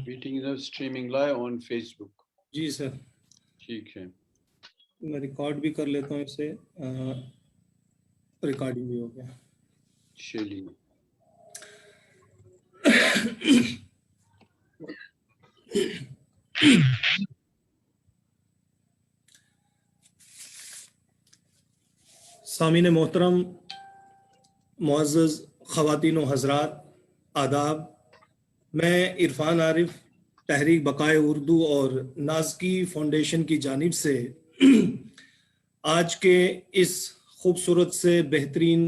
Meeting is streaming live on Facebook. जी sir, ठीक है, मैं रिकॉर्ड भी कर लेता हूँ इसे, रिकॉर्डिंग भी हो गया। चलिए। सामीन मोहतरम, मुअज़्ज़ज़ ख़वातीन व हज़रात, आदाब। मैं इरफान आरिफ, तहरीक बक़ाए उर्दू और नाज़की फाउंडेशन की जानिब से आज के इस खूबसूरत से बेहतरीन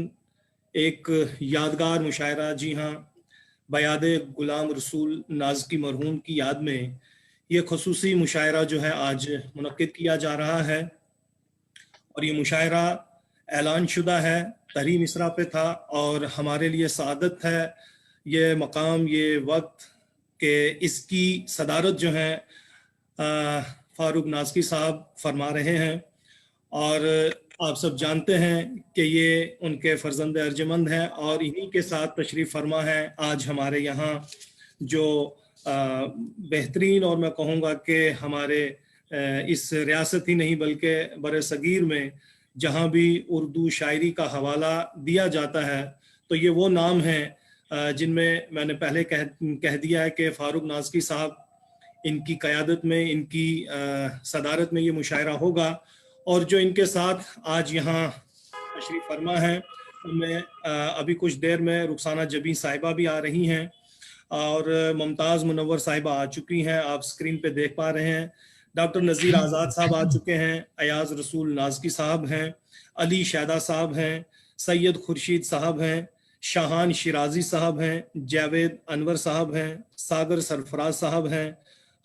एक यादगार मुशायरा, जी हाँ, बयाद गुलाम रसूल नाज़की मरहूम की याद में ये खसूसी मुशायरा जो है आज मुनक्किद किया जा रहा है। और ये मुशायरा ऐलान शुदा है, तहरीर मिसरा पे था, और हमारे लिए सआदत है ये मकाम, ये वक्त कि इसकी सदारत जो है फारूक नाज़की साहब फरमा रहे हैं। और आप सब जानते हैं कि ये उनके फ़र्जंद अर्जमंद हैं और इन्हीं के साथ तशरीफ़ फरमा है आज हमारे यहाँ जो बेहतरीन, और मैं कहूँगा कि हमारे इस रियासत ही नहीं बल्कि बर सगीर में जहाँ भी उर्दू शायरी का हवाला दिया जाता है तो ये वो नाम हैं जिनमें मैंने पहले कह दिया है कि फ़ारूक नाज़की साहब, इनकी क़यादत में, इनकी सदारत में ये मुशायरा होगा। और जो इनके साथ आज यहाँ तशरीफ़ फरमा है उनमें अभी कुछ देर में रुखसाना जबीं साहिबा भी आ रही हैं और मुमताज़ मुनव्वर साहिबा आ चुकी हैं, आप स्क्रीन पे देख पा रहे हैं। डॉक्टर नज़ीर आज़ाद साहब आ चुके हैं, अयाज़ रसूल नाज़की साहब हैं, अली शैदा साहब हैं, सैयद खुर्शीद साहब हैं, शाहान शिराजी साहब हैं, जावेद अनवर साहब हैं, सागर सरफराज साहब हैं,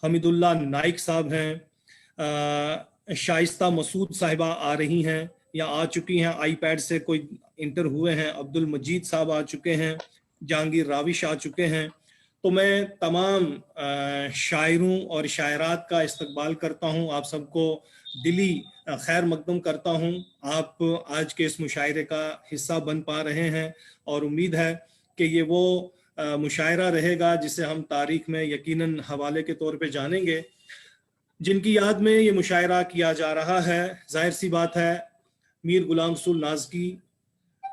हमीदुल्ला नाइक साहब हैं, शाइस्ता मसूद साहिबा आ रही हैं या आ चुकी हैं, आईपैड से कोई इंटर हुए हैं, अब्दुल मजीद साहब आ चुके हैं, जहांगीर राविश आ चुके हैं। तो मैं तमाम शायरों और शायरात का इस्तकबाल करता हूँ, आप सबको दिली खैर मकदम करता हूँ। आप आज के इस मुशायरे का हिस्सा बन पा रहे हैं और उम्मीद है कि ये वो मुशायरा रहेगा जिसे हम तारीख में यकीनन हवाले के तौर पे जानेंगे। जिनकी याद में ये मुशायरा किया जा रहा है, जाहिर सी बात है मीर गुलाम रसूल नाज़की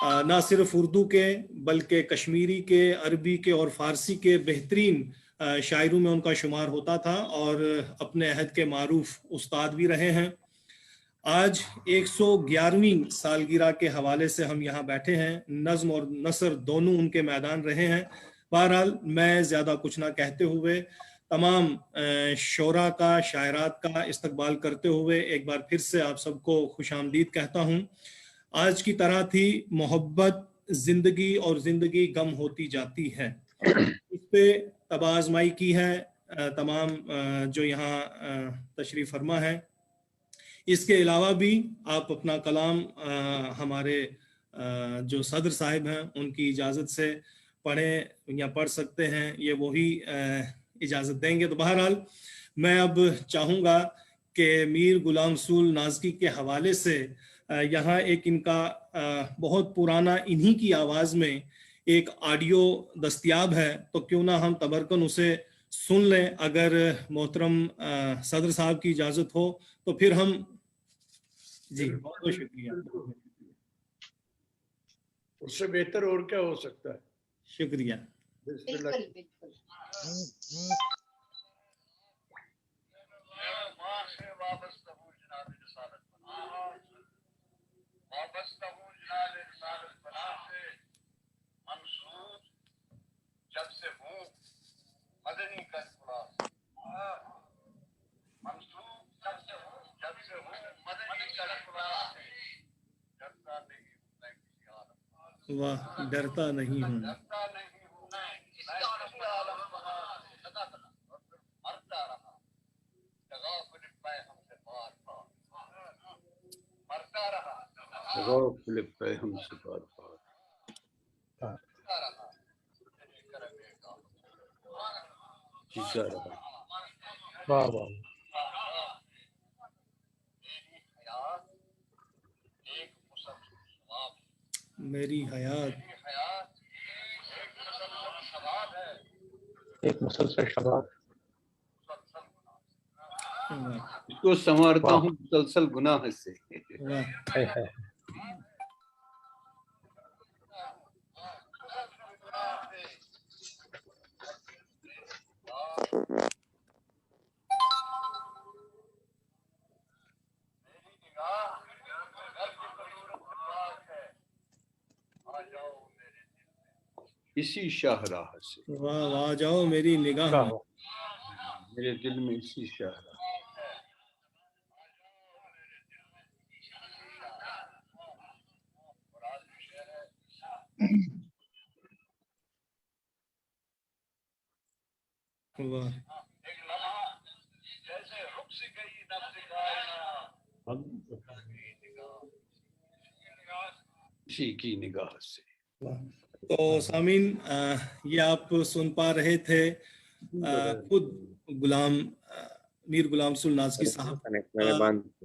ना सिर्फ उर्दू के बल्कि कश्मीरी के, अरबी के और फ़ारसी के बेहतरीन शायरों में उनका शुमार होता था और अपने अहद के मारूफ उस्ताद भी रहे हैं। आज 111वीं सालगिरह के हवाले से हम यहाँ बैठे हैं, नज़्म और नसर दोनों उनके मैदान रहे हैं। बहरहाल मैं ज़्यादा कुछ ना कहते हुए तमाम शोरा का, शायरात का इस्तकबाल करते हुए एक बार फिर से आप सबको खुशामदीद कहता हूँ। आज की तरह थी मोहब्बत जिंदगी और जिंदगी गम होती जाती है, इस पे तबाज़माई की है तमाम जो यहाँ तशरीफ़ फरमा है। इसके अलावा भी आप अपना कलाम हमारे जो सदर साहिब हैं उनकी इजाज़त से पढ़ें या पढ़ सकते हैं, ये वही इजाज़त देंगे। तो बहरहाल मैं अब चाहूँगा कि मीर गुलाम रसूल नाज़की के हवाले से यहाँ एक इनका बहुत पुराना इन्हीं की आवाज़ में एक ऑडियो दस्तयाब है, तो क्यों ना हम तबरकन उसे सुन लें। अगर मोहतरम सदर साहब की इजाज़त हो तो फिर हम, जी बहुत बहुत शुक्रिया। उससे बेहतर और क्या हो सकता है। शुक्रिया। जब से हूँ मदनी का खुलास, मंसूब जब से हूँ मदनी का खुलास, डरता नहीं हूँ मैं किसी आलम, वाह, डरता नहीं हूँ, डरता नहीं हूँ मैं किसी आलम सदा मरता रहा, तगाफुल पे हमसे बार बार मरता रहा, तगाफुल पे हमसे बार बार जीता रहा। वाह वाह। मेरी हयात एक मुसलसल शबाब, इसको संवारता हूँ मुसलसल गुनाह से। वाह है है इसी शाहराह से, वाह वाह जाओ मेरी निगाह क्या में। हो मेरे दिल में इसी शाहराह। वाह जैसे रुक सी गई नफ्स कायना इसी की निगाह से। वाह। तो सामीन, ये आप सुन पा रहे थे खुद गुलाम मीर गुलाम रसूल नाज़की साहब का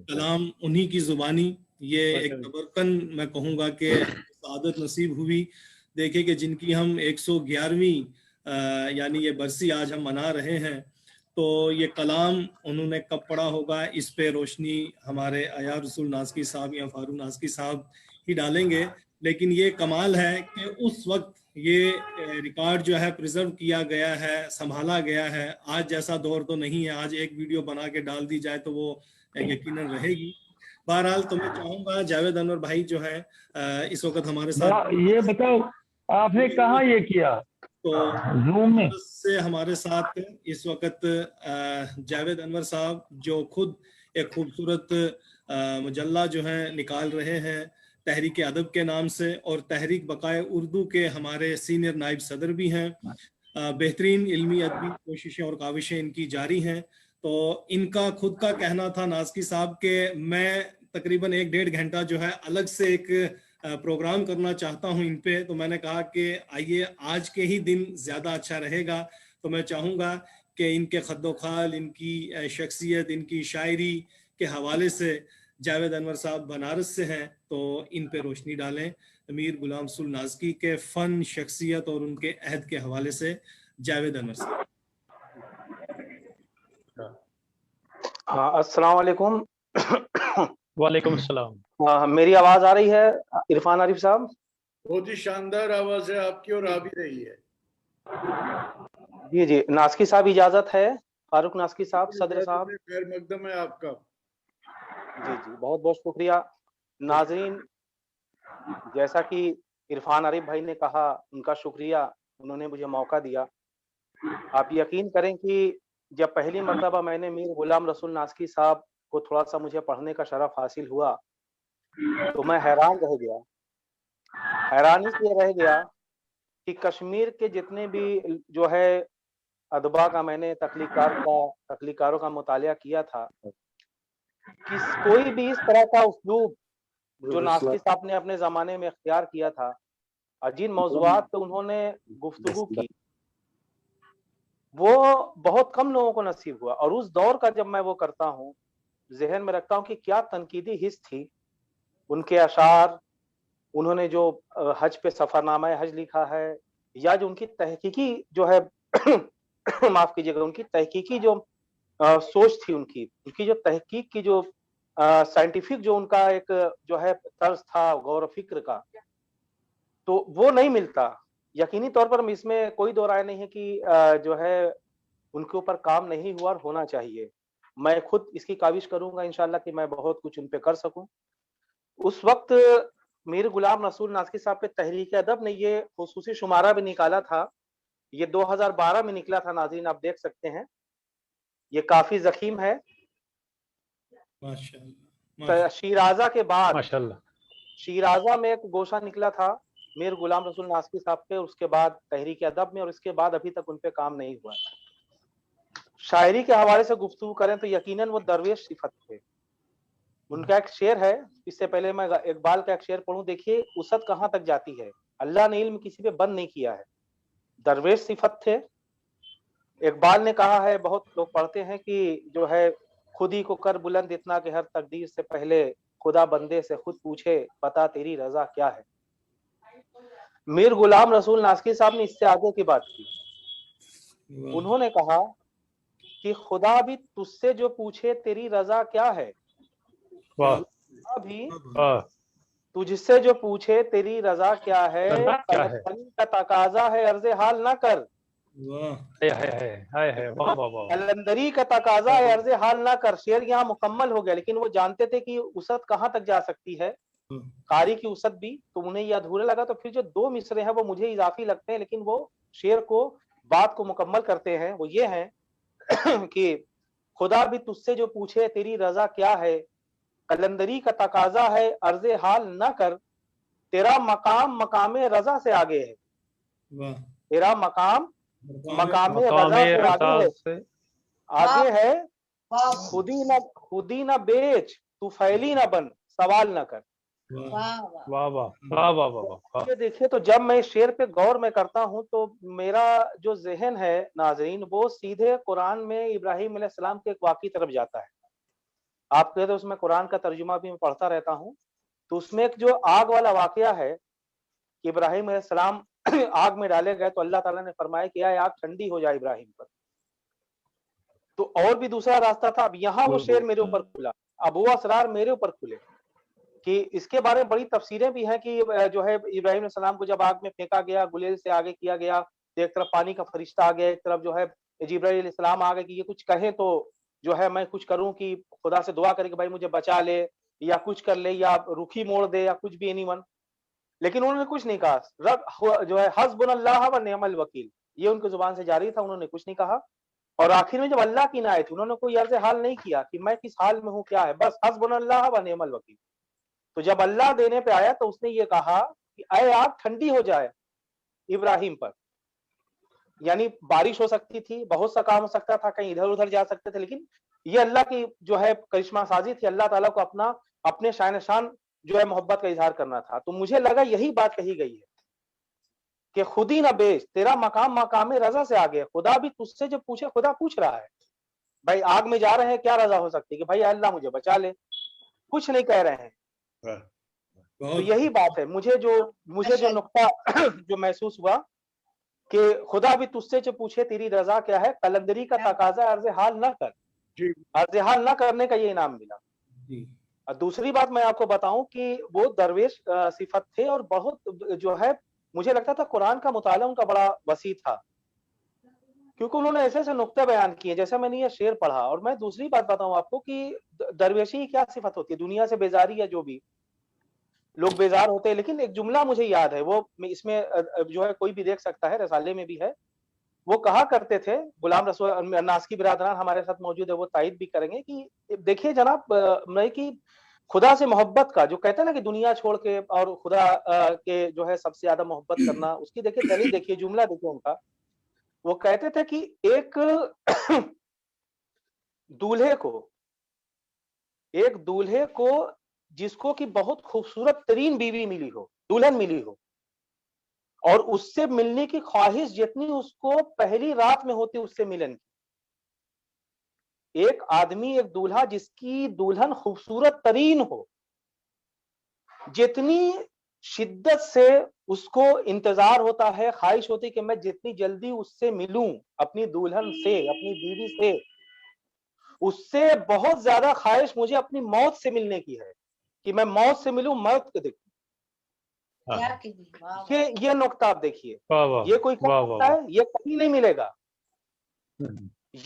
कलाम, उन्हीं की जुबानी। ये एक तबरकन मैं कहूँगा कि सआदत नसीब हुई। देखे कि जिनकी हम 111वीं यानी ये बरसी आज हम मना रहे हैं, तो ये कलाम उन्होंने कब पढ़ा होगा, इस पे रोशनी हमारे अयार रसूल नाज़की साहब या फारूक नाज़की साहब ही डालेंगे। लेकिन ये कमाल है कि उस वक्त ये रिकॉर्ड जो है प्रिजर्व किया गया है, संभाला गया है। आज जैसा दौर तो नहीं है, आज एक वीडियो बना के डाल दी जाए तो वो यकीनन रहेगी। बहरहाल तो मैं चाहूँगा जावेद अनवर भाई जो है इस वक्त हमारे साथ, ये बताओ आपने कहाँ ये किया? तो जूम में? से हमारे साथ इस वक्त जावेद अनवर साहब जो खुद एक खूबसूरत मुजल्ला जो है निकाल रहे हैं तहरीक अदब के नाम से, और तहरीक बकाए उर्दू के हमारे सीनियर नायब सदर भी हैं। बेहतरीन इल्मी अदबी कोशिशें और काविशें इनकी जारी हैं। तो इनका खुद का कहना था नाज़की साहब के मैं तकरीबन 1-1.5 घंटा जो है अलग से एक प्रोग्राम करना चाहता हूं इन पे। तो मैंने कहा कि आइए आज के ही दिन ज़्यादा अच्छा रहेगा। तो मैं चाहूँगा कि इनके खद्दोखाल, इनकी शख्सियत, इनकी शायरी के हवाले से जावेद अनवर साहब बनारस से हैं, तो इन पे रोशनी डालें। मीर गुलाम रसूल नाज़की के फ़न, शख्सियत और उनके अहद के हवाले से जावेद अनवर साहब। हाँ, अस्सलाम वालेकुम। वालेकुम अस्सलाम। मेरी आवाज आ रही है इरफान आरिफ साहब? बहुत ही शानदार आवाज है आपकी और आ भी रही है। जी जी, नाज़की साहब इजाजत है? फारूक नाज़की साहब, सदर साहब, खैर मकदम है आपका। जी जी, बहुत बहुत शुक्रिया। नाजरीन, जैसा कि इरफान आरिफ भाई ने कहा, उनका शुक्रिया, उन्होंने मुझे मौका दिया। आप यकीन करें कि जब पहली मर्तबा मैंने मीर गुलाम रसूल नाज़की साहब को थोड़ा सा मुझे पढ़ने का शरफ हासिल हुआ तो मैं हैरान रह गया। हैरानी से रह गया कि कश्मीर के जितने भी जो है अदबा का मैंने तख्लीकारों का मुतालिया किया था, कि कोई भी इस तरह का उस्लूब जो नाज़की साहब ने अपने ज़माने में इख्तियार किया था, जिन मौज़ूआत पे उन्होंने गुफ्तगू की, वो बहुत कम लोगों को नसीब हुआ। और उस दौर का जब मैं वो करता हूँ, ज़हन में रखता हूँ कि क्या तनकीदी हिस्स थी, उनके अशार, उन्होंने जो हज पे सफरनामा हज लिखा है, या जो उनकी तहकीकी जो है माफ कीजिएगा, उनकी तहकीकी जो सोच थी, उनकी जो तहकीक की जो साइंटिफिक जो उनका एक जो है तर्ज था गौर फिक्र का, तो वो नहीं मिलता। यकीनी तौर पर इसमें कोई दो राय नहीं है कि जो है उनके ऊपर काम नहीं हुआ और होना चाहिए। मैं खुद इसकी काविश करूंगा इंशाल्लाह कि मैं बहुत कुछ उन पे कर सकूं। उस वक्त मीर गुलाम रसूल नाज़की साहब पे तहरीक अदब ने ये खुसूसी शुमारा भी निकाला था। ये 2012 में निकला था। नाज़रीन, आप देख सकते हैं, ये काफी जखीम है। माशाअल्लाह। शीराजा के बाद माशाअल्लाह। शीराजा में एक गोशा निकला था मीर गुलाम रसूल नाज़की साहब पे, उसके बाद तहरीक अदब में, और इसके बाद अभी तक उन पे काम नहीं हुआ। शायरी के हवाले से गुफ्तगू करें तो यकीनन वो दरवेश सिफत थे। उनका एक शेर है, इससे पहले मैं इकबाल का एक शेर पढ़ूं, देखिए उसद कहाँ तक जाती है। अल्लाह ने इल्म किसी पे बंद नहीं किया है, दरवेश सिफत थे। इकबाल ने कहा है, बहुत लोग पढ़ते हैं कि जो है खुद ही को कर बुलंद इतना कि हर तकदीर से पहले खुदा बंदे से खुद पूछे बता तेरी रजा क्या है। मीर गुलाम रसूल नाज़की साहब ने इससे आगे की बात की। उन्होंने कहा کہ خدا بھی تجھ سے جو پوچھے تیری رضا کیا ہے، واہ خدا بھی واہ تجھ سے جو پوچھے تیری رضا کیا ہے، رضا کیا ہے؟ قلندری کا تقاضا ہے عرض حال نہ کر، واہ ہے واہ واہ واہ قلندری کا تقاضا ہے عرض حال نہ کر۔ شعر یہاں مکمل ہو گیا، لیکن وہ جانتے تھے کہ وسعت کہاں تک جا سکتی ہے، قاری کی وسعت بھی، تو انہیں یہ ادھورا لگا، تو پھر جو 2 مصرے ہیں وہ مجھے اضافی لگتے ہیں، لیکن وہ شعر کو بات کو مکمل کرتے ہیں۔ وہ یہ ہیں کہ خدا بھی تجھ سے جو پوچھے تیری رضا کیا ہے، قلندری کا تقاضا ہے عرض حال نہ کر، تیرا مقام مقام رضا سے آگے ہے، واہ تیرا مقام مقام مقام رضا سے آگے ہے، اعزاز سے آگے ہے، خودی نہ بیچ تو فعلی نہ بن، سوال نہ کر۔ واہ واہ واہ واہ واہ واہ واہ یہ دیکھیے، تو جب میں اس شعر پہ غور میں کرتا ہوں تو میرا جو ذہن ہے ناظرین، وہ سیدھے قرآن میں ابراہیم علیہ السلام کے ایک واقعے طرف جاتا ہے۔ آپ کہتے ہیں اس میں قرآن کا ترجمہ بھی میں پڑھتا رہتا ہوں، تو اس میں ایک جو آگ والا واقعہ ہے کہ ابراہیم علیہ السلام آگ میں ڈالے گئے، تو اللہ تعالیٰ نے فرمایا کہ آگ ٹھنڈی ہو جائے ابراہیم پر، تو اور بھی دوسرا راستہ تھا۔ اب یہاں وہ شعر میرے اوپر کھلا، اب وہ اسرار میرے اوپر کھلے کہ اس کے بارے میں بڑی تفسیریں بھی ہیں کہ جو ہے ابراہیم علیہ السلام کو جب آگ میں پھینکا گیا، گلیل سے آگے کیا گیا، تو ایک طرف پانی کا فرشتہ آ گیا، ایک طرف جو ہے جبرائیل علیہ السلام آ گئے کہ یہ کچھ کہیں تو جو ہے میں کچھ کروں، کہ خدا سے دعا کرے کہ بھائی مجھے بچا لے یا کچھ کر لے یا رخی موڑ دے یا کچھ بھی اینی ون، لیکن انہوں نے کچھ نہیں کہا۔ رب جو ہے حسبنا اللہ و نعم الوکیل، یہ ان کی زبان سے جاری تھا، انہوں نے کچھ نہیں کہا۔ اور آخر میں جب اللہ کی نہ آئی تھی، انہوں نے کوئی عرض حال نہیں کیا کہ میں کس حال میں ہوں، کیا ہے، بس حسبنا اللہ و نعم الوکیل۔ تو جب اللہ دینے پہ آیا تو اس نے یہ کہا کہ اے آگ ٹھنڈی ہو جائے ابراہیم پر، یعنی بارش ہو سکتی تھی، بہت سا کام ہو سکتا تھا، کہیں ادھر ادھر جا سکتے تھے، لیکن یہ اللہ کی جو ہے کرشمہ سازی تھی، اللہ تعالیٰ کو اپنے شان شان جو ہے محبت کا اظہار کرنا تھا۔ تو مجھے لگا یہی بات کہی گئی ہے کہ خودی نہ بیچ، تیرا مقام مقام رضا سے آگے، خدا بھی تجھ سے جو پوچھے، خدا پوچھ رہا ہے بھائی آگ میں جا رہے ہیں، کیا رضا ہو سکتی ہے کہ بھائی اللہ مجھے بچا لے، کچھ نہیں کہہ رہے ہیں۔ تو یہی بات ہے، مجھے جو نقطہ جو محسوس ہوا کہ خدا بھی تجھ سے جو پوچھے تیری رضا کیا ہے، قلندری کا تقاضا عرض حال نہ کر، جی عرض حال نہ کرنے کا یہ انعام ملا۔ جی اور دوسری بات میں آپ کو بتاؤں کہ وہ درویش صفت تھے، اور بہت جو ہے مجھے لگتا تھا قرآن کا مطالعہ ان کا بڑا وسیع تھا، کیونکہ انہوں نے ایسے ایسے نقطے بیان کیے جیسے میں نے یہ شعر پڑھا۔ اور میں دوسری بات بتاؤں آپ کو کہ درویشی کیا صفت ہوتی ہے، دنیا سے بیزاری، یا جو بھی لوگ بیزار ہوتے ہیں، لیکن ایک جملہ مجھے یاد ہے، وہ اس میں جو ہے کوئی بھی دیکھ سکتا ہے، رسالے میں بھی ہے، وہ کہا کرتے تھے، غلام رسول ناسکی برادران ہمارے ساتھ موجود ہے، وہ تائید بھی کریں گے کہ دیکھیے جناب، میں کہ خدا سے محبت کا جو کہتے ہیں نا کہ دنیا چھوڑ کے اور خدا کے جو ہے سب سے زیادہ محبت کرنا، اس کی دیکھیے دلیل، دیکھیے جملہ دیکھیے ان کا، وہ کہتے تھے کہ ایک دولہے کو جس کو کہ بہت خوبصورت ترین بیوی ملی ہو، دلہن ملی ہو، اور اس سے ملنے کی خواہش جتنی اس کو پہلی رات میں ہوتی اس سے ملن کی، ایک آدمی، ایک دولہا جس کی دلہن خوبصورت ترین ہو، جتنی شدت سے اس کو انتظار ہوتا ہے، خواہش ہوتی کہ میں جتنی جلدی اس سے ملوں، اپنی دلہن سے، اپنی بیوی سے، اس سے بہت زیادہ خواہش مجھے اپنی موت سے ملنے کی ہے کہ میں موت سے ملوں، موت کو دیکھوں۔ یہ نقطہ آپ دیکھیے، یہ کوئی کہہ سکتا ہے، یہ کبھی نہیں ملے گا،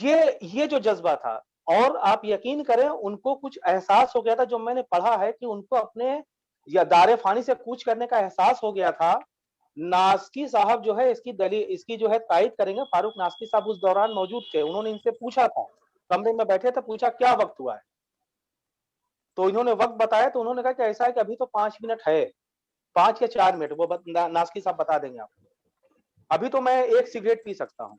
یہ جو جذبہ تھا۔ اور آپ یقین کریں ان کو کچھ احساس ہو گیا تھا، جو میں نے پڑھا ہے کہ ان کو اپنے یا دار فانی سے کوچ کرنے کا احساس ہو گیا تھا۔ ناسکی صاحب جو ہے اس کی جو ہے تائید کریں گے، فاروق ناسکی صاحب اس دوران موجود تھے، انہوں نے ان سے پوچھا تھا، کمرے میں بیٹھے تھے، پوچھا کیا وقت ہوا ہے، تو انہوں نے وقت بتایا، تو انہوں نے کہا کہ ایسا ہے کہ ابھی تو 5 منٹ ہے، 5 یا 4 منٹ، وہ ناسکی صاحب بتا دیں گے آپ کو، ابھی تو میں ایک سگریٹ پی سکتا ہوں۔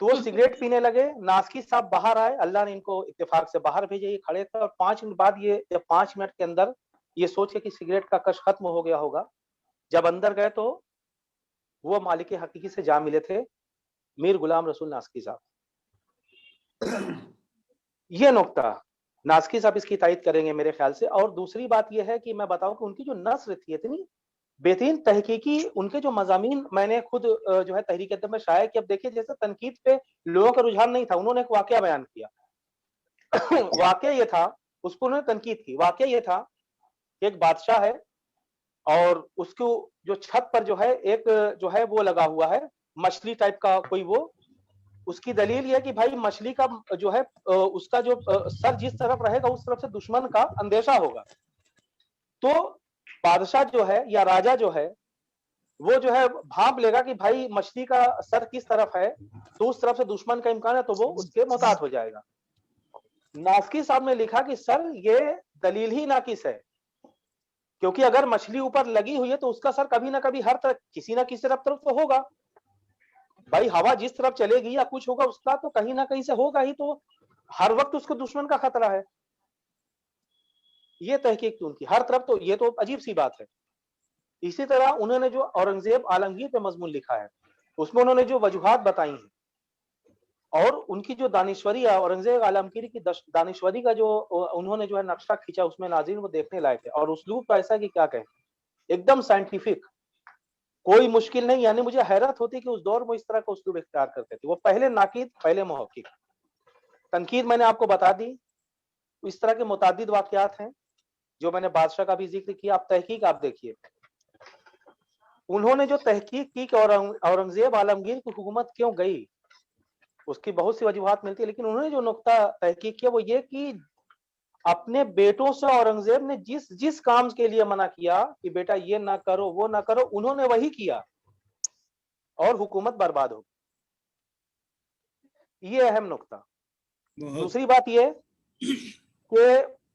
تو وہ سگریٹ پینے لگے، ناسکی صاحب باہر آئے، اللہ نے ان کو اتفاق سے باہر بھیجے، یہ کھڑے تھے، اور 5 منٹ بعد جب 5 منٹ کے اندر یہ سوچے کہ سگریٹ کا کش ختم ہو گیا ہوگا، جب اندر گئے تو وہ مالک حقیقی سے جا ملے تھے، میر غلام رسول ناسکی صاحب۔ یہ نقطہ ناسکی صاحب اس کی تائید کریں گے میرے خیال سے۔ اور دوسری بات یہ ہے کہ میں بتاؤں کہ ان کی جو نثر تھی اتنی बेहतरीन तहकीकी उनके जो मज़ामीन मैंने खुद जो है तहरीक अदब में शाया कि अब देखिए जैसे तनकीद पे लोगों का रुझान नहीं था, उन्होंने एक वाकया बयान किया। वाकया ये था, उसको उन्होंने तनकीद की। वाकया ये था कि एक बादशाह है और उसको जो छत पर जो है एक जो है वो लगा हुआ है मछली टाइप का कोई वो। उसकी दलील ये है कि भाई मछली का जो है उसका जो सर जिस तरफ रहेगा उस तरफ से दुश्मन का अंदेशा होगा। तो बादशाह जो है या राजा जो है वो जो है भांप लेगा कि भाई मछली का सर किस तरफ है, तो उस तरफ से दुश्मन का इम्कान है, तो वो उसके मोहतात हो जाएगा। नास्की साहब ने लिखा कि सर ये दलील ही नाकिस है, क्योंकि अगर मछली ऊपर लगी हुई है तो उसका सर कभी ना कभी हर तरफ किसी ना किसी तरफ तो होगा। भाई हवा जिस तरफ चलेगी या कुछ होगा उसका तो कहीं ना कहीं से होगा ही, तो हर वक्त उसको दुश्मन का खतरा है। ये तहकीक थी उनकी हर तरफ, तो ये तो अजीब सी बात है। इसी तरह उन्होंने जो औरंगजेब आलमगीर पे मजमून लिखा है उसमें उन्होंने जो वजूहात बताई हैं और उनकी जो दानिश्वरी है, औरंगजेब आलमगीर की दानिश्वरी का जो उन्होंने जो है नक्शा खींचा उसमें नाज़रीन वो देखने लायक है। और उस्लूब तो ऐसा कि क्या कहें, एकदम साइंटिफिक, कोई मुश्किल नहीं। यानी मुझे हैरत होती कि उस दौर में इस तरह का उस्लूब इख्तियार करते थे। वो पहले नाकीद पहले मुहक्किक। तनकीद मैंने आपको बता दी। इस तरह के मुतादिद वाकयात हैं जो मैंने बादशाह का भी जिक्र किया। आप तहकीक आप देखिए, उन्होंने जो तहकीक की कि औरंगजेब आलमगीर की हुकूमत क्यों गई, उसकी बहुत सी वजूहात मिलती है, लेकिन उन्होंने जो नुक्ता तहकीक किया वो ये कि अपने बेटों से औरंगजेब ने जिस जिस काम के लिए मना किया कि बेटा ये ना करो वो ना करो, उन्होंने वही किया और हुकूमत बर्बाद हो गई। ये अहम नुक्ता। दूसरी बात ये कि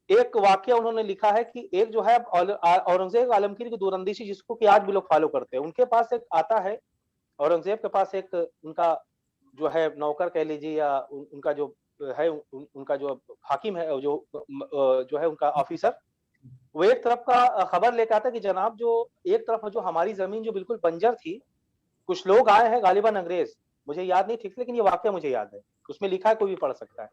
एक वाकया उन्होंने लिखा है कि एक जो है औरंगजेब आलमगीर की दूरंदेशी जिसको कि आज भी लोग फॉलो करते हैं, उनके पास एक आता है औरंगजेब के पास एक उनका जो है नौकर कह लीजिए या उनका जो है उनका जो हाकिम है जो है उनका ऑफिसर, वो एक तरफ का खबर लेकर आता है कि जनाब जो एक तरफ जो हमारी जमीन जो बिल्कुल बंजर थी, कुछ लोग आए हैं गालिबन अंग्रेज, मुझे याद नहीं ठीक लेकिन ये वाकया मुझे याद है, उसमें लिखा है कोई भी पढ़ सकता है।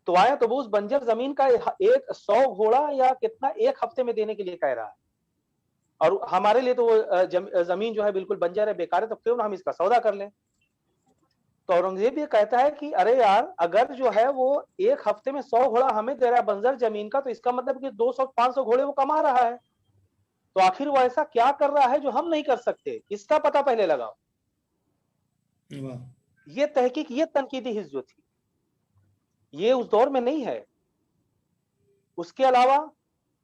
तो आया तो वो उस बंजर जमीन का एक 100 घोड़ा या कितना एक हफ्ते में देने के लिए कह रहा है, और हमारे लिए तो वो जमीन जो है बिल्कुल बंजर है, बेकार है, तो क्यों ना हम इसका सौदा कर लें। तो औरंगजेब ये कहता है कि अरे यार अगर जो है वो एक हफ्ते में 100 घोड़ा हमें दे रहा है बंजर जमीन का, तो इसका मतलब कि 200-500 घोड़े वो कमा रहा है। तो आखिर वो ऐसा क्या कर रहा है जो हम नहीं कर सकते, इसका पता पहले लगाओ। ये तहकीक, ये तनकीदी हिस्स जो थी ये उस दौर में नहीं है। उसके अलावा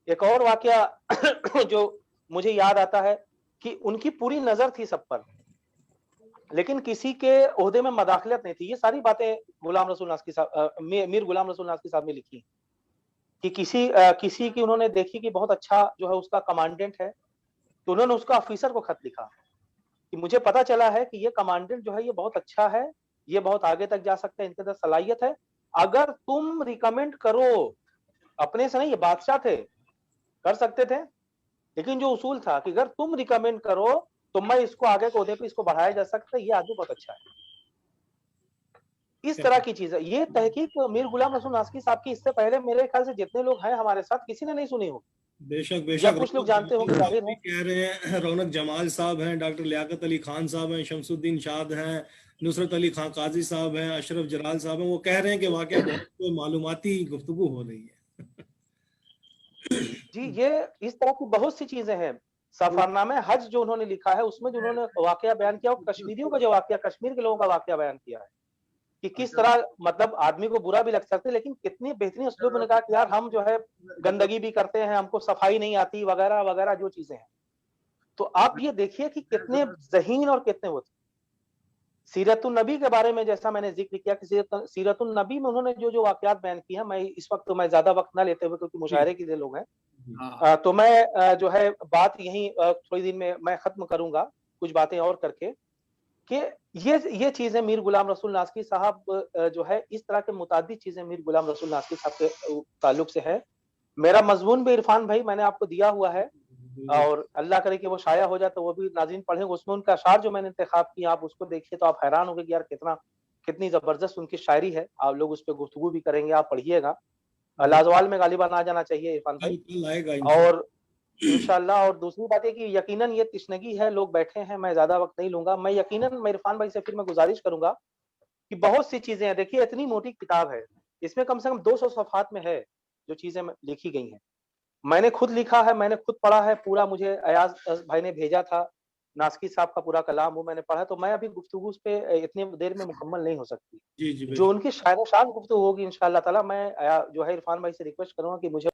एक और वाकया जो मुझे याद आता है कि उनकी पूरी नजर थी सब पर, लेकिन किसी के ओहदे में मदाखलत नहीं थी। ये सारी बातें गुलाम रसूल नास्की साहब, मीर गुलाम रसूल नास्की साहब ने लिखी कि किसी की उन्होंने देखी कि बहुत अच्छा जो है उसका कमांडेंट है, तो उन्होंने उसका ऑफिसर को खत लिखा कि मुझे पता चला है कि ये कमांडेंट जो है ये बहुत अच्छा है, ये बहुत आगे तक जा सकता है, इनके अंदर सलाहियत है, अगर तुम रिकमेंड करो, अपने से नहीं, ये बादशाह थे, कर सकते थे, लेकिन जो उसूल था कि अगर तुम रिकमेंड करो तो मैं इसको आगे के ओहदे पे इसको बढ़ाया जा सकता है, ये आदमी बहुत अच्छा है। इस तरह की चीज है। ये तहकीक मीर गुलाम रसूल नास्की साहब की इससे पहले मेरे ख्याल से जितने लोग हैं हमारे साथ किसी ने नहीं सुनी होगी। बेशक बेशक कुछ लोग जानते होंगे, जाहिर है। कह रहे हैं रौनक जमाल साहब हैं, डॉक्टर लियाकत अली खान साहब हैं, शमसुद्दीन शाद हैं, नुसरत अली खान काजी साहब हैं, अशरफ जलाल साहब हैं, वो कह रहे हैं कि वाकई बहुत मालूमाती गुफ्तगू हो रही है। जी, ये इस तरह की बहुत सी चीजें हैं। सफरनामे हज जो उन्होंने लिखा है उसमें जो उन्होंने वाकया बयान किया, और कश्मीरियों का जो वाकया, कश्मीर के लोगों का वाकया बयान किया है कि किस तरह, मतलब आदमी को बुरा भी लग सकता है, लेकिन कितनी बेहतरीन उसलूब में कहा कि यार हम जो है गंदगी भी करते हैं, हमको सफाई नहीं आती वगैरह वगैरह जो चीजें हैं। तो आप ये देखिए कि कितने ज़हीन और कितने वो थे। सीरतुन नबी के बारे में जैसा मैंने जिक्र किया कि सीरतुन नबी में उन्होंने जो जो वाकयात बयान किए हैं, मैं इस वक्त तो मैं ज्यादा वक्त ना लेते हुए क्योंकि मुशायरे के लिए लोग हैं, तो मैं जो है बात यहीं थोड़ी दिन में मैं खत्म करूंगा कुछ बातें और करके कि ये चीजें मीर गुलाम रसूल नास्की साहब जो है इस तरह के मुतादिद चीजें मीर गुलाम रसूल नास्की साहब के ताल्लुक से है। मेरा मजमून भी इरफान भाई मैंने आपको दिया हुआ है, और अल्लाह करे कि वो शाया हो जाए तो वो भी नाज़रीन पढ़ेंगे। उसमें उनका अशार जो मैंने इंतखाब किया आप उसको देखिए तो आप हैरान होंगे कि यार कितनी जबरदस्त उनकी शायरी है। आप लोग उस पर गुफ्तगू भी करेंगे, आप पढ़िएगा। लाजवाल में गालिबा ना जाना चाहिए इरफान भाई। और इंशाल्लाह। और दूसरी बात है कि यकीनन ये तशनगी है, लोग बैठे हैं, मैं ज्यादा वक्त नहीं लूंगा। मैं यकीनन मैं इरफान भाई से फिर मैं गुजारिश करूंगा कि बहुत सी चीजें हैं, देखिए इतनी मोटी किताब है, इसमें कम से कम 200 सफ़हात में है जो चीजें लिखी गई हैं। मैंने खुद लिखा है, मैंने खुद पढ़ा है पूरा, मुझे अयाज भाई ने भेजा था, नास्की साहब का पूरा कलाम वो मैंने पढ़ा, तो मैं अभी गुफ्तगू उस पे इतनी देर में मुकम्मल नहीं हो सकती। जी जी जो उनकी शायद शान गुफ्तगू होगी इंशाअल्लाह ताला, मैं जो है इरफान भाई से रिक्वेस्ट करूंगा कि मुझे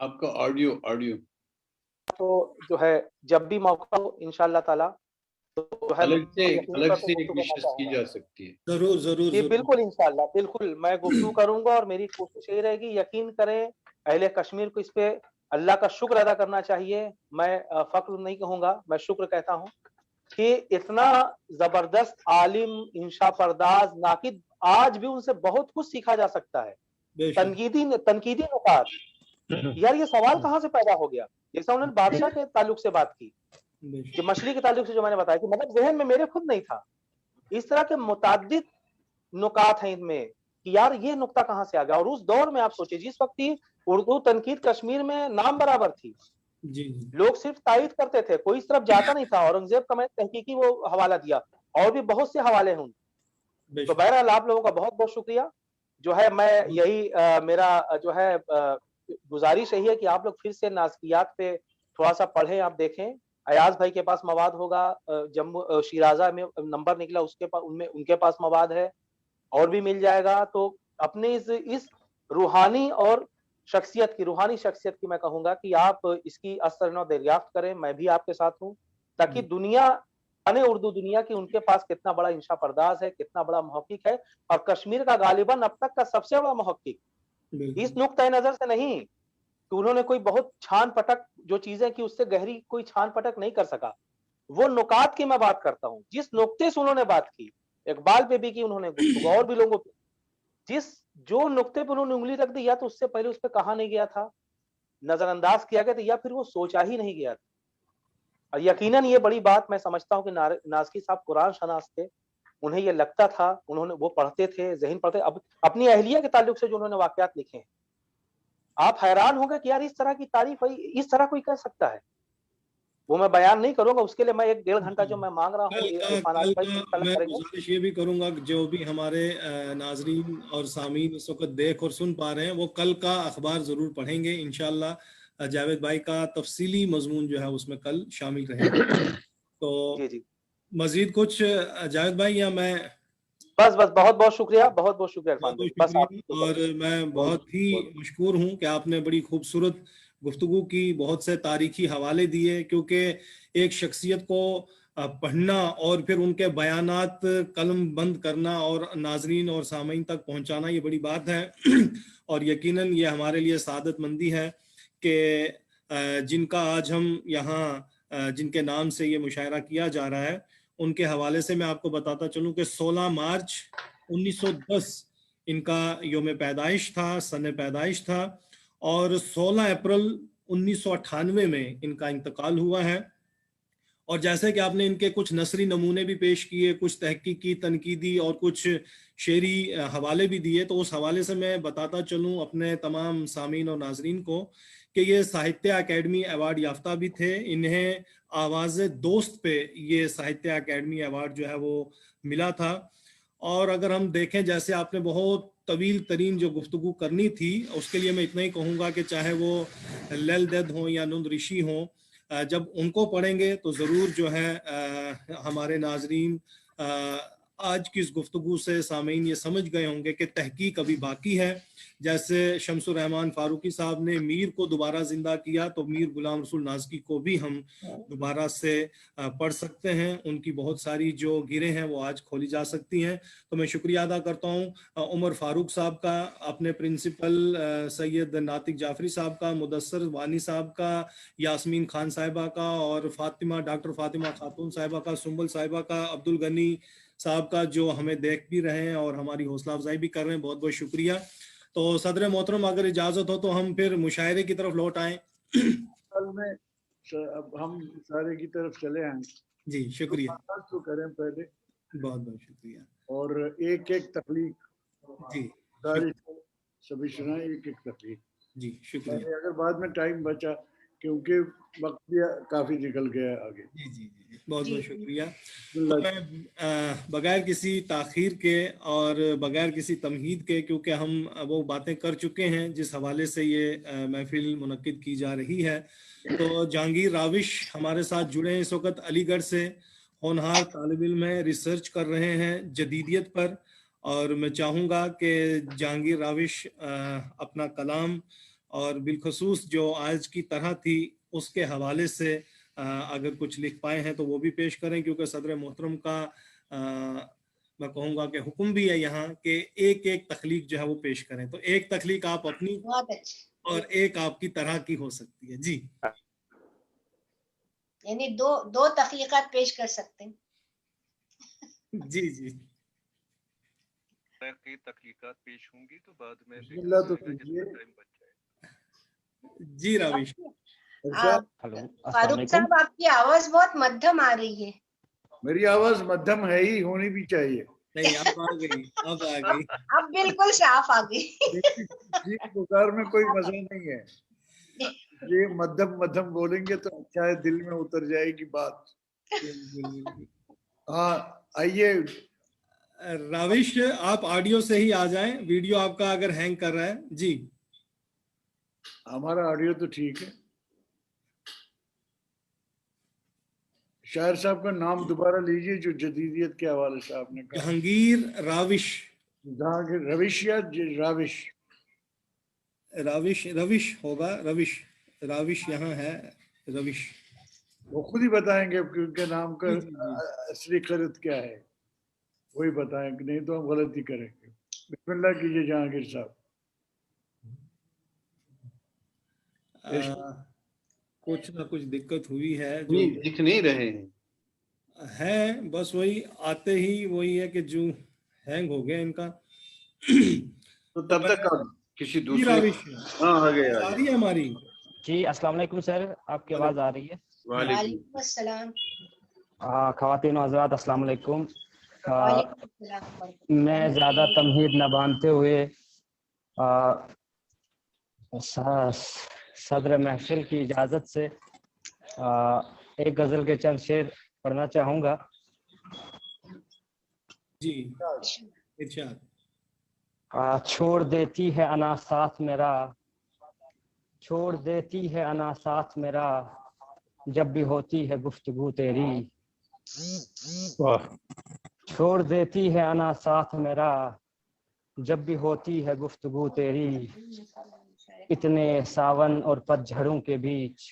आपका ऑडियो तो जो है जब भी मौका हो इंशाअल्लाह ताला तो है अलग से यकीन करके एक गुफ्तगू करना विशेष की चाहूंगा। जा सकती है। जरूर जरूर जी जरूर। बिल्कुल इंशाअल्लाह, बिल्कुल मैं गुफ्तगू करूंगा और मेरी कोशिश यही रहेगी, यकीन करें अहले कश्मीर को इस पे अल्लाह का शुक्र अदा करना चाहिए। मैं फक्र नहीं कहूंगा, मैं शुक्र कहता हूं कि इतना जबरदस्त आलिम, इंशा परदाज, नाकिद, आज भी उनसे बहुत कुछ सीखा जा सकता है। बेशक तनकीदी नुकात, यार ये सवाल कहाँ से पैदा हो गया? जैसा उन्होंने बादशाह के ताल्लुक से बात की, कि बेशक मछली के ताल्लुक से जो मैंने बताया कि मतलब जहन में मेरे खुद नहीं था। इस तरह के मुताद्दिद नुकात हैं इनमें कि यार ये नुक्ता कहाँ से आ गया। और उस दौर में आप सोचिए जिस वक्त की उर्दू तनकीद कश्मीर में नाम बराबर थी, जी जी लोग सिर्फ तारीफ करते थे, कोई इस तरफ जाता नहीं था। औरंगजेब का मैंने तहकीकी वो हवाला दिया, और भी बहुत से हवाले हैं। तो बेशक बहरहाल आप लोगों का बहुत बहुत शुक्रिया। जो है मैं यही मेरा जो है गुजारिश यही है कि आप लोग फिर से नाज़कियात पे थोड़ा सा पढ़ें, आप देखें। अयाज भाई के पास मवाद होगा, जम्मू शिराजा में नंबर निकला उसके पास, उनमें उनके पास मवाद है, और भी मिल जाएगा। तो अपने इस रूहानी और रूहानी शख्सियत की मैं कहूंगा कि आप इसकी असर दरियाफ्त करें। मैं भी आपके साथ हूं, ताकि दुनिया जाने उर्दू दुनिया की उनके पास कितना बड़ा इंशा परदाज है, कितना बड़ा मुहक्किक है, और कश्मीर का गालिबन अब तक का सबसे बड़ा मुहक्किक। इस बिल्कुल नुक्ता नजर से नहीं कि उन्होंने कोई बहुत छान पटक जो चीजें की उससे गहरी कोई छान पटक नहीं कर सका, वो नुकात की मैं बात करता हूं। जिस नुक्ते से उन्होंने बात की, इकबाल पे भी की उन्होंने गुफ्तगू, और भी लोगों पे, जिस जो नुक्ते पर उन्होंने उंगली रख दी, या तो उससे पहले उस पर कहा नहीं गया था, नजरअंदाज किया गया था, या फिर वो सोचा ही नहीं गया था। और यकीनन ये बड़ी बात मैं समझता हूं कि नाज़की साहब कुरान शनास थे, उन्हें ये लगता था, उन्होंने वो पढ़ते थे, ज़हन पढ़ते। अब अपनी अहलिया के ताल्लुक से जो उन्होंने वाकयात लिखे हैं, आप हैरान होंगे कि यार इस तरह की तारीफ इस तरह कोई कर सकता है। वो मैं बयान नहीं करूंगा, उसके लिए मैं 1-1.5 घंटा जो मैं मांग रहा हूँ इरफान आरिफ भाई से तलब मैं करेंगे। गुजारिश ये भी करूंगा कि जो भी हमारे नाजरीन और सामीन इस वक्त देख और सुन पा रहे हैं, वो कल का अखबार जरूर पढ़ेंगे इंशाल्लाह। जावेद भाई का तफसीली मजमून जो है उसमें कल शामिल रहेगा। तो जी जी, मजीद कुछ जावेद भाई, या मैं? बस बस, बहुत बहुत शुक्रिया, बहुत बहुत शुक्रिया इरफान बहुत भाई, बहुत बस आप शुक्रिया। और मैं बहुत ही मशकूर हूँ कि आपने बड़ी खूबसूरत गुफ्तगू की, बहुत से तारीखी हवाले दिए, क्योंकि एक शख्सियत को पढ़ना और फिर उनके बयानात कलम बंद करना और नाजरीन और सामीन तक पहुंचाना, ये बड़ी बात है। और यकीनन ये हमारे लिए सादतमंदी है कि जिनका आज हम यहाँ जिनके नाम से ये मुशायरा किया जा रहा है, उनके हवाले से मैं आपको बताता चलूं कि 16 मार्च 1910 इनका योम पैदाइश था, सन पैदाइश था, और 16 अप्रैल 1998 में इनका इंतकाल हुआ है। और जैसे कि आपने इनके कुछ नसरी नमूने भी पेश किए, कुछ तहकीकी, तनकीदी और कुछ शेरी हवाले भी दिए, तो उस हवाले से मैं बताता चलूं अपने तमाम सामीन और नाजरीन को कि ये साहित्य अकेडमी अवार्ड याफ्ता भी थे। इन्हें आवाज़ दोस्त पे ये साहित्य अकेडमी अवार्ड जो है वो मिला था। और अगर हम देखें, जैसे आपने बहुत तवील तरीन जो गुफ्तगू करनी थी, उसके लिए मैं इतना ही कहूँगा कि चाहे वो लल दद हों या नुंद ऋषि हों, जब उनको पढ़ेंगे तो ज़रूर जो है हमारे नाजरीन आज की इस गुफ्तगू से सामीन ये समझ गए होंगे कि तहकीक अभी बाकी है। जैसे शमसुर रहमान फारूकी साहब ने मीर को दोबारा जिंदा किया, तो मीर गुलाम रसूल नाज़की को भी हम दोबारा से पढ़ सकते हैं। उनकी बहुत सारी जो गिरें हैं वो आज खोली जा सकती हैं। तो मैं शुक्रिया अदा करता हूँ उमर फारूक साहब का, अपने प्रिंसिपल सैयद नातिक जाफरी साहब का, मुदस्सर वानी साहब का, यास्मीन खान साहिबा का, और डॉक्टर फातिमा खातून साहिबा का, सुंबल साहिबा का, अब्दुल गनी साहब का, जो हमें देख भी रहे हैं और हमारी हौसला अफजाई भी कर रहे हैं। बहुत बहुत शुक्रिया। तो सदर मोहतरम, अगर इजाज़त हो तो हम फिर मुशायरे की तरफ लौट आएँ। कल में अब हम सारे की तरफ चले आए। जी शुक्रिया, तो करें पहले। बहुत बहुत शुक्रिया। اور ایک ایک تخلیق جی ساری سبھی سنا ایک ایک تخلیق. جی شکریہ. اگر بعد میں ٹائم بچا کیونکہ وقت بھی کافی نکل گیا ہے آگے. جی جی جی بہت بہت شکریہ. اللہ میں بغیر کسی تاخیر کے اور بغیر کسی تمہید کے، کیونکہ ہم وہ باتیں کر چکے ہیں جس حوالے سے یہ محفل منعقد کی جا رہی ہے، تو جہانگیر راوش ہمارے ساتھ جڑے ہیں اس وقت علی گڑھ سے. ہونہار طالب علم ہیں، ریسرچ کر رہے ہیں جدیدیت پر، اور میں چاہوں گا کہ جہانگیر راوش اپنا کلام اور بالخصوص جو آج کی طرح تھی اس کے حوالے سے اگر کچھ لکھ پائے ہیں تو وہ بھی پیش کریں، کیونکہ صدر محترم کا میں کہوں گا کہ حکم بھی ہے یہاں کہ ایک ایک تخلیق جو ہے وہ پیش کریں. تو ایک تخلیق آپ اپنی اور ایک آپ کی طرح کی ہو سکتی ہے. جی یعنی دو تخلیقات پیش کر سکتے ہیں. جی جی کی تخلیقات پیش ہوں گی تو بعد میں بسم اللہ تو کیجیے. جی راوش. فاروق صاحب آپ کی آواز بہت مدھم آ رہی ہے. میری آواز مدھم ہے ہی، ہونی بھی چاہیے. نہیں اب آ گئی، اب آ گئی. اب بالکل صاف آ گئی. جی پکار میں کوئی مزہ نہیں ہے. یہ مدھم مدھم بولیں گے تو شاید دل میں اتر جائے گی بات. ہاں آئیے راوش آپ آڈیو سے ہی آ جائیں، ویڈیو آپ کا اگر ہینگ کر رہا ہے. جی ہمارا آڈیو تو ٹھیک ہے. شاعر صاحب کا نام دوبارہ لیجئے جو جدیدیت کے حوالے سے آپ نے کہا. جہانگیر راوش. جہانگیر روش یا راوش؟ راوش روش ہوگا. روش راوش یہاں ہے. روش وہ خود ہی بتائیں گے کہ ان کے نام کا اصلی خرد کیا ہے، وہی بتائیں گے، نہیں تو ہم غلطی کریں گے. بسم اللہ کیجئے جہانگیر صاحب. کچھ نہ کچھ دقت ہوئی ہے جو دکھ نہیں رہے ہیں. ہے، بس وہی آتے ہی وہی ہے کہ جو ہینگ ہو گیا ان کا. تو تب تک آپ کسی دوسرے راوش ہاں آ گئے آ رہی ہے ہماری. جی السلام علیکم سر، آپ کی آواز آ رہی ہے؟ وعلیکم السلام. خواتین و حضرات السلام علیکم. وعلیکم السلام. میں زیادہ تمہید نہ باندھتے ہوئے صدر محفل کی اجازت سے ایک غزل کے چند شعر پڑھنا چاہوں گا. جی ارشاد. چھوڑ دیتی ہے انا ساتھ میرا، چھوڑ دیتی ہے انا ساتھ میرا، جب بھی ہوتی ہے گفتگو تیری. واہ چھوڑ دیتی ہے انا ساتھ میرا، جب بھی ہوتی ہے گفتگو تیری. اتنے ساون اور پتجھڑوں کے بیچ،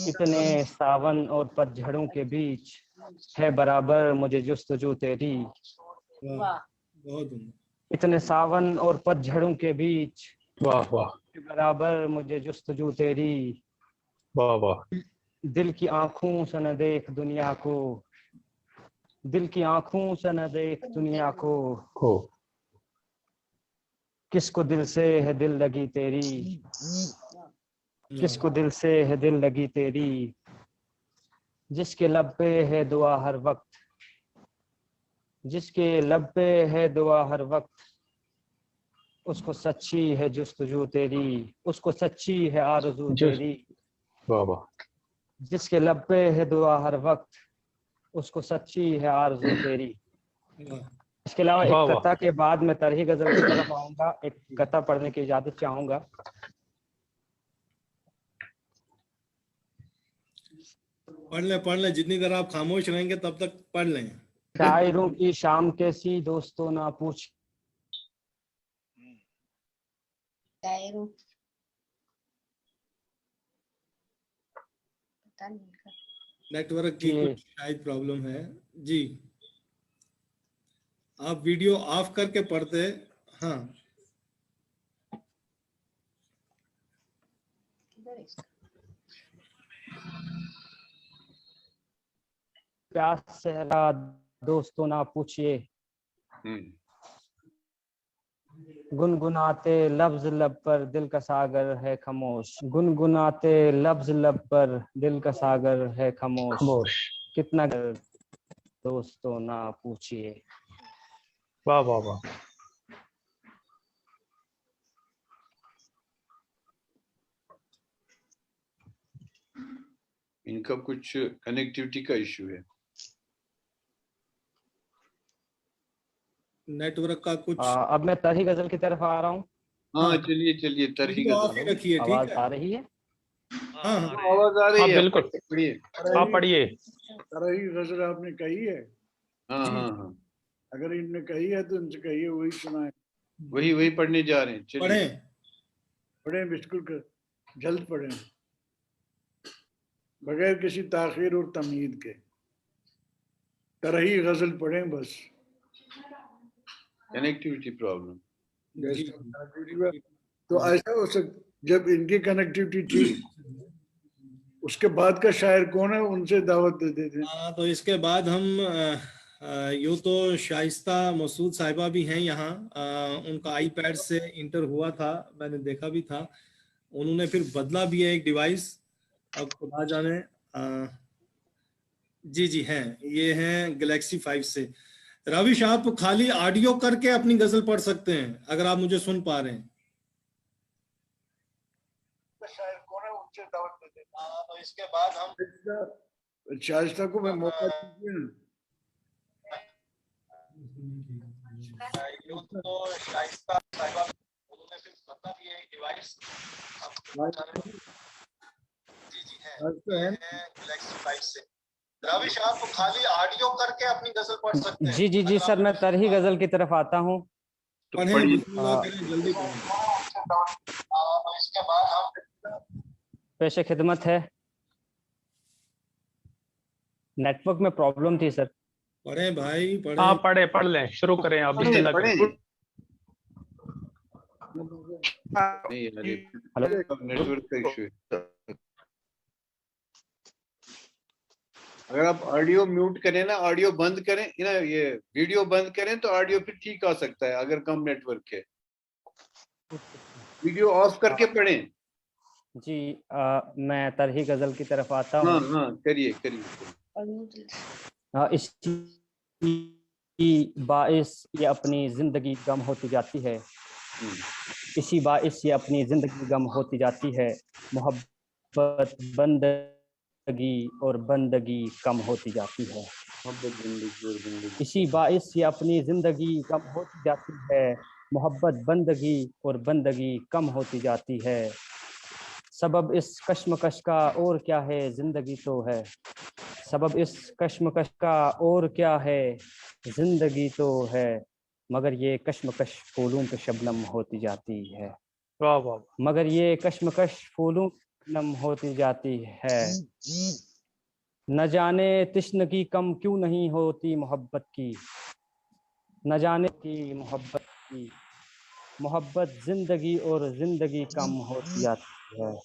اتنے ساون اور پتجھڑوں کے بیچ، ہے برابر مجھے جستجو تیری. بہت اتنے ساون اور پتجھڑوں کے بیچ، واہ واہ ہے برابر مجھے جستجو تیری. واہ واہ. دل کی آنکھوں سے نہ دیکھ دنیا کو، دل کی آنکھوں سے نہ دیکھ دنیا کو، ہو کس کو دل سے ہے دل لگی تیری، کس کو دل سے ہے دل لگی تیری. جس کے لب پہ ہے دعا ہر وقت، جس کے لب پہ ہے دعا ہر وقت، اس کو سچی ہے جستجو تیری، اس کو سچی ہے آرزو تیری. واہ واہ. جس کے لب پہ ہے دعا ہر وقت، اس کو سچی ہے آرزو تیری. اس کے علاوہ واہ ایک واہ. قطع کے بعد میں طرحی غزل کی طرف آؤں گا. ایک قطع پڑھنے کی اجازت چاہوں گا. پڑھ لیں جتنی دیر آپ خاموش رہیں گے تب تک پڑھ لیں. شاعروں کی شام کیسی دوستوں نہ پوچھ، شاعروں نیٹ ورک کی کچھ شاید پرابلم ہے. جی آپ ویڈیو آف کر کے پڑھتے. ہاں پیاس سے دوستوں نہ پوچھئے، گنگناتے لفظ لب پر دل کا ساگر ہے خاموش. گنگناتے لفظ لب پر دل کا ساگر ہے خاموش. خاموش. کتنا دوستوں نہ پوچھئے. वाह वाह वाह इनका कुछ कनेक्टिविटी का इशू है। नेटवर्क का कुछ अब मैं तरही गजल की तरफ आ रहा हूँ। हाँ चलिए चलिए, तरही तो ऑफ ही गजल। रखिए, ठीक आवाज है। आ रही है? हाँ हाँ आवाज आ रही हाँ है, बिल्कुल, पढ़िए। आप पढ़िए। तरही गजल आपने कही है? हाँ हाँ हाँ, अगर इनने कही है तो इनसे कहिए वही सुनाए। वही वही पढ़ने जा रहे हैं, चलिए। पढ़ें। पढ़ें, बिल्कुल जल्द पढ़ें, बगैर किसी ताखीर और तमहीद के। तरही गजल पढ़ें बस। Connectivity problem. तो ऐसा हो सकता, जब इनकी कनेक्टिविटी ठीक, उसके बाद का शायर कौन है, उनसे दावत दे देते हैं। हाँ, तो इसके बाद हम यूँ तो शाइस्ता मसूद साहिबा भी हैं यहाँ। उनका आईपैड से इंटर हुआ था, मैंने देखा भी था। उन्होंने फिर बदला भी है एक डिवाइस, अब खुदा जाने। जी जी हैं, ये हैं गैलेक्सी 5 से। रविश, आप खाली ऑडियो करके अपनी गजल पढ़ सकते हैं अगर आप मुझे सुन पा रहे हैं। शायर कौन है, उनसे दावत दे देते हैं। तो इसके बाद हम शाइस्ता को मैं मौका दीजिए ना। यूँ तो शाइस्ता साहिबा, उन्होंने फिर बदला भी है एक डिवाइस, अब खुदा जाने। जी जी हैं, गैलेक्सी 5 से। रविश, आप खाली ऑडियो करके अपनी गजल पढ़ सकते हैं। जी जी जी सर, मैं तरही गजल की तरफ आता हूँ। तो पढ़ें, पढ़िए। बिस्मिल्लाह करें, जल्दी पढ़ें। तो इसके बाद हम पेश खिदमत है। नेटवर्क में प्रॉब्लम थी सर। पढ़ें भाई, पढ़ें। हाँ पढ़े, पढ़ लें, शुरू करें आप। बिस्मिल्लाह करें। नहीं यार, ये नेटवर्क का इशू है। अगर आप ऑडियो म्यूट करें ना, ऑडियो बंद करें ना, ये वीडियो बंद करें तो ऑडियो फिर ठीक आ सकता है अगर कम नेटवर्क है। वीडियो ऑफ करके पढ़ें। जी मैं तरही गजल की तरफ आता हूँ। हाँ हाँ, करिए करिए। इसी बाइस ये अपनी जिंदगी गम होती जाती है। इसी बाइस ये अपनी जिंदगी गम होती जाती है। मोहब्बत बंदगी और बंदगी कम होती जाती है। इसी बाइस ये अपनी जिंदगी कम होती जाती है। मोहब्बत बंदगी और बंदगी कम होती जाती है। सबब इस कश्मकश का और क्या है, जिंदगी तो है। सबब इस कश्मकश का और क्या है, जिंदगी तो है। मगर ये कश्मकश फूलों पे शबनम होती जाती है। वाह वाह। मगर ये कश्मकश फूलों पे शबनम होती जाती है। न जाने तिश्नगी कम क्यों नहीं होती मोहब्बत की। न जाने की मोहब्बत की। मोहब्बत जिंदगी और जिंदगी कम होती जाती है।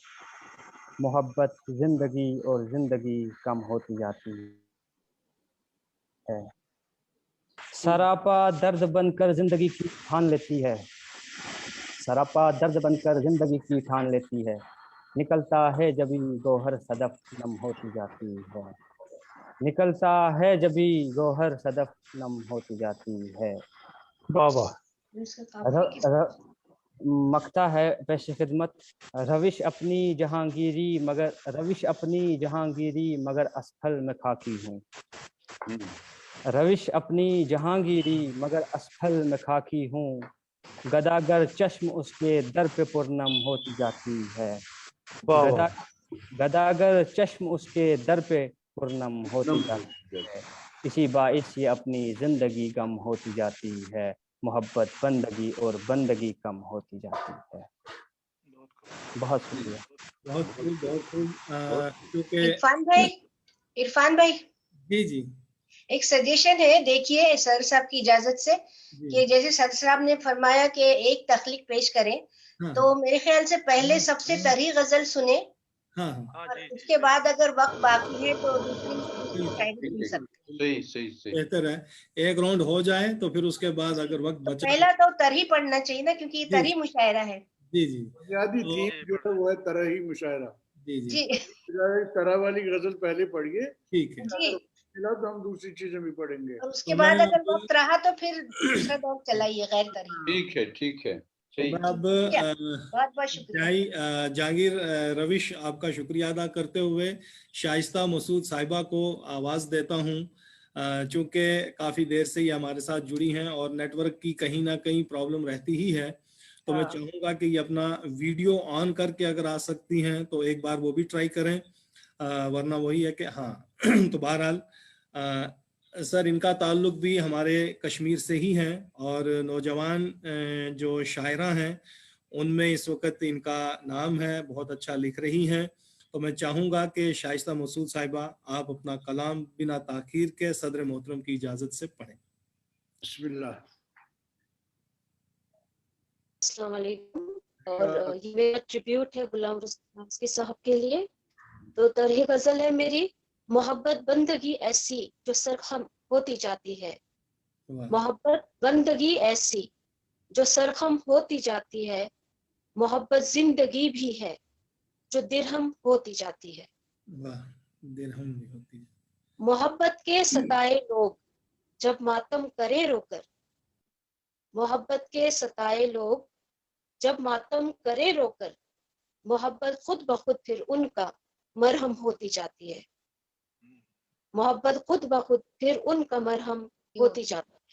मोहब्बत जिंदगी और जिंदगी कम होती जाती है। सरापा दर्द बनकर जिंदगी की ठान लेती है। सरापा दर्द बनकर जिंदगी की ठान लेती है। निकलता है जबी गौहर सदफ नम होती जाती है। निकलता है जबी गौहर सदफ नम होती जाती है। वाह वाह। मकता है पेश खिदमत। रविश अपनी जहांगीरी मगर असफल में खाकी हूँ। रविश अपनी जहांगीरी मगर असफल में खाकी हूँ। गदागर चश्म उसके दर पे पुरनम होती जाती है। गदागर चश्म उसके दर पे पुरनम होती जाती है। इसी बाइस ये अपनी जिंदगी गम होती जाती है। मोहब्बत बंदगी और बंदगी कम होती जाती है। बहुत शुक्रिया। बहुत खूब। क्योंकि इरफान भाई जी जी एक सजेशन है, देखिए सर साहब की इजाजत से, कि जैसे सर साहब ने फरमाया कि एक तख्लीक पेश करें, तो मेरे ख्याल से पहले सबसे तरही गजल सुने, और उसके बाद अगर वक्त बाकी है तो दूसरी शायरी सुन सकते। सही बेहतर है, एक राउंड हो जाए तो फिर उसके बाद अगर वक्त तो बचा। पहला तो तरही पढ़ना चाहिए ना, क्योंकि ये तरही मुशायरा है। जी जी, बुनियादी थीम जो है वो है तरही मुशायरा। जी जी, जी तरह वाली गजल पहले पढ़िए, ठीक है। जी मिला तो हम दूसरी चीजें भी पढ़ेंगे। और उसके बाद अगर वक्त रहा तो फिर दूसरा दौर चलाइए गैर तरीके। ठीक है तो मैं अब बहुत बहुत शुक्रिया जहांगीर रविश, आपका शुक्रिया अदा करते हुए शाइस्ता मसूद साहिबा को आवाज देता हूं, चूंकि काफी देर से ये हमारे साथ जुड़ी हैं और नेटवर्क की कहीं ना कहीं प्रॉब्लम रहती ही है, तो मैं चाहूंगा कि ये अपना वीडियो ऑन करके अगर आ सकती हैं तो एक बार वो भी ट्राई करें, वरना वही है कि हाँ तो बहरहाल सर इनका ताल्लुक भी हमारे कश्मीर से ही है और नौजवान जो शायरा हैं उनमें इस वक्त इनका नाम है, बहुत अच्छा लिख रही हैं। तो मैं चाहूंगा कि शाइस्ता मसूद साहिबा आप अपना कलाम बिना ताखीर के सदर मोहतरम की इजाजत से पढ़ें। बिस्मिल्लाह। अस्सलाम वालेकुम। और ये मेरा ट्रिब्यूट है गुलाम रसूल साहब के लिए। तो तरह गजल है मेरी, मोहब्बत बंदगी ऐसी जो सरखम होती जाती है, मोहब्बत बंदगी ऐसी जो सरखम होती जाती है, मोहब्बत जिंदगी भी है जो दिरहम होती जाती है। दिरहम भी होती है। मोहब्बत के सताए लोग जब मातम करे रोकर, मोहब्बत के सताए लोग जब मातम करे रोकर, मोहब्बत खुद ब खुद फिर उनका मरहम होती जाती है, मोहब्बत खुद ब खुद फिर उनका मरहम होती जाती है।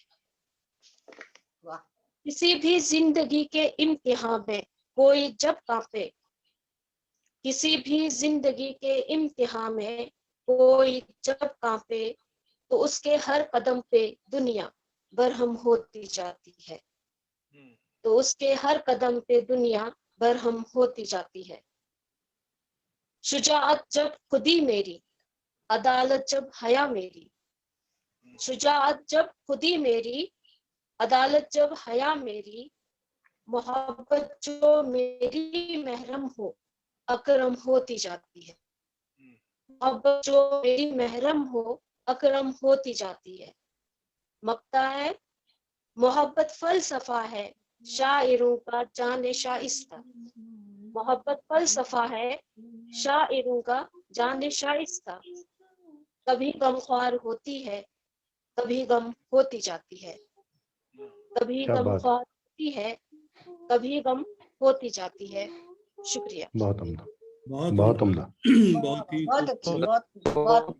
किसी भी जिंदगी के इम्तिहान में कोई जब कांपे, किसी भी जिंदगी के इम्तिहान में कोई जब कांपे, तो उसके हर कदम पे दुनिया बरहम होती जाती है, तो उसके हर कदम पे दुनिया बरहम होती जाती है। शुजाअत जब खुदी मेरी, अदालत जब हया मेरी, शुजाअत जब खुदी मेरी, अदालत जब हया मेरी, मोहब्बत जो मेरी महरम हो अकरम होती जाती है, मोहब्बत जो मेरी महरम हो अकरम होती जाती है। मक्ता है मोहब्बत फलसफा है शायरों का जाने शाइस्ता, मोहब्बत फलसफा है शायरों का जाने शाइस्ता, कभी गमख्वार होती है कभी गम होती जाती है, कभी गमख्वार होती है कभी गम होती जाती है। शुक्रिया। बहुत उम्दा, बहुत उम्दा, बहुत ही बहुत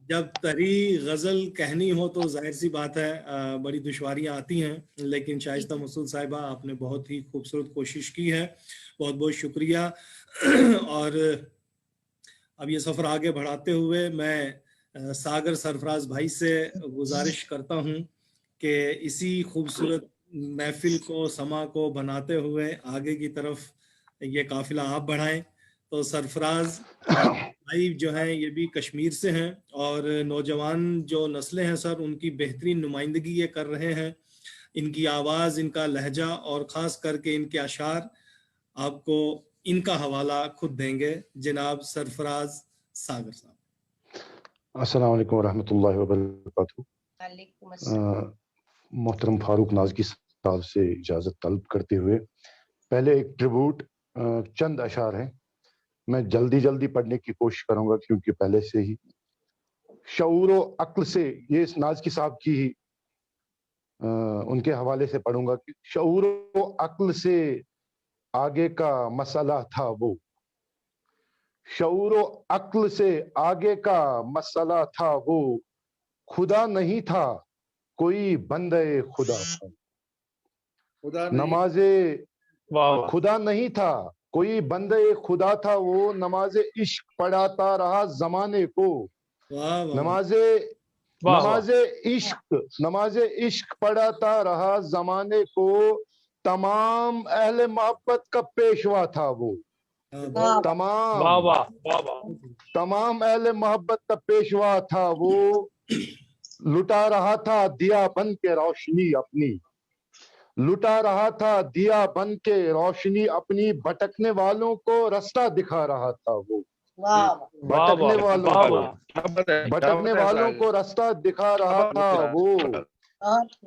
जब तरी गजल कहनी हो तो जाहिर सी बात है बड़ी दुश्वारियां आती हैं, लेकिन शाइस्ता मसूद साहिबा आपने बहुत ही खूबसूरत कोशिश की है, बहुत बहुत शुक्रिया। और अब ये सफ़र आगे बढ़ाते हुए मैं सागर सरफराज भाई से गुजारिश करता हूं कि इसी खूबसूरत महफिल को समा को बनाते हुए आगे की तरफ ये काफिला आप बढ़ाएं। तो सरफराज भाई जो हैं ये भी कश्मीर से हैं और नौजवान जो नस्लें हैं सर उनकी बेहतरीन नुमाइंदगी ये कर रहे हैं। इनकी आवाज़, इनका लहजा और ख़ास करके इनके अशार आपको इनका हवाला खुद देंगे जनाब सरफराज सागर साहब। अस्सलाम वालेकुम रहमतुल्लाहि व बरकातहू। मोहतरम फारूक नाज़की साहब से इजाज़त तलब करते हुए पहले एक ट्रिब्यूट चंद अशार हैं, मैं जल्दी पढ़ने की कोशिश करूंगा क्योंकि पहले से ही शऊर व अक्ल से, ये इस नाज़की साहब की ही उनके हवाले से पढ़ूंगा कि शऊर व अक्ल से आगे का मसला था वो, शऊर व अक्ल से आगे का मसला था वो, खुदा नहीं था कोई बंदे खुदा था, नमाजे खुदा नहीं था कोई बंदे खुदा था वो, नमाजे इश्क पढ़ाता रहा जमाने को, नमाजे इश्क पढ़ाता रहा जमाने को, तमाम अहले मोहब्बत का पेशवा था वो, तमाम अहले मोहब्बत का पेशवा था वो, लुटा रहा था दिया बन के रोशनी अपनी, लुटा रहा था दिया बन के रोशनी अपनी, भटकने वालों को रास्ता दिखा रहा था वो, भटकने वालों को रास्ता दिखा रहा था वो,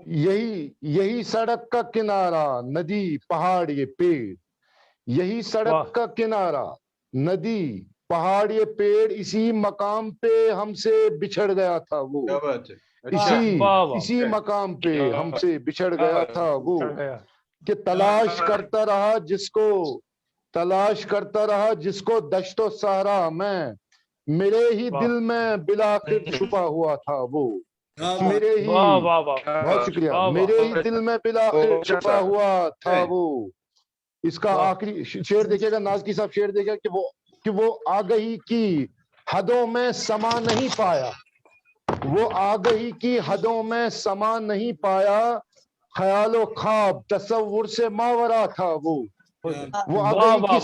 यही सड़क का किनारा नदी पहाड़ ये पेड़, यही सड़क का किनारा नदी पहाड़ ये पेड़ इसी मकाम पे हमसे बिछड़ गया था वो, क्या बात है, इसी मकाम पे हमसे बिछड़ गया था वो, कि तलाश करता रहा जिसको दश्तो सहरा में, मेरे ही दिल में बिलाखिर छुपा हुआ था वो, मेरे ही, बहुत शुक्रिया, मेरे ही दिल में बिलाखिर छुपा हुआ था वो। इसका आखिरी शेर देखिएगा नाज़की साहब, शेर देखिएगा कि वो आगही की हदों में समा नहीं पाया, वो आगही की हदों में समा नहीं पाया, ख्यालो ख्वाब तसव्वुर से मावरा था वो आगही की,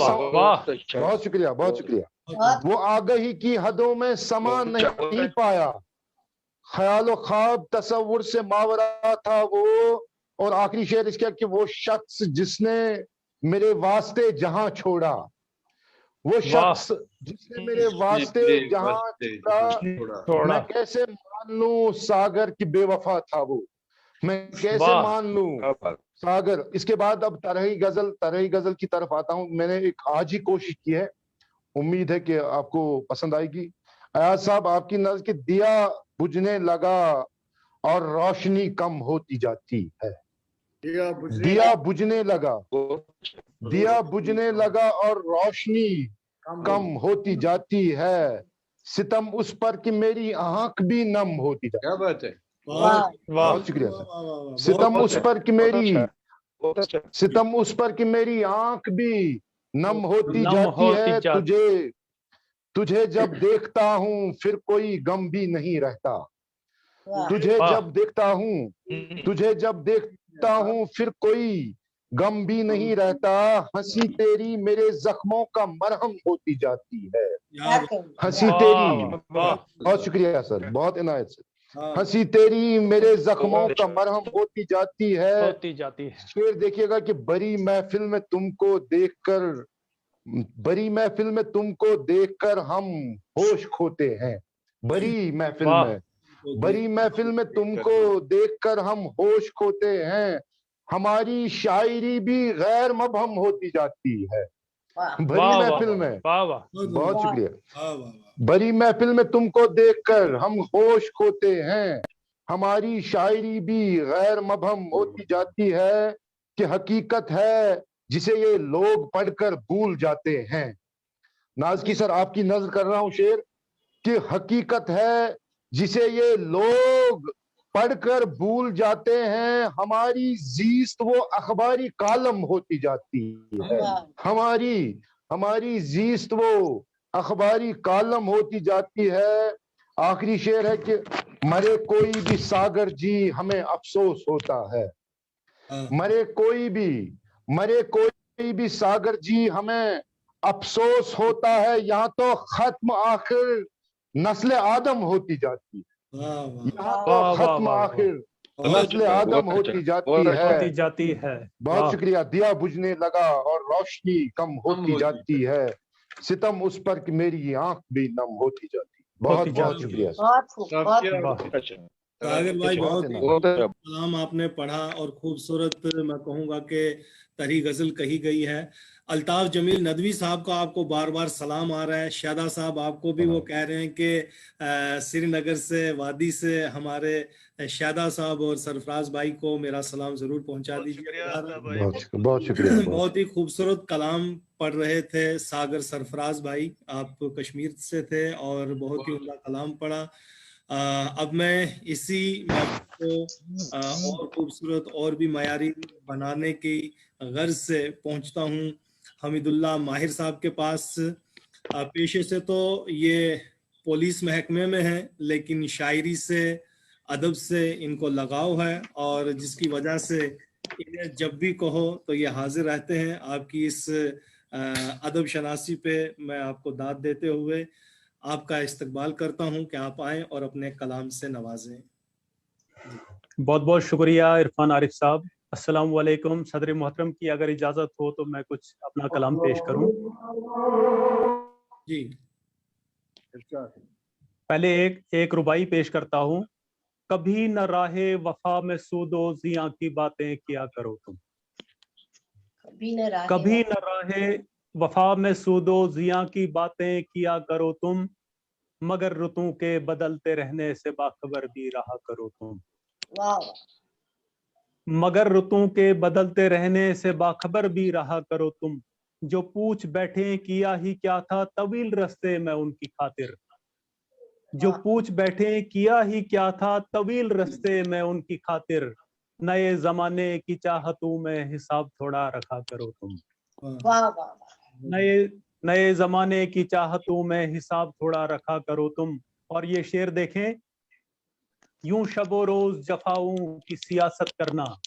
बहुत शुक्रिया, बहुत शुक्रिया, वो आगही की हदों में समा नहीं पाया, ख्यालो ख्वाब तसव्वुर से मावरा था वो। और आखिरी शेर इसका कि वो शख्स जिसने मेरे वास्ते जहां छोड़ा, वो शख्स जिसने मेरे वास्ते जहां छोड़ा, मैं कैसे मान लूं सागर की बेवफा था वो, मैं कैसे मान लूं सागर। इसके बाद अब तरही गजल की तरफ आता हूं। मैंने एक आज ही कोशिश की है, उम्मीद है कि आपको पसंद आएगी। अयाज साहब, आपकी नजर के दिया बुझने लगा और रोशनी कम होती जाती है, दिया बुझने लगा और रोशनी कम होती जाती है, सितम उस पर कि मेरी आंख भी नम होती जाती है। क्या बात है, बहुत शुक्रिया सर। सितम उस पर कि मेरी आंख भी नम होती जाती है, तुझे जब देखता हूँ फिर कोई गम भी नहीं रहता, तुझे जब देखता हूँ फिर कोई गम भी नहीं रहता, हंसी तेरी मेरे जख्मों का मरहम होती जाती है, हंसी तेरी, बहुत शुक्रिया सर, बहुत इनायत सर, हंसी तेरी मेरे जख्मों का मरहम होती जाती है। शेर देखिएगा कि बड़ी महफिल में तुमको देखकर हम होश खोते हैं, बड़ी महफिल में तुमको देखकर हम होश खोते हैं, हमारी शायरी भी गैर मबहम होती जाती है, बड़ी महफिल में, बहुत शुक्रिया, बड़ी महफिल में तुमको देखकर हम होश खोते हैं, हमारी शायरी भी गैर मबहम होती जाती है, कि हकीकत है जिसे ये लोग पढ़कर भूल जाते हैं। नाज़की सर, आपकी नज़र कर रहा हूं शेर, कि हकीकत है जिसे ये लोग पढ़कर भूल जाते हैं, हमारी जीस्त वो अखबारी कालम होती जाती है, हमारी जीस्त वो अखबारी कालम होती जाती है। आखिरी शेर है कि मरे कोई भी सागर जी हमें अफसोस होता है, मरे कोई भी सागर जी हमें अफसोस होता है, यहाँ तो खत्म आखिर नस्ल आदम होती जाती है, यहाँ तो खत्म आखिर नस्ल आदम होती जाती है। बहुत शुक्रिया। दिया बुझने लगा और रोशनी कम होती जाती है, सितम उस पर कि मेरी आंख भी नम होती जाती। बहुत बहुत शुक्रिया। सागर भाई, बहुत कलाम आपने पढ़ा और खूबसूरत, मैं कहूँगा कि तरी गजल कही गई है। अल्ताफ जमील नदवी साहब का आपको बार बार सलाम आ रहा है। शादा साहब, आपको भी वो कह रहे हैं कि श्रीनगर से, वादी से हमारे शादा साहब और सरफराज भाई को मेरा सलाम जरूर पहुंचा दीजिए। बहुत शुक्रिया। बहुत ही खूबसूरत कलाम पढ़ रहे थे सागर सरफराज भाई, आप कश्मीर से थे और बहुत ही उम्दा कलाम पढ़ा। अब मैं इसी को और खूबसूरत और भी मयारी बनाने की गर्ज से पहुंचता हूं हमीदुल्लाह माहिर साहब के पास। पेशे से तो ये पुलिस महकमे में है, लेकिन शायरी से, अदब से इनको लगाव है और जिसकी वजह से इन्हें जब भी कहो तो ये हाजिर रहते हैं। आपकी इस अदब शनासी पे मैं आपको दाद देते हुए आपका इस्तकबाल करता हूं कि आप आएं और अपने कलाम से नवाजें। बहुत बहुत शुक्रिया इरफान आरिफ साहब। अस्सलाम वालेकुम। सदर मोहतरम की अगर इजाजत हो तो मैं कुछ अपना कलाम पेश करूं। जी, पहले एक रुबाई पेश करता हूं। कभी न राहे वफा में सूदो जिया की बातें किया करो तुम, कभी न राहे वफा में सूदो जिया की बातें किया करो तुम, मगर रुतों के बदलते रहने से बाखबर भी रहा करो तुम। मगर रुतों के बदलते रहने से बाखबर भी रहा करो तुम, जो पूछ बैठे किया ही क्या था तवील रस्ते में उनकी खातिर। जो पूछ बैठे किया ही क्या था तवील रस्ते में उनकी खातिर, नए जमाने की चाहतों में हिसाब थोड़ा रखा करो तुम। नए जमाने की चाहतों में हिसाब थोड़ा रखा करो तुम। और ये शेर देखें, यूं शबो रोज जफाओं की सियासत करना,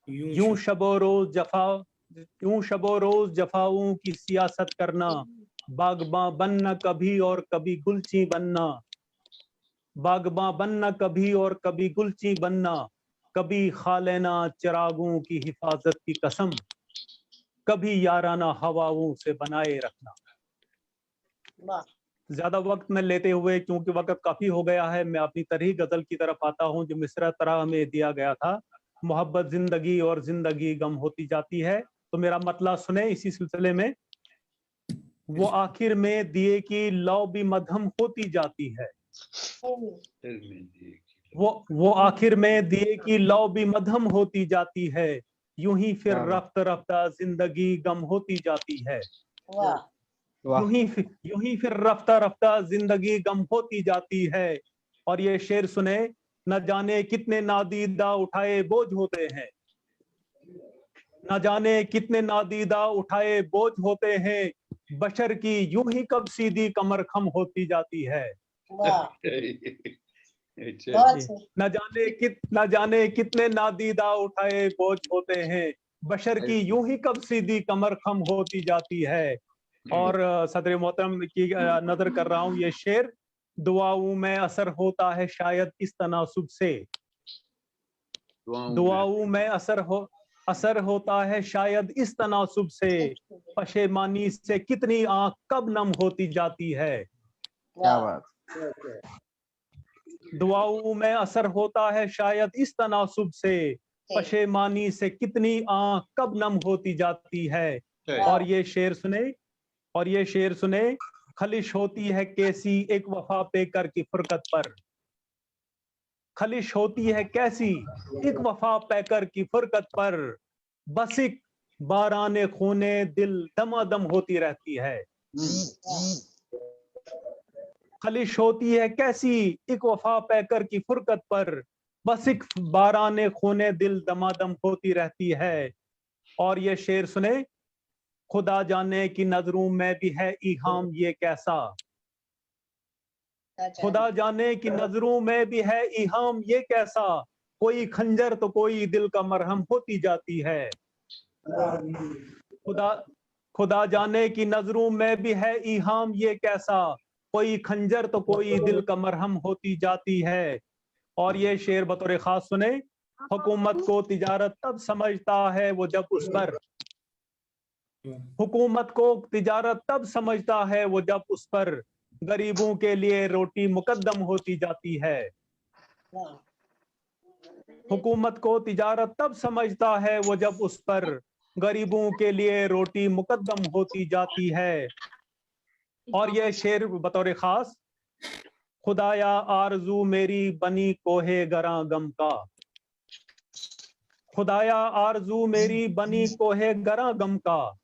यूं शबो रोज जफाओं की सियासत करना, बागबां बनना कभी और कभी गुलची बनना, बागबां बनना कभी और कभी गुलची बनना, कभी खा लेना चिरागों की हिफाजत की कसम, कभी याराना हवाओं से बनाए रखना। ज्यादा वक्त में लेते हुए, क्योंकि वक्त काफी हो गया है, मैं अपनी तरही गजल की तरफ आता हूं जो मिसरा तरह में दिया गया था। मोहब्बत जिंदगी और जिंदगी गम होती जाती है। तो मेरा मतलब सुने इसी सिलसिले में। वो आखिर में दिए की लौ भी मध्यम होती जाती है, वो आखिर में दिए की लौ भी मध्यम होती जाती है, यूं ही फिर रफ्ता रफ्ता जिंदगी गम होती जाती है। यूं ही फिर रफ्ता रफ्ता जिंदगी गम होती जाती है। और ये शेर सुने, न जाने कितने नादीदा उठाए बोझ होते हैं, न जाने कितने नादीदा उठाए बोझ होते हैं, बशर की यूं ही कब सीधी कमर खम होती जाती है। न जाने कितने नादीदा उठाए बोझ होते हैं, बशर की यूं ही कब सीधी कमर खम होती जाती है। और सदर मोहतरम की नजर कर रहा हूं, ये शेर दुआओं में असर होता है शायद इस तनासुब से, दुआओं में असर होता है शायद इस तनासुब से, पशेमानी से कितनी आंख कब नम होती जाती है। क्या बात। दुआओं में असर होता है शायद इस तनासुब से, पशेमानी से कितनी आंख कब नम होती जाती है। और ये शेर सुने, खलिश होती है कैसी एक वफा पे कर की फुरकत पर, खलिश होती है कैसी एक वफा पैकर की फुरकत पर, बस एक बाराने खूने दिल दमादम होती रहती है। खलिश होती है कैसी एक वफा पैकर की फुरकत पर, बस एक बाराने खूने दिल दमादम होती रहती है। और ये शेर सुने, खुदा जाने की नजरों में भी है इहाम ये कैसा, खुदा जाने की नजरों में भी है इहाम ये कैसा, कोई खंजर तो कोई दिल का मरहम होती जाती है। खुदा जाने की नजरों में भी है इहाम ये कैसा, कोई खंजर तो कोई दिल का मरहम होती जाती है। और ये शेर बतौर खास सुने, हुकूमत को तिजारत तब समझता है वो जब उस पर, हुकूमत को तिजारत तब समझता है वो जब उस पर गरीबों के लिए रोटी मुकद्दम होती जाती है। हुकूमत को तिजारत तब समझता है वो जब उस पर गरीबों के लिए रोटी मुकद्दम होती जाती है। और ये शेर बतौर खास, खुदाया आरजू मेरी बनी कोहे गरा गम का, खुदाया आरजू मेरी बनी कोहे गरा गम का,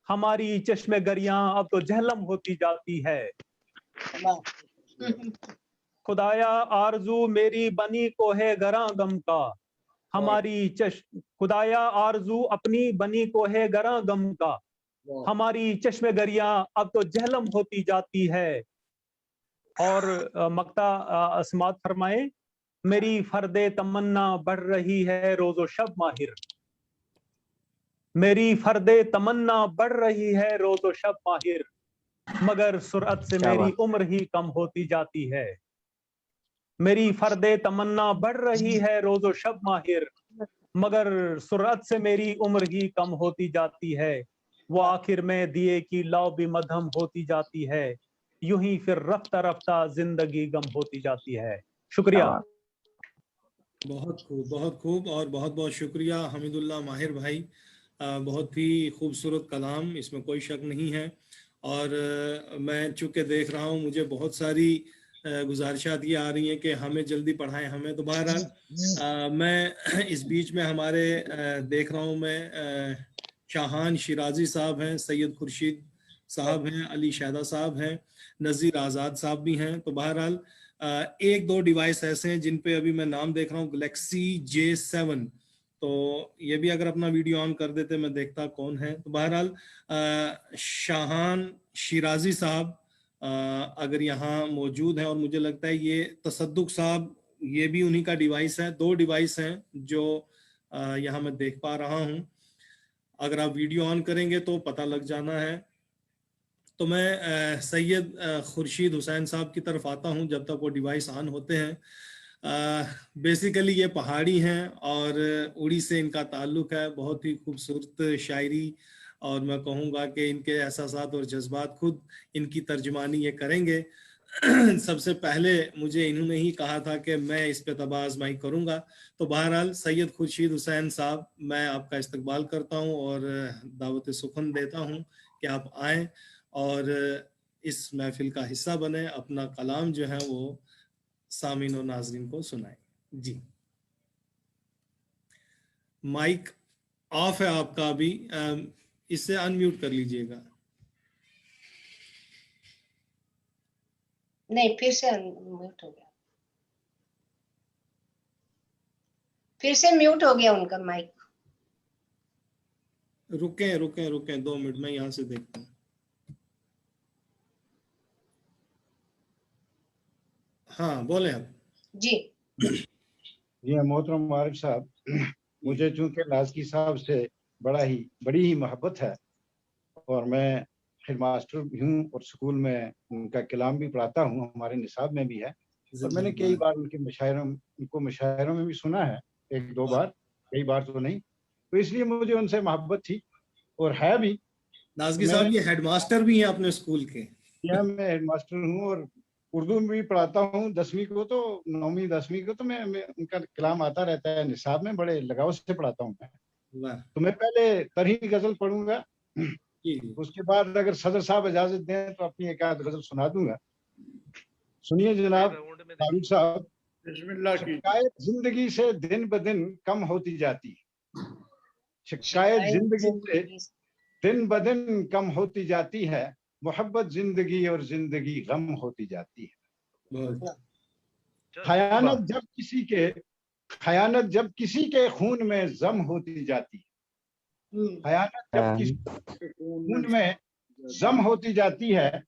हमारी चश्मे गरियां अब तो जहलम होती जाती है। खुदाया आरजू मेरी बनी कोहे गरा गम का, खुदाया आरजू अपनी बनी कोहे गरा गम का, हमारी चश्मे गरियां अब तो जहलम होती जाती है। और मक्ता अस्मात फरमाए, मेरी फर्दे तमन्ना बढ़ रही है रोजो शब माहिर, मेरी फर्दे तमन्ना बढ़ रही है रोजो शब माहिर, मगर सुरअत से मेरी उम्र ही कम होती जाती है। मेरी फर्दे तमन्ना बढ़ रही है रोजो शब माहिर, मगर सुरअत से मेरी उम्र ही कम होती जाती है। वो आखिर में दिए की लौ भी मध्यम होती जाती है, यूं ही फिर रफ्ता रफ्ता जिंदगी गम होती जाती है। शुक्रिया। बहुत खूब और बहुत बहुत शुक्रिया हमीदुल्लाह माहिर भाई। बहुत ही खूबसूरत कलाम, इसमें कोई शक नहीं है। और मैं चूँकि देख रहा हूँ मुझे बहुत सारी गुजारिशात ये आ रही हैं कि हमें जल्दी पढ़ाएं हमें, तो बहरहाल मैं इस बीच में हमारे देख रहा हूँ मैं शाहान शिराजी साहब हैं, सैयद खुर्शीद साहब हैं, अली शहदा साहब हैं, नज़ीर आज़ाद साहब भी हैं। तो बहरहाल एक दो डिवाइस ऐसे हैं जिन पे अभी मैं नाम देख रहा हूँ, गैलेक्सी J7, तो ये भी अगर अपना वीडियो ऑन कर देते मैं देखता कौन है। तो बहरहाल शाहान शिराजी साहब अगर यहाँ मौजूद हैं, और मुझे लगता है ये तसद्दुक साहब, ये भी उन्हीं का डिवाइस है। 2 डिवाइस हैं जो यहाँ मैं देख पा रहा हूँ। अगर आप वीडियो ऑन करेंगे तो पता लग जाना है। तो मैं सैयद खुर्शीद हुसैन साहब की तरफ आता हूँ जब तक वो डिवाइस ऑन होते हैं। बेसिकली ये पहाड़ी हैं और उड़ी से इनका ताल्लुक है। बहुत ही खूबसूरत शायरी, और मैं कहूँगा कि इनके एहसासात और जज्बात खुद इनकी तर्जुमानी ये करेंगे। सबसे पहले मुझे इन्होंने ही कहा था कि मैं इस पे तबाह आज़माई करूँगा। तो बहरहाल सैयद खुर्शीद हुसैन साहब, मैं आपका इस्तकबाल करता हूँ और दावत सुखन देता हूँ कि आप आएँ और इस महफिल का हिस्सा बने, अपना कलाम जो है वो सामीन और नाज़रीन को सुनाएं। जी, माइक ऑफ है आपका अभी, इससे अनम्यूट कर लीजिएगा। नहीं, फिर से म्यूट हो गया, फिर से म्यूट हो गया उनका माइक। रुकें 2 मिनट, मैं यहाँ से देखता हूँ। हाँ बोले आप जी। जी मोहतरम आरिफ साहब, मुझे चूंकि नाज़की साहब से बड़ी ही मोहब्बत है और मैं हेड मास्टर भी हूँ और स्कूल में उनका कलाम भी पढ़ाता हूँ, हमारे निसाब में भी है, और मैंने कई बार उनके मुशायरों में भी सुना है, 1-2 बार, कई बार तो नहीं, तो इसलिए मुझे उनसे मोहब्बत थी और है भी। नाज़की साहब ये हेडमास्टर भी हैं अपने स्कूल के? क्या मैं हेडमास्टर हूँ और उर्दू में भी पढ़ाता हूँ, 10वीं को तो 9वीं 10वीं को तो मैं उनका कलाम आता रहता है निसाब में, बड़े लगाव से पढ़ाता हूँ मैं। तो मैं पहले तरही गजल पढ़ूंगा, उसके बाद अगर सदर साहब इजाजत दें तो अपनी एक आध गजल सुना दूंगा। सुनिए जनाब फारूक साहब, शिकायत जिंदगी से दिन ब दिन कम होती जाती, शिकायत जिंदगी से दिन ब दिन कम होती जाती है, मोहब्बत जिंदगी और जिंदगी गम होती जाती है। खयानत जब किसी के खून में जम होती जाती है, खयानत जब किसी के खून में जम होती जाती है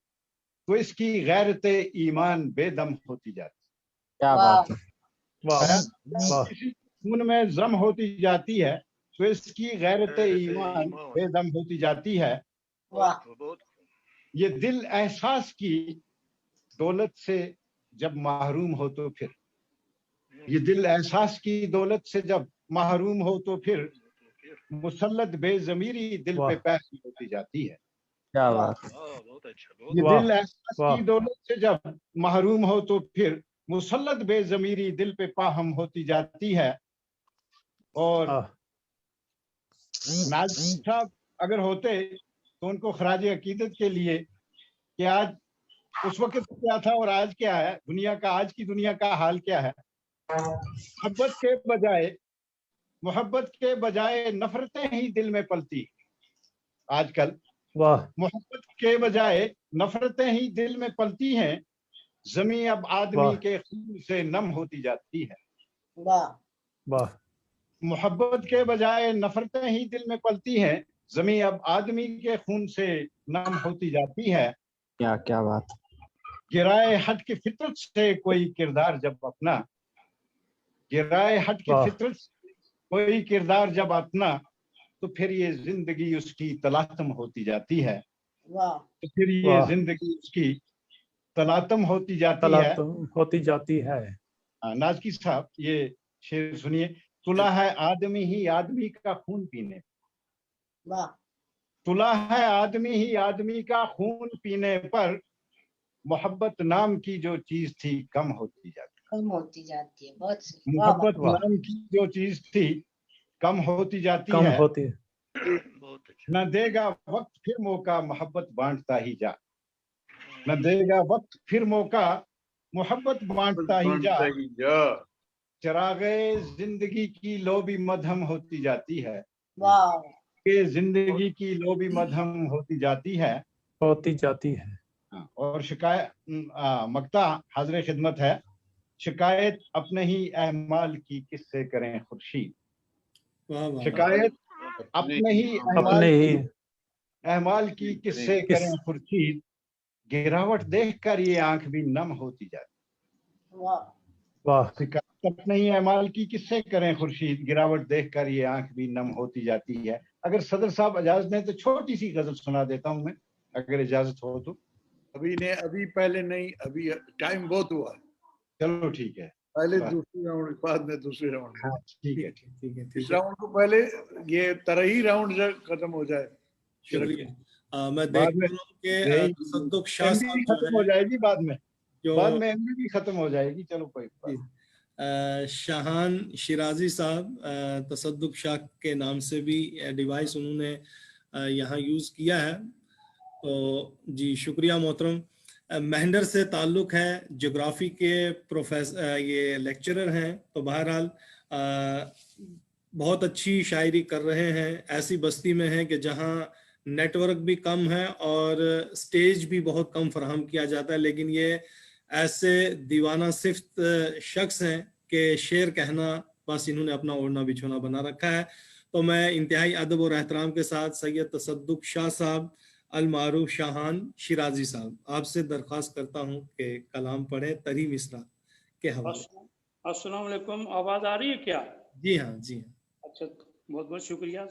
तो इसकी गैरत ईमान बेदम होती जाती है। क्या बात है, वाह। किसी खून में जम होती जाती है तो इसकी गैरत ईमान बेदम होती जाती है। ये दिल एहसास की दौलत से जब महरूम हो तो फिर, ये दिल एहसास की दौलत से जब महरूम हो तो फिर मुसल्लत बेज़मीरी दिल पे पैदा होती जाती है। क्या बात, ये दिल एहसास की दौलत से जब महरूम हो तो फिर मुसल्लत बेज़मीरी दिल पे पाहम होती जाती है। और नाज़मी साहब अगर होते तो उनको खराज अकीदत के लिए कि आज उस वक्त क्या था और आज क्या है, आज की दुनिया का हाल क्या है। मोहब्बत के बजाय नफरतें ही दिल में पलती आजकल। मोहब्बत के बजाय नफरतें ही दिल में पलती हैं, ज़मीं अब आदमी के खून से नम होती जाती है। मोहब्बत के बजाय नफरतें ही दिल में पलती हैं, ज़मीं अब आदमी के खून से नम होती जाती है। क्या बात। गिराए हट की फितरत से कोई किरदार जब अपना, गिराए हट की फितरत से कोई किरदार जब अपना, तो फिर ये जिंदगी उसकी तलातम होती जाती है। तो फिर ये जिंदगी उसकी तलातम होती जाती है। नाज़की साहब ये शेर सुनिए। तुला है आदमी ही आदमी का खून पीने, तुला है आदमी ही आदमी का खून पीने पर, मोहब्बत नाम की जो चीज थी कम होती जाती है। बहुत सही। मोहब्बत नाम की जो चीज थी कम होती जाती है। न देगा वक्त फिर मौका मोहब्बत बांटता ही जा, न देगा वक्त फिर मौका मोहब्बत बांटता ही जा, चरागे जिंदगी की लो भी मध्यम होती जाती है, कि जिंदगी की लो भी मध्यम होती जाती है, और शिकायत मक्ता हाज़िर खिदमत है, शिकायत अपने ही अहमाल की किससे करें खुर्शीद, शिकायत अपने ही अहमाल की किससे करें खुर्शीद, गिरावट देखकर ये आंख भी नम होती जाती। वाह। शिकायत अपने ही अहमाल की किससे करें खुर्शीद, गिरावट देखकर ये आंख भी नम होती जाती है। अगर सदर साहब इजाजत दें तो छोटी सी गजल सुना देता हूं मैं, अगर इजाजत हो तो। अभी पहले नहीं, अभी टाइम बहुत हुआ है। चलो ठीक है, पहले दूसरी राउंड, बाद में दूसरे राउंड। हाँ ठीक है, ठीक है। इस राउंड को पहले ये तरही राउंड खत्म हो जाए। शुक्रिया। मैं देख रहा हूँ कि तसद्दुक शाह साहब खत्म हो जाएगी बाद में एमडी भी खत्म हो जाएगी। चलो कोई शाहान शिराजी साहब तसद्दुक शाह के नाम से भी डिवाइस उन्होंने यहाँ यूज किया है, तो जी शुक्रिया मोहतरम। महेंद्र से ताल्लुक है, ज्योग्राफी के प्रोफेसर, ये लेक्चरर हैं, तो बहरहाल बहुत अच्छी शायरी कर रहे हैं। ऐसी बस्ती में है कि जहाँ नेटवर्क भी कम है और स्टेज भी बहुत कम फराहम किया जाता है, लेकिन ये ऐसे दीवाना सिफ्त शख्स हैं कि शेर कहना बस इन्होंने अपना ओढ़ना बिछोना बना रखा है। तो मैं इंतहाई अदब और एहतराम के साथ सैयद तसद्दुक शाह साहब अल मारूफ शाहान शिराजी साहब आपसे दरख्वास्त करता हूं कि कलाम पढ़े तरी मिसरा के हवाले। अस्सलाम वालेकुम, आवाज आ रही है क्या? जी हाँ, जी हाँ। अच्छा, बहुत बहुत शुक्रिया।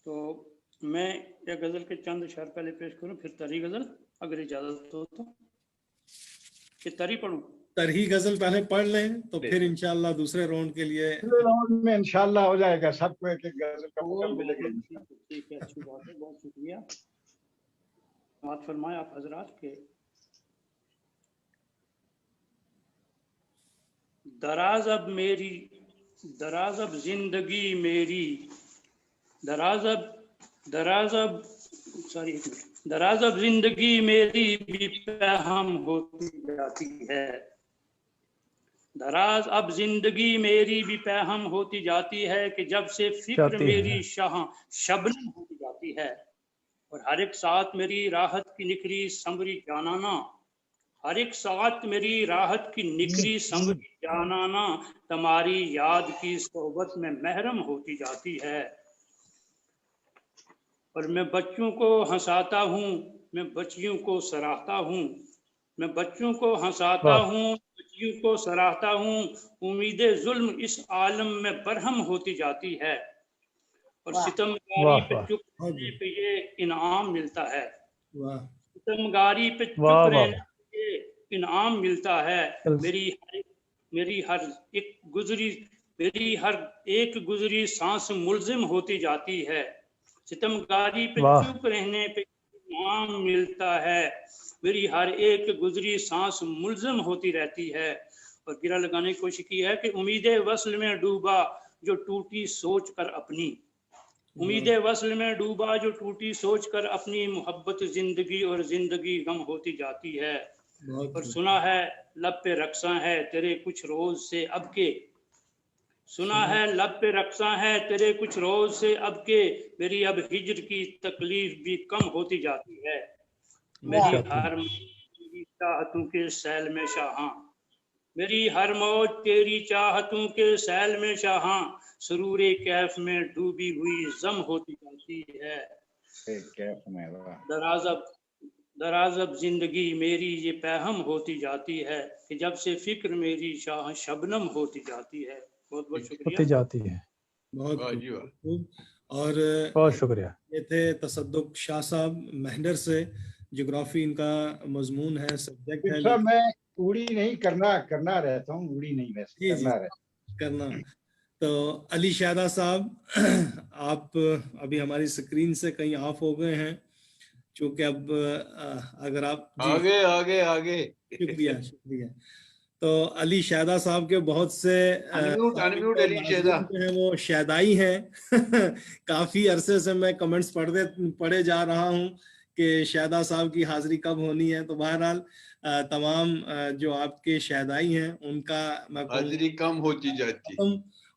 तो मैं एक गजल के चंद शेर पहले पेश करूं, फिर तरी गजल, अगर इजाजत हो तो। कि तरी पढ़ूं? तरही गजल पहले पढ़ लें, तो फिर इंशाल्लाह दूसरे राउंड के लिए राउंड में इंशाल्लाह हो जाएगा, सबको एक एक गजल का मौका मिलेगा। ठीक है, अच्छी बात है, बहुत शुक्रिया। बात फरमाए आप हजरात के। दराज अब जिंदगी मेरी, दराज अब जिंदगी मेरी भी पैहम होती जाती है, दराज अब जिंदगी मेरी भी पैहम होती जाती है, कि जब से फिक्र मेरी शाह शबनम होती जाती है, और हर एक साथ मेरी राहत की निखरी संवरी जानाना, हर एक साथ मेरी राहत की निखरी संवरी जानाना, तुम्हारी याद की सोहबत में महरम होती जाती है। और मैं बच्चों को हंसाता हूँ, मैं बच्चियों को सराहता हूँ, मैं बच्चों को हंसाता हूँ, बच्चियों को सराहता हूँ, उम्मीदें जुल्म इस आलम में बरहम होती जाती है, और सितमगारी पे चुप रहने पे ये इनाम मिलता है, सितमगारी पे चुप रहने पे ये इनाम मिलता है। मेरी हर एक गुजरी सांस मुल्जिम होती जाती है, सितमगारी पे चुप रहने पे इनाम मिलता है, मेरी हर एक गुजरी सांस मुल्जिम होती रहती है। और गिरा लगाने की कोशिश की है कि उम्मीदें वस्ल में डूबा जो टूटी सोच कर अपनी, उम्मीदें वस्ल में डूबा जो टूटी सोच कर अपनी, मोहब्बत जिंदगी और जिंदगी गम होती जाती है। और सुना है लब पे रक्सा है तेरे कुछ रोज से अब के, सुना है लब पे रक्सा है तेरे कुछ रोज से अब के, मेरी अब हिजर की तकलीफ भी कम होती जाती है, मेरी हर तेरी चाहतों के सैल में शाहां, मेरी हर मौज तेरी चाहतों के सैल में शाहां, सुरूरे कैफ में डूबी हुई जम होती जाती है। दराजब जिंदगी मेरी ये पैहम होती जाती है, कि जब से फिक्र मेरी शाह शबनम होती जाती है। बहुत बहुत शुक्रिया। होती जाती है, बहुत और बहुत शुक्रिया। ये थे तसद्दुक शाह साहब महेंद्र से, ज्योग्राफी इनका मजमून है, सब्जेक्ट है। मैं उड़ी नहीं करना रहता हूँ, उड़ी नहीं वैसे करना। तो अली शादा साहब आप अभी हमारी स्क्रीन से कहीं ऑफ हो गए हैं, चूंकि अब अगर आप आगे शुक्रिया। تو علی شہدا صاحب کے بہت سے انمیوٹ علی شہدا جو ہیں وہ شہدائی ہیں کافی عرصے سے میں کمنٹس پڑھے جا رہا ہوں کہ شہدا صاحب کی حاضری کب ہونی ہے. تو بہرحال تمام جو آپ کے شہدائی ہیں ان کا میں حاضری کم ہوتی جاتی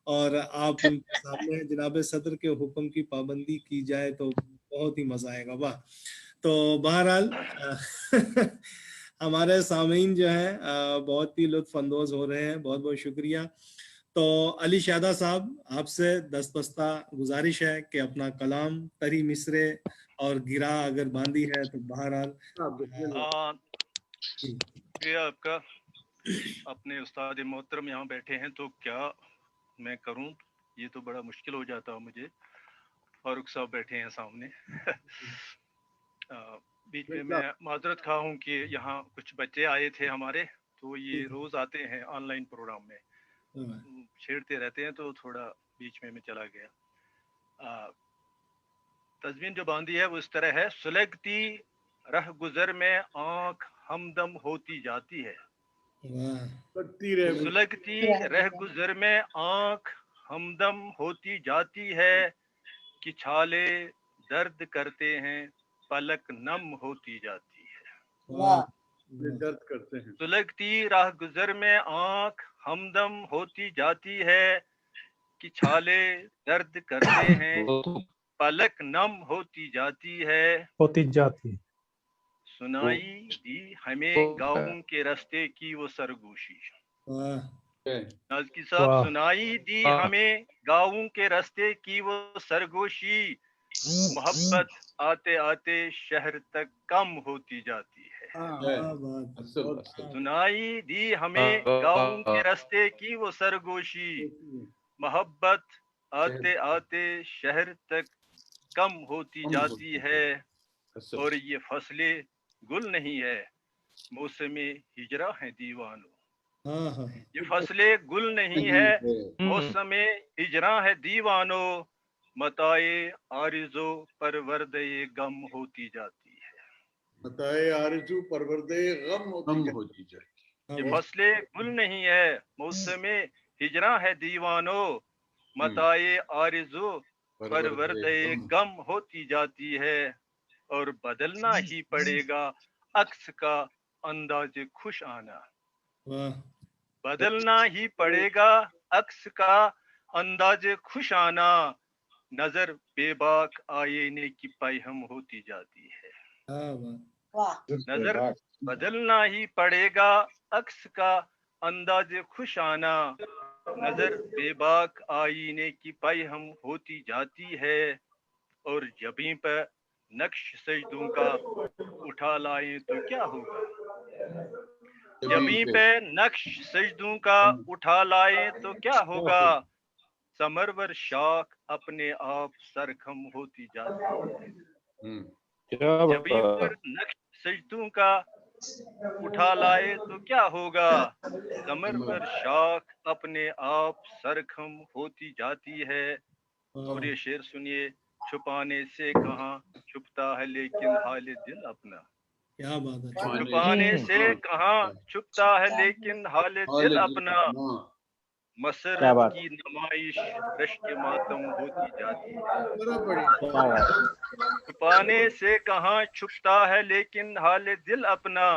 اور آپ ان کے سامنے جناب صدر کے حکم کی پابندی کی جائے تو بہت ہی مزہ آئے گا. واہ. تو بہرحال ہمارے سامعین جو ہیں بہت ہی لطف اندوز ہو رہے ہیں. بہت بہت شکریہ. تو علی شہدا صاحب آپ سے دستبستہ گزارش ہے کہ اپنا کلام تری مصرے اور گرا اگر باندھی ہے تو بہرحال شکریہ آپ کا. اپنے استاد محترم یہاں بیٹھے ہیں تو کیا میں کروں, یہ تو بڑا مشکل ہو جاتا مجھے. فاروق صاحب بیٹھے ہیں سامنے. بیچ میں معذرت خواہ ہوں کہ یہاں کچھ بچے آئے تھے ہمارے, تو یہ روز آتے ہیں آن لائن پروگرام میں, چھیڑتے رہتے ہیں, تو تھوڑا بیچ میں چلا گیا. تضمین جو باندھی ہے وہ اس طرح ہے: سلگتی رہ گزر میں آنکھ ہمدم ہوتی جاتی ہے. سلگتی رہ گزر میں آنکھ ہمدم ہوتی جاتی ہے کہ چھالے درد کرتے ہیں پلک نم ہوتی جاتی ہے. درد کرتے ہیں. سلگتی راہ گزر میں آنکھ ہمدم ہوتی جاتی ہے کہ چھالے درد کرتے ہیں پلک نم ہوتی جاتی ہے. سنائی دی ہمیں گاؤں کے رستے کی وہ سرگوشی. نازکی صاحب, سنائی دی ہمیں گاؤں کے رستے کی وہ سرگوشی, محبت آتے آتے شہر تک کم ہوتی جاتی ہے. سنائی دی ہمیں گاؤں کے رستے کی وہ سرگوشی, محبت آتے آتے شہر تک کم ہوتی جاتی ہے. اور یہ فصل گل نہیں ہے موسم ہجرا ہے دیوانو. یہ فصل گل نہیں ہے موسم ہجرا ہے دیوانو, متائے آرزو پروردے غم ہوتی جاتی ہے. متائے آرزو پروردے غم ہوتی جاتی. یہ فصل گل نہیں ہے موسم ہجرا ہے دیوانو, متائے آرزو پروردے غم ہوتی جاتی ہے. اور بدلنا ہی پڑے گا عکس کا انداز خوش آنا. بدلنا ہی پڑے گا عکس کا انداز خوش آنا, نظر بے باک آئینے کی پیہم ہوتی جاتی ہے. نظر بدلنا ہی پڑے گا عکس کا انداز خوش آنا, نظر بے باک آئینے کی پیہم ہوتی جاتی ہے. اور جبیں پہ نقش سجدوں کا اٹھا لائیں تو کیا ہوگا. جبیں پہ نقش سجدوں کا اٹھا لائیں تو کیا ہوگا, سمرور شاخ اپنے آپ سرخم ہوتی جاتی ہے. جبیں پر نقش سجدوں کا اٹھا لائے تو کیا ہوگا, سمرور شاخ اپنے آپ سرخم ہوتی جاتی ہے. اور یہ شعر سنیے: چھپانے سے کہاں چھپتا ہے لیکن حال دل اپنا. کیا بات ہے. چھپانے سے کہاں چھپتا ہے لیکن حال دل اپنا, مسرت کی نمائش رشک ماتم ہوتی جاتی ہے. چھپانے سے کہاں چھپتا ہے لیکن حال دل اپنا,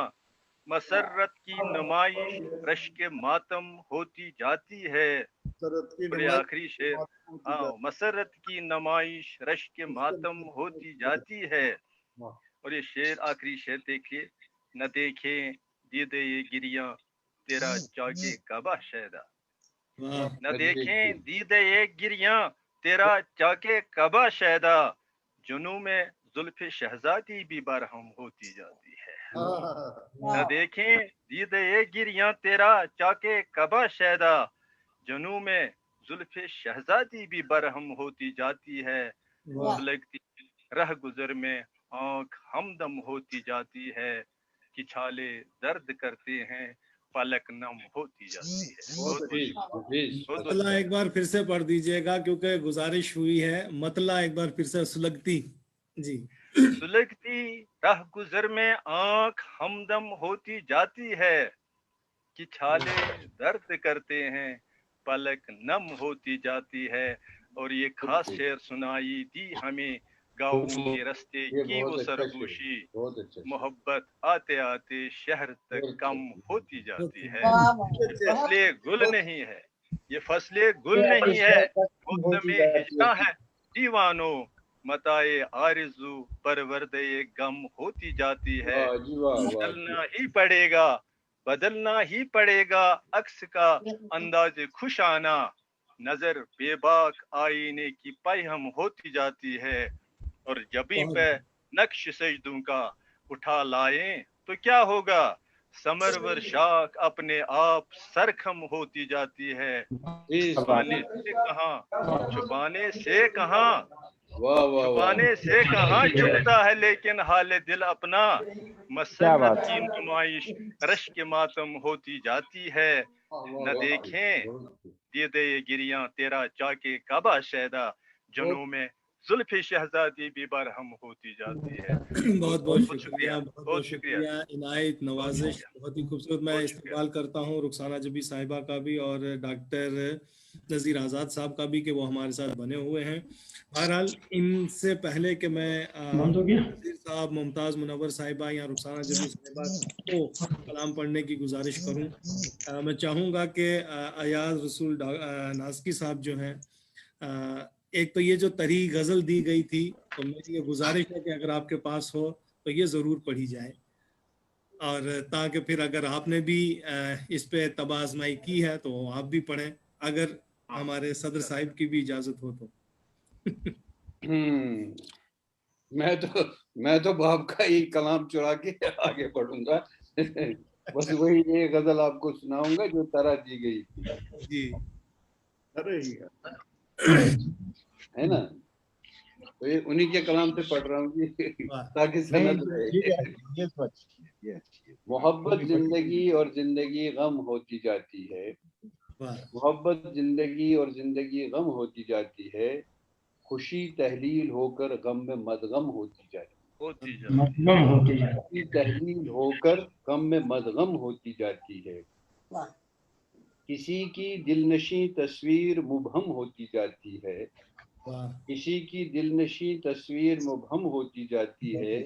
مسرت کی نمائش رشک ماتم ہوتی جاتی ہے. اور آخری شعر, مسرت کی نمائش رشک ماتم ہوتی جاتی ہے. اور یہ شعر آخری شعر دیکھیے: نہ دیکھیں دیدے یہ گریاں تیرا چاکے کعبہ شہدا. نہ دیکھیں دیدے یہ گریاں تیرا چاکے کعبہ شہدا, جنوں میں زلف شہزادی بھی برہم ہوتی جاتی ہے. نہ دیکھیں دیدے یہ گریاں تیرا چاکے کعبہ شہدا, جنوں میں زلف شہزادی بھی برہم ہوتی جاتی ہے. سلگتی رہ گزر میں آنکھ ہمدم ہوتی جاتی ہے کہ چھالے درد کرتے ہیں پلک نم ہوتی جاتی ہے. مطلع ایک بار پھر سے پڑھ دیجئے گا کیونکہ گزارش ہوئی ہے. مطلع ایک بار پھر سے. سلگتی. جی. سلگتی رہ گزر میں آنکھ ہمدم ہوتی جاتی ہے कि छाले दर्द करते हैं, पलक नम होती जाती है। और ये खास शेर सुनाई दी हमें गाँवों के रास्ते की वो सरगोशी, मोहब्बत आते आते शहर तक कम होती जाती है। ये फसले गुल नहीं है, ये फसले गुल नहीं है, मुक़दमे हिजरा है दीवानो, मताए आरज़ू परवरदे गम होती जाती है। बदलना ही पड़ेगा, बदलना ही पड़ेगा अक्स का अंदाज खुश आना, नजर बेबाक आईने की पैहम होती जाती है। और जबी पे नक्श सजदों का उठा लाएं तो क्या होगा, समरवर शाख अपने आप सरखम होती जाती है। छुपाने से कहाँ, छुपाने से कहाँ, छुपाने से कहाँ छुपता है लेकिन हाल दिल अपना, मसरत की नुमाइश रश के मातम होती जाती है। न देखें दे दे गिरियां तेरा जाके काबा शहदा, जनों में जुल्फ़े शहजादी भी बरहम होती जाती है। बहुत बहुत शुक्रिया, बहुत बहुत शुक्रिया, इनायत नवाजिश, बहुत ही खूबसूरत। मैं इस्तेमाल करता हूँ रुखसाना जबी साहिबा का भी और डॉक्टर नज़ीर आज़ाद साहब का भी कि वो हमारे साथ बने हुए हैं। बहरहाल इनसे पहले कि मैं नज़ीर साहब, मुमताज़ मुनव्वर साहिबा या रुखसाना जबी साहिबा को कलाम पढ़ने की गुजारिश करूँ, मैं चाहूँगा कि अयाज रसूल नाज़की साहब जो हैं, एक तो ये जो तरी गज़ल दी गई थी, तो मेरी ये गुजारिश है कि अगर आपके पास हो तो ये ज़रूर पढ़ी जाए, और ताकि फिर अगर आपने भी इस पे तबाज़माई की है तो आप भी पढ़ें, अगर हमारे सदर साहिब की भी इजाज़त हो तो। मैं तो बाप का ही कलाम चुरा के आगे पढ़ूंगा। बस वही ये गजल आपको सुनाऊंगा जो तरह दी गई थी जी, अरे है ना, तो ये उन्हीं के कलाम से पढ़ रहा हूँ ताकि सनद रहे। मोहब्बत जिंदगी और जिंदगी गम होती जाती है, मोहब्बत जिंदगी और जिंदगी गम होती जाती है, खुशी तहलील होकर गम में मदगम होती जाती है, खुशी तहलील होकर गम में मदगम होती जाती है। किसी की दिलनशी तस्वीर मुबहम होती जाती है, किसी की दिलनशी तस्वीर मुबहम होती जाती है,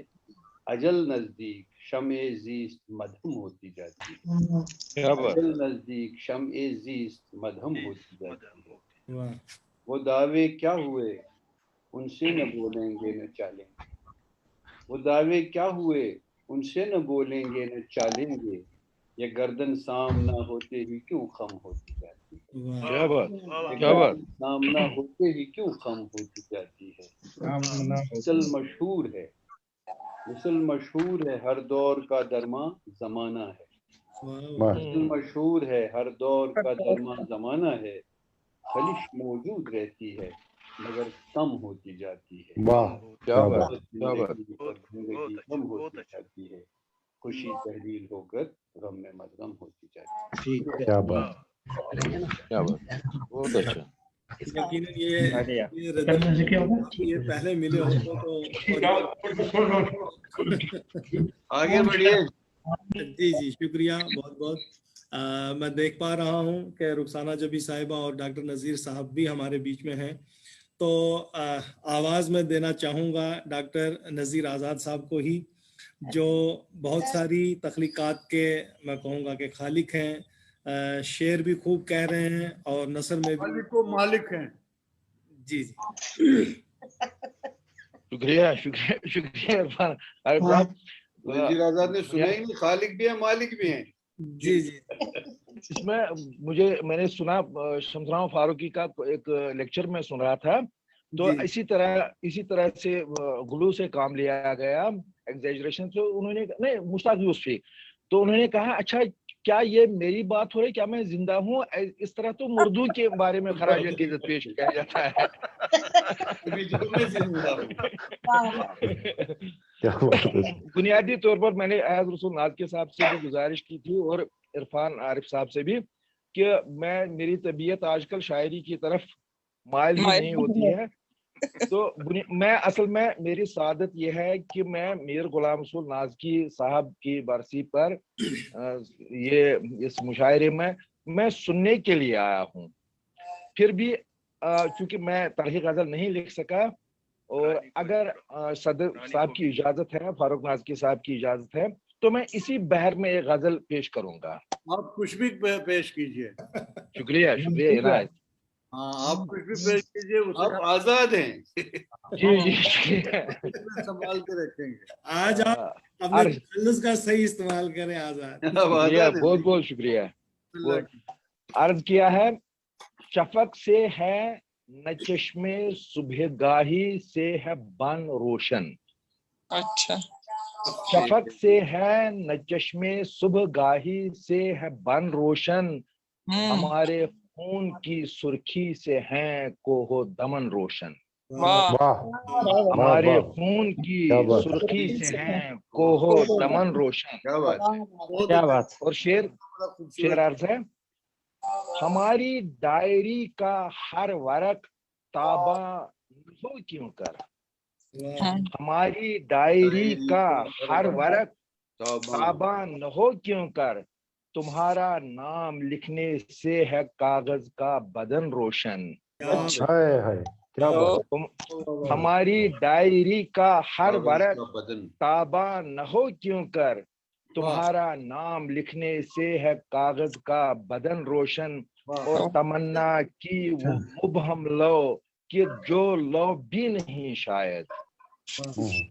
अजल नजदीक शम्ए ज़ीस्त मधम होती जाती है, अजल नजदीक शम्ए ज़ीस्त मधम होती जाती है। वो दावे क्या हुए उनसे न बोलेंगे न चालेंगे, वो दावे क्या हुए उनसे न बोलेंगे न चालेंगे, ये गर्दन सामना होते ही क्यों खम होती जाती है, क्या बात, क्या बात, सामना होते ही क्यों खम होती जाती है। मिसल मशहूर है, मिसल मशहूर है हर दौर का दरमा जमाना है, मिसल मशहूर है हर दौर का दरमा जमाना है, खलिश मौजूद रहती है मगर कम होती जाती है। वाह, क्या बात, क्या बात, जिंदगी कम होती जाती है, खुशी तहलील होकर गम में मदगम होती जाती है। क्या बात, क्या बात, बहुत अच्छा। यकीनन ये पहले मिले हो तो आगे बढ़िए। जी जी, शुक्रिया बहुत बहुत। मैं देख पा रहा हूँ कि रुखसाना जबी साहिबा और डॉक्टर नज़ीर साहब भी हमारे बीच में हैं, तो आवाज़ में देना चाहूँगा डॉक्टर नज़ीर आज़ाद साहब को ही, जो बहुत सारी तख्लीकात के मैं कहूँगा कि खालिक हैं, शेर भी खूब कह रहे हैं और नसर में भी मालिक हैं। जी जी, शुक्रिया शुक्रिया शुक्रिया इरफान साहब। नज़ीर आज़ाद ने सुना ही नहीं, खालिक भी है मालिक भी है। जी जी, इसमें मैंने सुना शमसराव फारूकी का एक लेक्चर में सुन रहा था, तो इसी तरह से गुलू से काम लिया गया, एग्जैजरेशन से। उन्होंने नहीं, मुश्ताक यूसुफी, तो उन्होंने कहा अच्छा क्या ये मेरी बात हो रही, क्या मैं जिंदा हूँ? इस तरह तो मुर्दू के बारे में खराज अकीदत पेश किया जाता है। बुनियादी तौर पर मैंने अयाज रसूल नाज़की साहब से भी गुजारिश की थी और इरफान आरिफ साहब से भी कि मेरी तबीयत आजकल शायरी की तरफ माइल ही नहीं होती है, तो मैं असल में मेरी सादत यह है कि मैं मीर गुलाम रसूल नाज़की साहब की बरसी पर ये इस मुशायरे में मैं सुनने के लिए आया हूँ। फिर भी चूंकि मैं तरही गजल नहीं लिख सका, और अगर सदर साहब की इजाजत है, फारूक नाज़की साहब की इजाजत है, तो मैं इसी बहर में एक गजल पेश करूंगा। आप कुछ भी पेश कीजिए। शुक्रिया, शुक्रिया इनायत। हाँ, आप कुछ भी पेश कीजिए, आप आजाद हैं। जी संभाल के रखेंगे। आज आप अपने तखल्लुस का सही इस्तेमाल करें आजाद। बहुत बहुत शुक्रिया। अर्ज किया है, शफक से है न चश्मे सुबह गाही से है बन रोशन। अच्छा। शफक से है न चश्मे सुबह गाही से है बन रोशन, हमारे खून की सुर्खी से हैं कोहो दमन रोशन। हमारे खून की सुर्खी से हैं कोहो दमन रोशन। क्या बात। और शेर अर्ज है, हमारी डायरी का हर वरक ताबा हो क्यों कर, हमारी डायरी का हर वरक ताबा न हो क्यों कर, तुम्हारा नाम लिखने से है कागज का बदन रोशन। हमारी डायरी का हर वरक ताबा न हो क्यों कर, तुम्हारा नाम लिखने से है कागज का बदन रोशन। और तमन्ना की वो मुबहम लो कि जो लो भी नहीं शायद,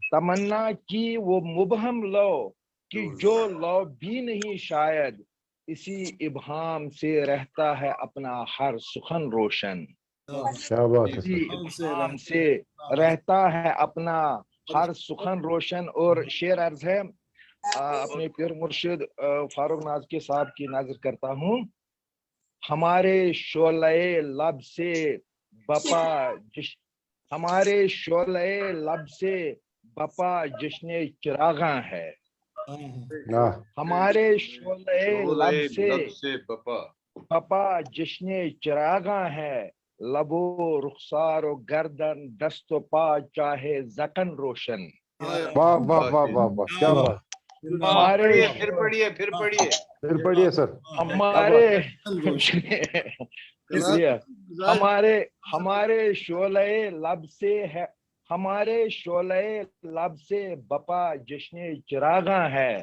तमन्ना की वो मुबहम लो कि जो लो भी नहीं शायद, इसी इब्हाम से रहता है अपना हर सुखन रोशन। इसी इब्हाम से रहता है अपना हर सुखन रोशन। और शेर अर्ज है, अपने पीर मुर्शिद फारूक नाज़की साहब की नाज़र करता हूँ। हमारे शोले लब से बपा हमारे शोले लब से बपा जश्ने चिरागा है, हमारे शोले लब से बपा जश्ने चिरागा है, लबो रुखसार और गर्दन दस्तो पा चाहे जकन रोशन। वाह वाह वाह वाह वाह, क्या बात। हमारे फिर पढ़िए सर। हमारे शोले लब से है, हमारे शोले लब से बपा जश्ने चिरागा है,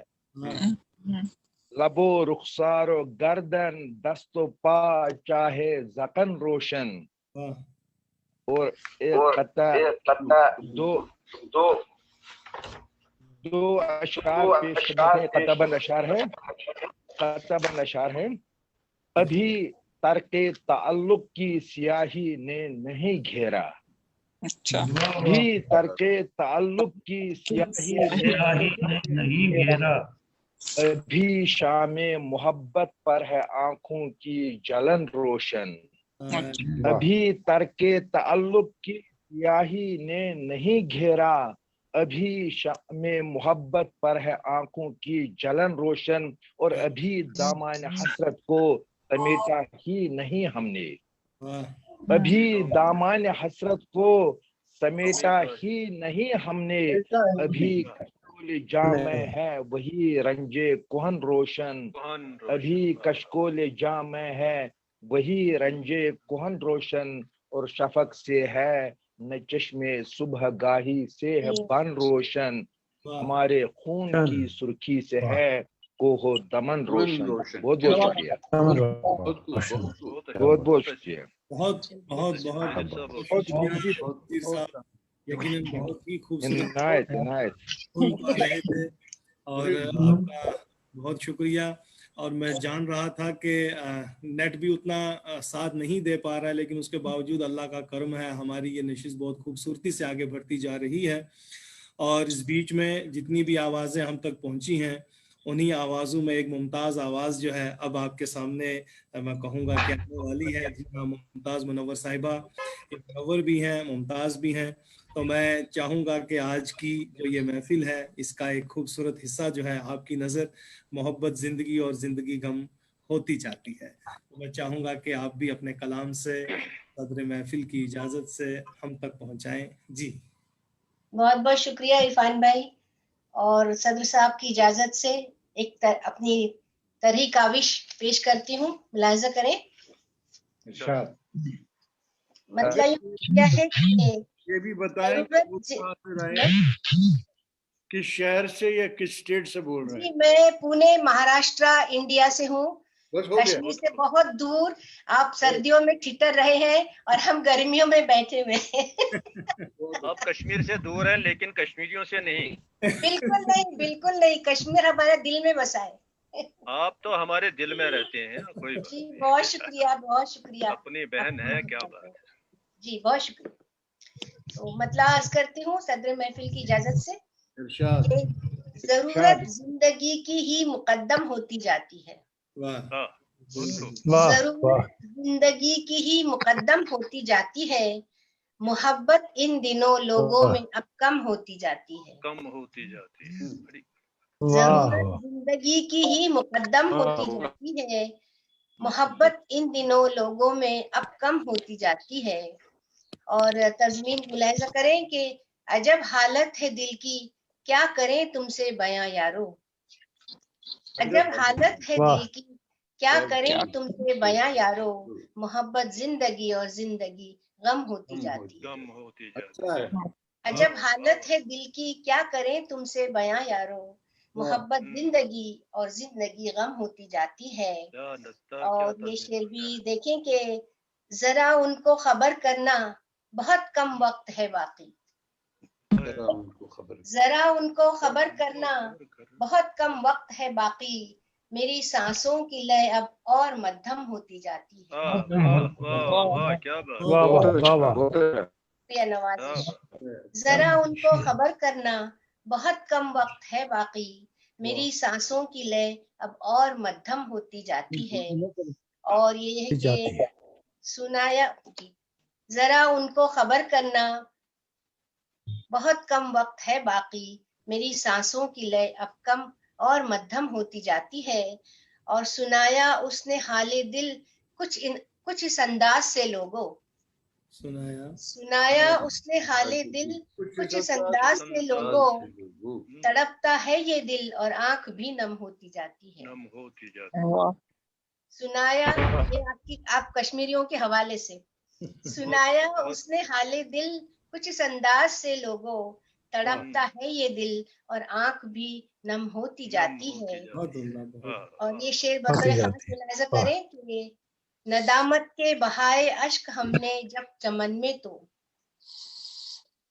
लबो रुखसार और गर्दन दस्तो पा चाहे जकन रोशन। और दो अशार पेश करते, कतबंद अशार है। अभी तर्के ताल्लुक की सियाही ने नहीं घेरा, अभी तर्के ताल्लुक की सियाही ने नहीं घेरा, अभी शामे मोहब्बत पर है आंखों की जलन रोशन। अभी तर्के ताल्लुक की सियाही ने नहीं घेरा, अभी शामे मोहब्बत पर है आंखों की जलन रोशन। और अभी दामन हसरत को समेटा ही नहीं हमने, अभी दामन हसरत को समेटा ही नहीं हमने, अभी कशकोल जाम है वही रंजे कुहन रोशन, अभी कशकोल जाम है वही रंजे कुहन रोशन। और शफक से है न चश्मे सुबह गाही से है बन रोशन, हमारे खून की सुर्खी से है कोहो दमन रोशन। बहुत बहुत शुक्रिया, बहुत बहुत शुक्रिया। बहुत बहुत बहुत यकीनन बहुत ही खूबसूरत और आपका बहुत शुक्रिया। और मैं जान रहा था कि नेट भी उतना साथ नहीं दे पा रहा है, लेकिन उसके बावजूद अल्लाह का करम है, हमारी ये नशिस्त बहुत खूबसूरती से आगे बढ़ती जा रही है। और इस बीच में जितनी भी आवाज़ें हम तक पहुंची हैं, उन्हीं आवाज़ों में एक मुमताज़ आवाज़ जो है अब आपके सामने मैं कहूँगा कि आने वाली है। मुमताज़ मुनव्वर साहिबा मुनव्वर भी हैं, मुमताज़ भी हैं। तो मैं चाहूँगा कि आज की जो ये महफिल है, इसका एक खूबसूरत हिस्सा जो है आपकी नज़र मोहब्बत ज़िंदगी और ज़िंदगी गम होती जाती है। तो मैं चाहूँगा कि आप भी अपने कलाम से सदर महफिल की इजाजत से हम तक पहुंचाएं। जी बहुत बहुत शुक्रिया इरफान भाई, और सदर साहब की इजाजत से अपनी तरही काविश पेश करती हूँ, मुलाहिजा करें। मतलब क्या है कि ये भी बताएं किस शहर से या किस स्टेट से बोल रहे हैं? जी, मैं पुणे महाराष्ट्र इंडिया से हूँ, कश्मीर से बहुत दूर। आप सर्दियों में ठिठर रहे हैं और हम गर्मियों में बैठे हुए हैं। आप कश्मीर से दूर हैं लेकिन कश्मीरियों से नहीं। बिल्कुल नहीं, बिल्कुल नहीं, कश्मीर हमारे दिल में बसा है। आप तो हमारे दिल में रहते हैं। कोई जी बहुत शुक्रिया, बहुत शुक्रिया। अपनी बहन है, क्या बात है। जी बहुत शुक्रिया। तो मतलब अर्ज करती हूँ सदर महफिल की इजाजत से, जरूरत जिंदगी की ही मुकद्दम होती जाती है। जरूरत जिंदगी की ही मुकद्दम होती जाती है, मोहब्बत इन दिनों लोगों में अब कम होती जाती है। कम होती जाती है। जरूरत जिंदगी की ही मुकद्दम होती जाती है, मोहब्बत इन दिनों लोगों में अब कम होती जाती है। और तज़मीन मुलाहिजा करें कि अजब हालत है दिल की, क्या करें तुमसे बयां यारो। अजब हालत है दिल की, क्या करें तुमसे बयां यारो, मोहब्बत जिंदगी और जिंदगी गम होती जाती है। अजब हालत है दिल की, क्या करें तुमसे बयां यारो, मोहब्बत जिंदगी और जिंदगी गम होती जाती है। और ये शेर भी देखें कि जरा उनको खबर करना बहुत कम वक्त है बाकी, जरा उनको खबर करना बहुत कम वक्त है बाकी, मेरी सांसों की लय अब और मध्यम होती जाती है। नवाज़िश। जरा उनको खबर करना बहुत कम वक्त है बाकी, मेरी सांसों की लय अब और मध्यम होती जाती है। और ये है कि सुनाया, जरा उनको खबर करना बहुत कम वक्त है बाकी, मेरी सांसों की लय अब कम और मध्यम होती जाती है। और सुनाया उसने हाले दिल कुछ इस अंदाज से लोगों, सुनाया उसने हाले दिल कुछ इस अंदाज से लोगों, तड़पता है ये दिल और आंख भी नम होती जाती है। सुनाया, ये आप कश्मीरियों के हवाले से, सुनाया उसने हाले दिल कुछ इस अंदाज से लोगों, तड़पता है ये दिल और आंख भी नम होती जाती है। और ये शेर बतौर खास मुलाहिजा करें कि नदामत के बहाए अश्क हमने जब चमन में, तो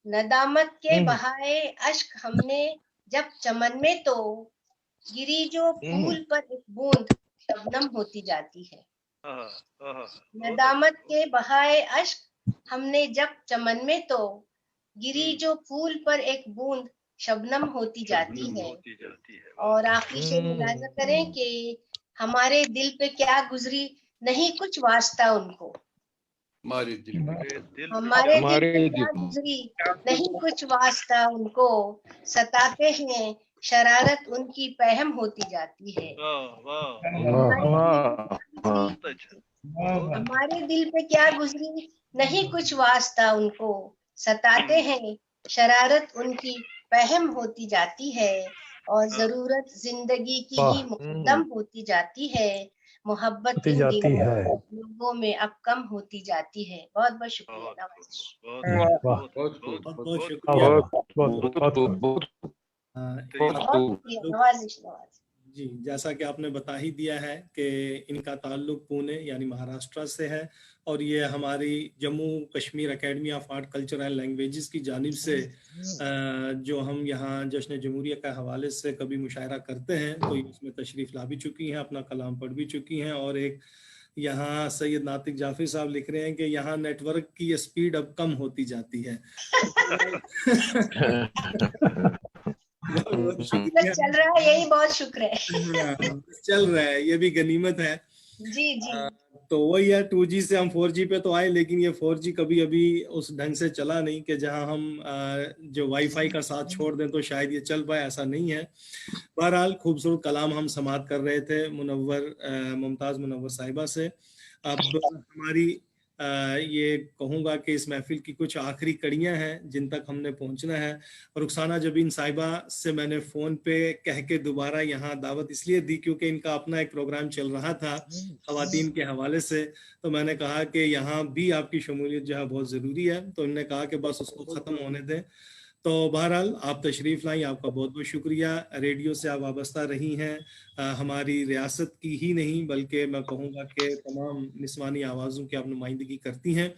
नदामत के बहाए अश्क हमने जब चमन में, तो गिरी जो फूल पर एक बूंद शबनम होती जाती है। नदामत के बहाए अश्क हमने जब चमन में, तो गिरी जो फूल पर एक बूंद शबनम होती जाती है। और आखिरी शेर मुलाहिजा करें कि हमारे दिल पे क्या गुजरी नहीं कुछ वास्ता उनको, हमारे दिल पे क्या गुजरी नहीं कुछ वास्ता उनको, सताते हैं शरारत उनकी पहम होती जाती है। हमारे दिल पे क्या गुजरी नहीं कुछ वास्ता उनको, सताते हैं शरारत उनकी पहम होती जाती है। और जरूरत जिंदगी की ही मुकद्दम होती जाती है, मोहब्बत इन दिनों लोगों में अब कम होती जाती है। बहुत बहुत शुक्रिया। नवाज़िश। जी, जैसा कि आपने बता ही दिया है कि इनका ताल्लुक पुणे यानी महाराष्ट्र से है, और ये हमारी Jammu Kashmir academy of art culture and languages की जानिब से जो हम यहाँ जश्न जमहूरिया के हवाले से कभी मुशायरा करते हैं, तो इसमें तशरीफ़ ला भी चुकी हैं, अपना कलाम पढ़ भी चुकी हैं। और एक यहाँ सैयद नातिक जाफरी साहब लिख रहे हैं कि यहाँ नेटवर्क की स्पीड अब कम होती जाती है। चल रहा है, यही बहुत शुक्र है। चल रहा है, ये भी गनीमत है। जी जी। तो वही है, 2G से हम 4G पे तो आए, लेकिन ये 4G कभी अभी उस ढंग से चला नहीं कि जहां हम जो वाईफाई का साथ छोड़ दें तो शायद ये चल पाए, ऐसा नहीं है। बहरहाल खूबसूरत कलाम हम समाअत कर रहे थे मुमताज मुनव्वर साहिबा से। अब हमारी یہ کہوں گا کہ اس محفل کی کچھ آخری کڑیاں ہیں جن تک ہم نے پہنچنا ہے. رخسانہ جبین صاحبہ سے میں نے فون پہ کہہ کے دوبارہ یہاں دعوت اس لیے دی کیونکہ ان کا اپنا ایک پروگرام چل رہا تھا خواتین کے حوالے سے, تو میں نے کہا کہ یہاں بھی آپ کی شمولیت جو ہے بہت ضروری ہے, تو انہوں نے کہا کہ بس اس کو ختم ہونے دیں. تو بہرحال آپ تشریف لائیں, آپ کا بہت بہت شکریہ. ریڈیو سے آپ وابستہ رہی ہیں, ہماری ریاست کی ہی نہیں بلکہ میں کہوں گا کہ تمام نسوانی آوازوں کی آپ نمائندگی کرتی ہیں.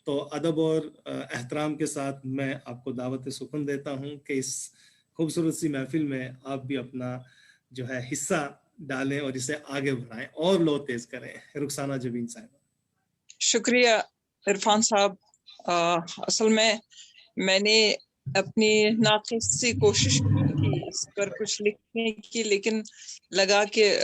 تو ادب اور احترام کے ساتھ میں آپ کو دعوت سخن دیتا ہوں کہ اس خوبصورت سی محفل میں آپ بھی اپنا جو ہے حصہ ڈالیں اور اسے آگے بڑھائیں اور لو تیز کریں. رخسانہ جبین صاحب. شکریہ عرفان صاحب. اصل میں نے اپنی ناقص سی کوشش کی تھی اس پر کچھ لکھنے کی, لیکن لگا کہ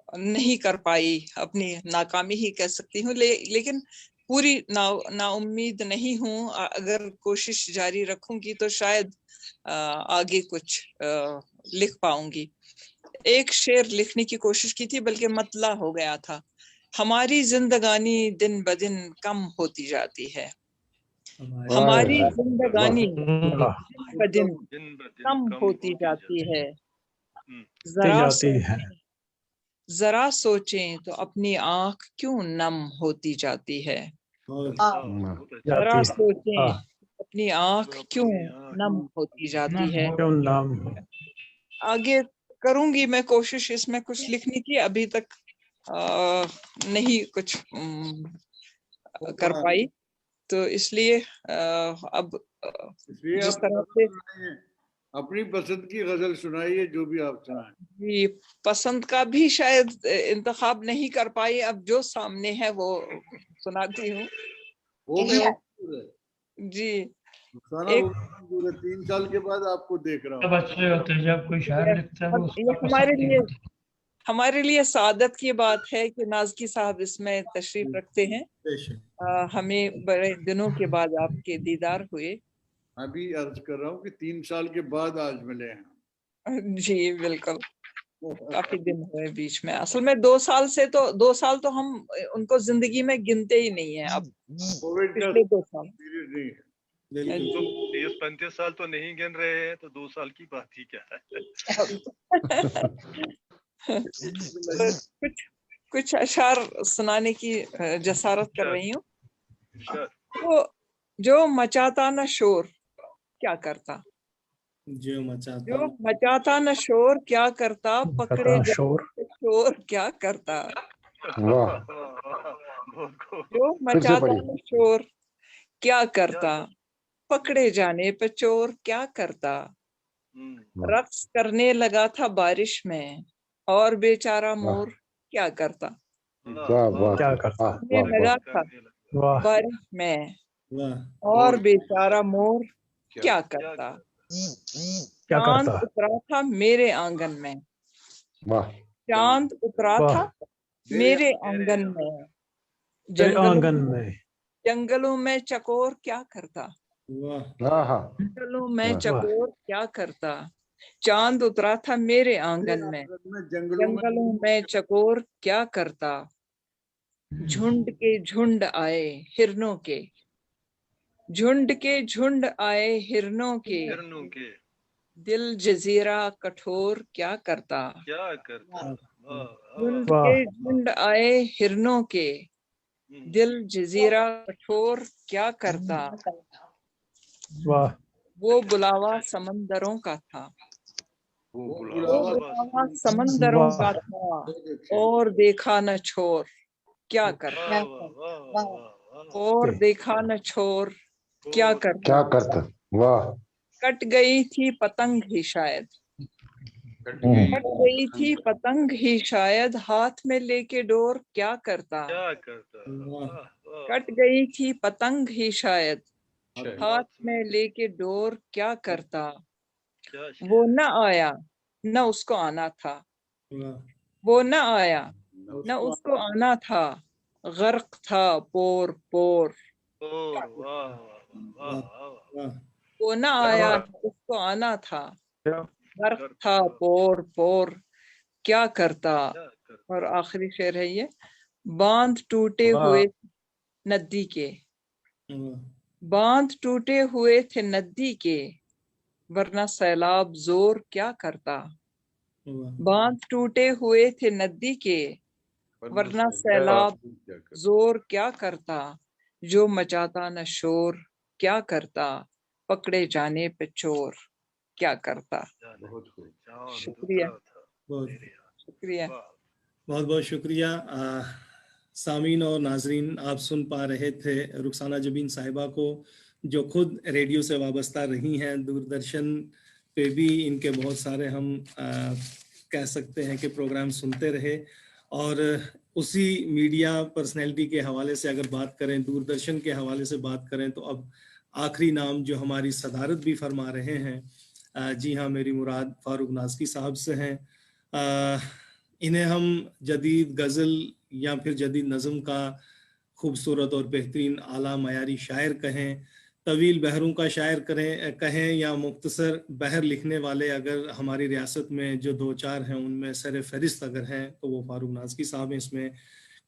نہیں کر پائی, اپنی ناکامی ہی کہہ سکتی ہوں, لیکن پوری نا امید نہیں ہوں. اگر کوشش جاری رکھوں گی تو شاید آگے کچھ لکھ پاؤں گی. ایک شعر لکھنے کی کوشش کی تھی بلکہ مطلع ہو گیا تھا. ہماری زندگانی دن بدن کم ہوتی جاتی ہے, ہماری زندگانی دن بدن کم ہوتی جاتی ہے. ذرا سوچیں تو اپنی آنکھ کیوں نم ہوتی جاتی ہے. ذرا سوچیں اپنی آنکھ کیوں نم ہوتی جاتی ہے. آگے کروں گی میں کوشش اس میں کچھ لکھنے کی, ابھی تک نہیں کچھ کر پائی, تو اس لیے اب جس طرح سے اپنی پسند کی غزل سنائیے جو بھی آپ سنائیں. جی, پسند کا بھی شاید انتخاب نہیں کر پائی, اب جو سامنے ہے وہ سناتی ہوں. وہ بھی جی 3 سال کے بعد آپ کو دیکھ رہا ہوں. اچھے ہوتے جب کوئی شاعر لکھتا ہے ہمارے لیے سعادت کی بات ہے کہ نازکی صاحب اس میں تشریف رکھتے ہیں. ہمیں بڑے دنوں کے بعد آپ کے دیدار ہوئے. ابھی عرض کر رہا ہوں کہ 3 سال کے بعد آج ملے ہیں. جی بالکل, کافی دن ہوئے بیچ میں. اصل میں 2 سال تو ہم ان کو زندگی میں گنتے ہی نہیں ہیں. اب پچھلے 2 سال 30-35 سال تو نہیں گن رہے ہیں, تو 2 سال کی بات ہی کیا ہے. کچھ اشعار سنانے کی جسارت کر رہی ہوں. جو مچاتا نہ شور کیا کرتا, جو مچاتا نہ شور کیا کرتا, پکڑے شور کیا کرتا. جو مچاتا نہ شور کیا کرتا, پکڑے جانے پہ چور کیا کرتا. رقص کرنے لگا تھا بارش میں, اور بیچارہ مور کیا کرتا. لگا تھا بارش میں اور بیچارہ مور کیا کرتا. چاند اترا تھا میرے آنگن میں, چاند اترا تھا میرے آنگن میں, جنگلوں میں چکور کیا کرتا. جنگلوں میں چکور کیا کرتا. چاند اترا تھا میرے آنگن میں, جنگلوں میں چکور کیا کرتا. جھنڈ کے جھنڈ آئے ہرنوں کے, جھنڈ کے جھنڈ آئے ہرنوں کے, دل جزیرہ کٹھور کیا کرتا. جھنڈ کے جھنڈ آئے ہرنوں کے, دل جزیرہ کٹھور کیا کرتا. وہ بلاوا سمندروں کا تھا, وہ بلاوا سمندروں کا تھا, اور دیکھا نہ چھور کیا کرتا. اور دیکھا نہ چھور کیا کرتا. کٹ گئی تھی پتنگ ہی شاید, کٹ گئی تھی پتنگ ہی شاید, ہاتھ میں لے کے ڈور کیا کرتا. کٹ گئی تھی پتنگ ہی شاید, ہاتھ میں لے کے ڈور کیا کرتا. وہ نہ آیا نہ اس کو آنا تھا, وہ نہ آیا نہ اس کو آنا تھا, غرق تھا پور پور. وہ نہ آیا نہ اس کو آنا تھا, غرق تھا پور پور کیا کرتا. اور آخری شعر ہے یہ, باندھ ٹوٹے ہوئے नदी के, बांध टूटे हुए थे नदी के, वरना सैलाब जोर क्या करता। बांध टूटे हुए थे नदी के, वरना सैलाब जोर क्या करता। जो मचाता न शोर क्या करता, पकड़े जाने पे चोर क्या करता। शुक्रिया, शुक्रिया, बहुत बहुत शुक्रिया। सामीन और नाजरीन, आप सुन पा रहे थे रुखसाना जबीन साहिबा को, जो खुद रेडियो से वाबस्ता रही हैं। दूरदर्शन पे भी इनके बहुत सारे हम कह सकते हैं कि प्रोग्राम सुनते रहे, और उसी मीडिया पर्सनैलिटी के हवाले से अगर बात करें, दूरदर्शन के हवाले से बात करें, तो अब आखिरी नाम जो हमारी सदारत भी फरमा रहे हैं, जी हाँ, मेरी मुराद फारूक नाज़की साहब से हैं। इन्हें हम जदीद गज़ल या फिर जदीद नज़म का खूबसूरत और बेहतरीन आला मयारी शायर कहें, तवील बहरों का शायर कहें या मुख्तसर बहर लिखने वाले अगर हमारी रियासत में जो दो चार हैं उनमें सर फहरिस्त अगर हैं तो वो फारूक नाज़की साहब हैं, इसमें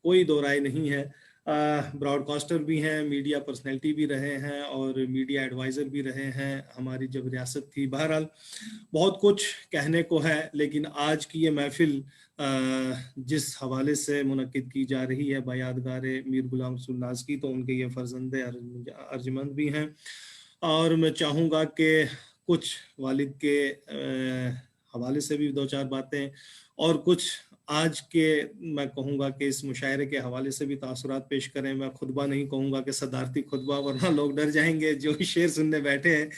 कोई दो राय नहीं है। ब्रॉडकास्टर भी हैं, मीडिया पर्सनैलिटी भी रहे हैं और मीडिया एडवाइज़र भी रहे हैं हमारी जब रियासत थी। बहरहाल बहुत कुछ कहने को है, लेकिन आज की ये महफिल जिस हवाले से मुनक्किद की जा रही है बयादगार मीर गुलाम रसूल नाज़की, तो उनके ये फर्जंदे अर्जमंद भी हैं, और मैं चाहूँगा कि कुछ वालिद के हवाले से भी दो चार बातें, और कुछ आज के मैं कहूँगा कि इस मुशायरे के हवाले से भी तासुरात पेश करें। मैं खुतबा नहीं कहूँगा कि सदारती खुतबा, वरना लोग डर जाएंगे जो शेर सुनने बैठे हैं।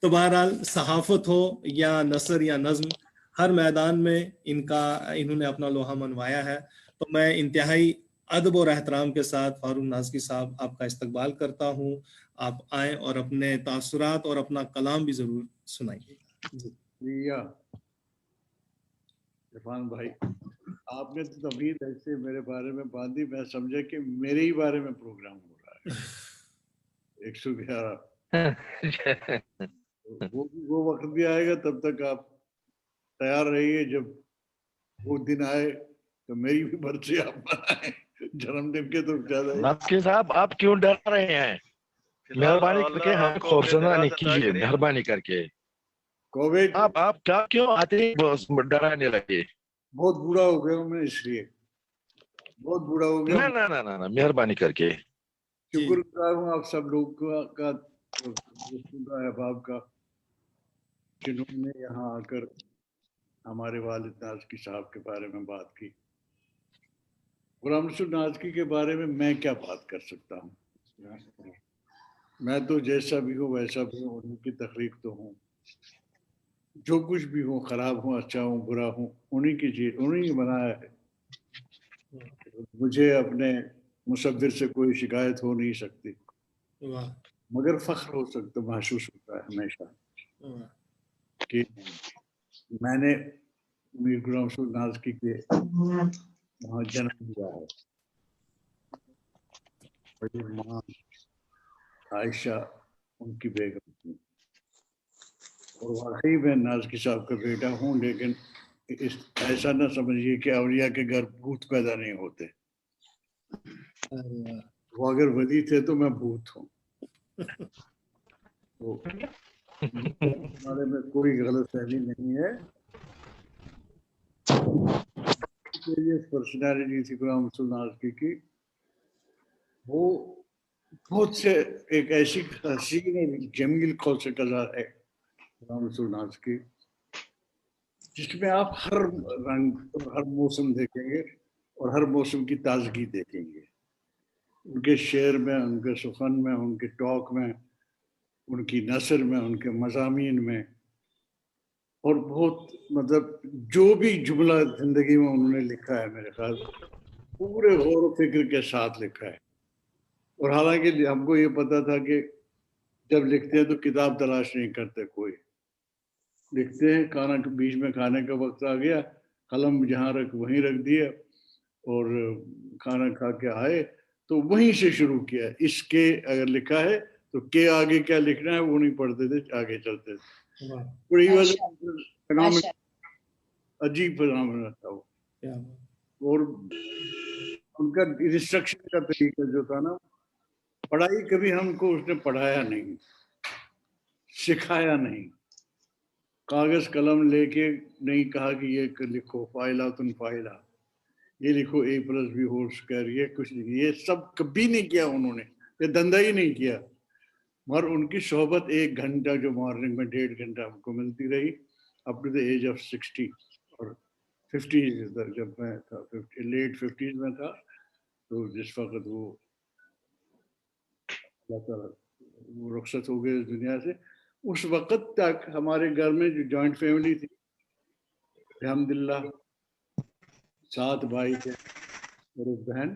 तो बहरहाल सहाफ़त हो या नसर या नज़्म, हर मैदान में इन्होंने अपना लोहा मनवाया है। तो मैं इंतहाई अदब और एहतराम के साथ फारूक नाज़की साहब आपका इस्तकबाल करता हूँ। आप आएँ और अपने तासुरात और अपना कलाम भी ज़रूर सुनाइए। इरफान भाई, आपने तो तबीयत ऐसे मेरे बारे में बांधी, मैं समझा कि मेरे ही बारे में प्रोग्राम हो रहा है। 111 वो वक्त भी आएगा, तब तक आप तैयार रहिए। जब वो दिन आए तो मेरी भी बर्थडे आप मनाएं, जन्मदिन के तो ज्यादा। नाज़की साहब, आप क्यों डर रहे हैं? मेहरबानी करके हमें खौफजदा नहीं कीजिए, मेहरबानी करके। कोविड आप क्या क्यों आते डराने लगे? बहुत बुरा हो गया मैं, इसलिए बहुत बुरा हो गया। ना, मेहरबानी करके। शुक्रगुजार हूँ आप सब लोग का अहबाब का, जिन्होंने यहाँ आकर हमारे वालिद नाज़की साहब के बारे में बात की। गुलाम रसूल नाज़की के बारे में मैं क्या बात कर सकता हूँ? मैं तो जैसा भी हूँ वैसा भी हूँ, उनकी तख्लीक तो हूँ। जो कुछ भी हूँ, खराब हूँ, अच्छा हूँ, बुरा हूँ, उन्हीं की चीज, उन्हीं ने बनाया है। मुझे अपने मुसव्विर से कोई शिकायत हो नहीं सकती, मगर फख्र हो सकता, महसूस होता है हमेशा कि मैंने मीर गुलाम रसूल नाज़की के वहाँ जन्म लिया है। बड़ी माँ आयशा उनकी बेगम थी, और वाकई मैं नाज़की साहब का बेटा हूँ। लेकिन ऐसा ना समझिए कि औलिया के घर भूत पैदा नहीं होते। वो अगर वली थे तो मैं भूत हूँ। तो हमारे में कोई गलत फहमी नहीं है। पर्सनैलिटी थी गुलाम रसूल नाज़की की, वो बहुत से एक ऐसी हसीन जमील खौसे कज़ार है गुलाम रसूल नाज़की, जिसमें आप हर रंग, हर मौसम देखेंगे और हर मौसम की ताजगी देखेंगे। उनके शेर में, उनके सुखन में, उनके टॉक में, उनकी नसर में, उनके मज़ामीन में, और बहुत मतलब जो भी जुमला जिंदगी में उन्होंने लिखा है मेरे ख्याल पूरे गौर व फिक्र के साथ लिखा है। और हालांकि हमको ये पता था कि जब लिखते हैं तो किताब तलाश नहीं करते, कोई लिखते हैं, खाना के बीच में खाने का वक्त आ गया, कलम जहाँ वहीं रख दिया, और खाना खा के आए तो वहीं से शुरू किया। इसके अगर लिखा है तो के आगे क्या लिखना है वो नहीं पढ़ते थे, आगे चलते थे। बड़ी अजीब फिनोमेना था वो। और उनका इंस्ट्रक्शन का तरीका जो था ना, पढ़ाई कभी हमको उसने पढ़ाया नहीं, सिखाया नहीं, कागज कलम लेके नहीं कहा कि ये लिखो फाइला तुम फाइला, ये लिखो A+B² ये कुछ नहीं, ये सब कभी नहीं किया उन्होंने, ये धंधा ही नहीं किया। मगर उनकी सोहबत 1 घंटा जो मॉर्निंग में 1.5 घंटा हमको मिलती रही up to the age of 60 और 50 तक, जब मैं था लेट 50s में था, तो जिस वक्त वो रुखसत हो गए दुनिया से, उस वक्त तक हमारे घर में जो जॉइंट फैमिली थी, अल्हम्दुलिल्लाह 7 भाई थे और एक बहन,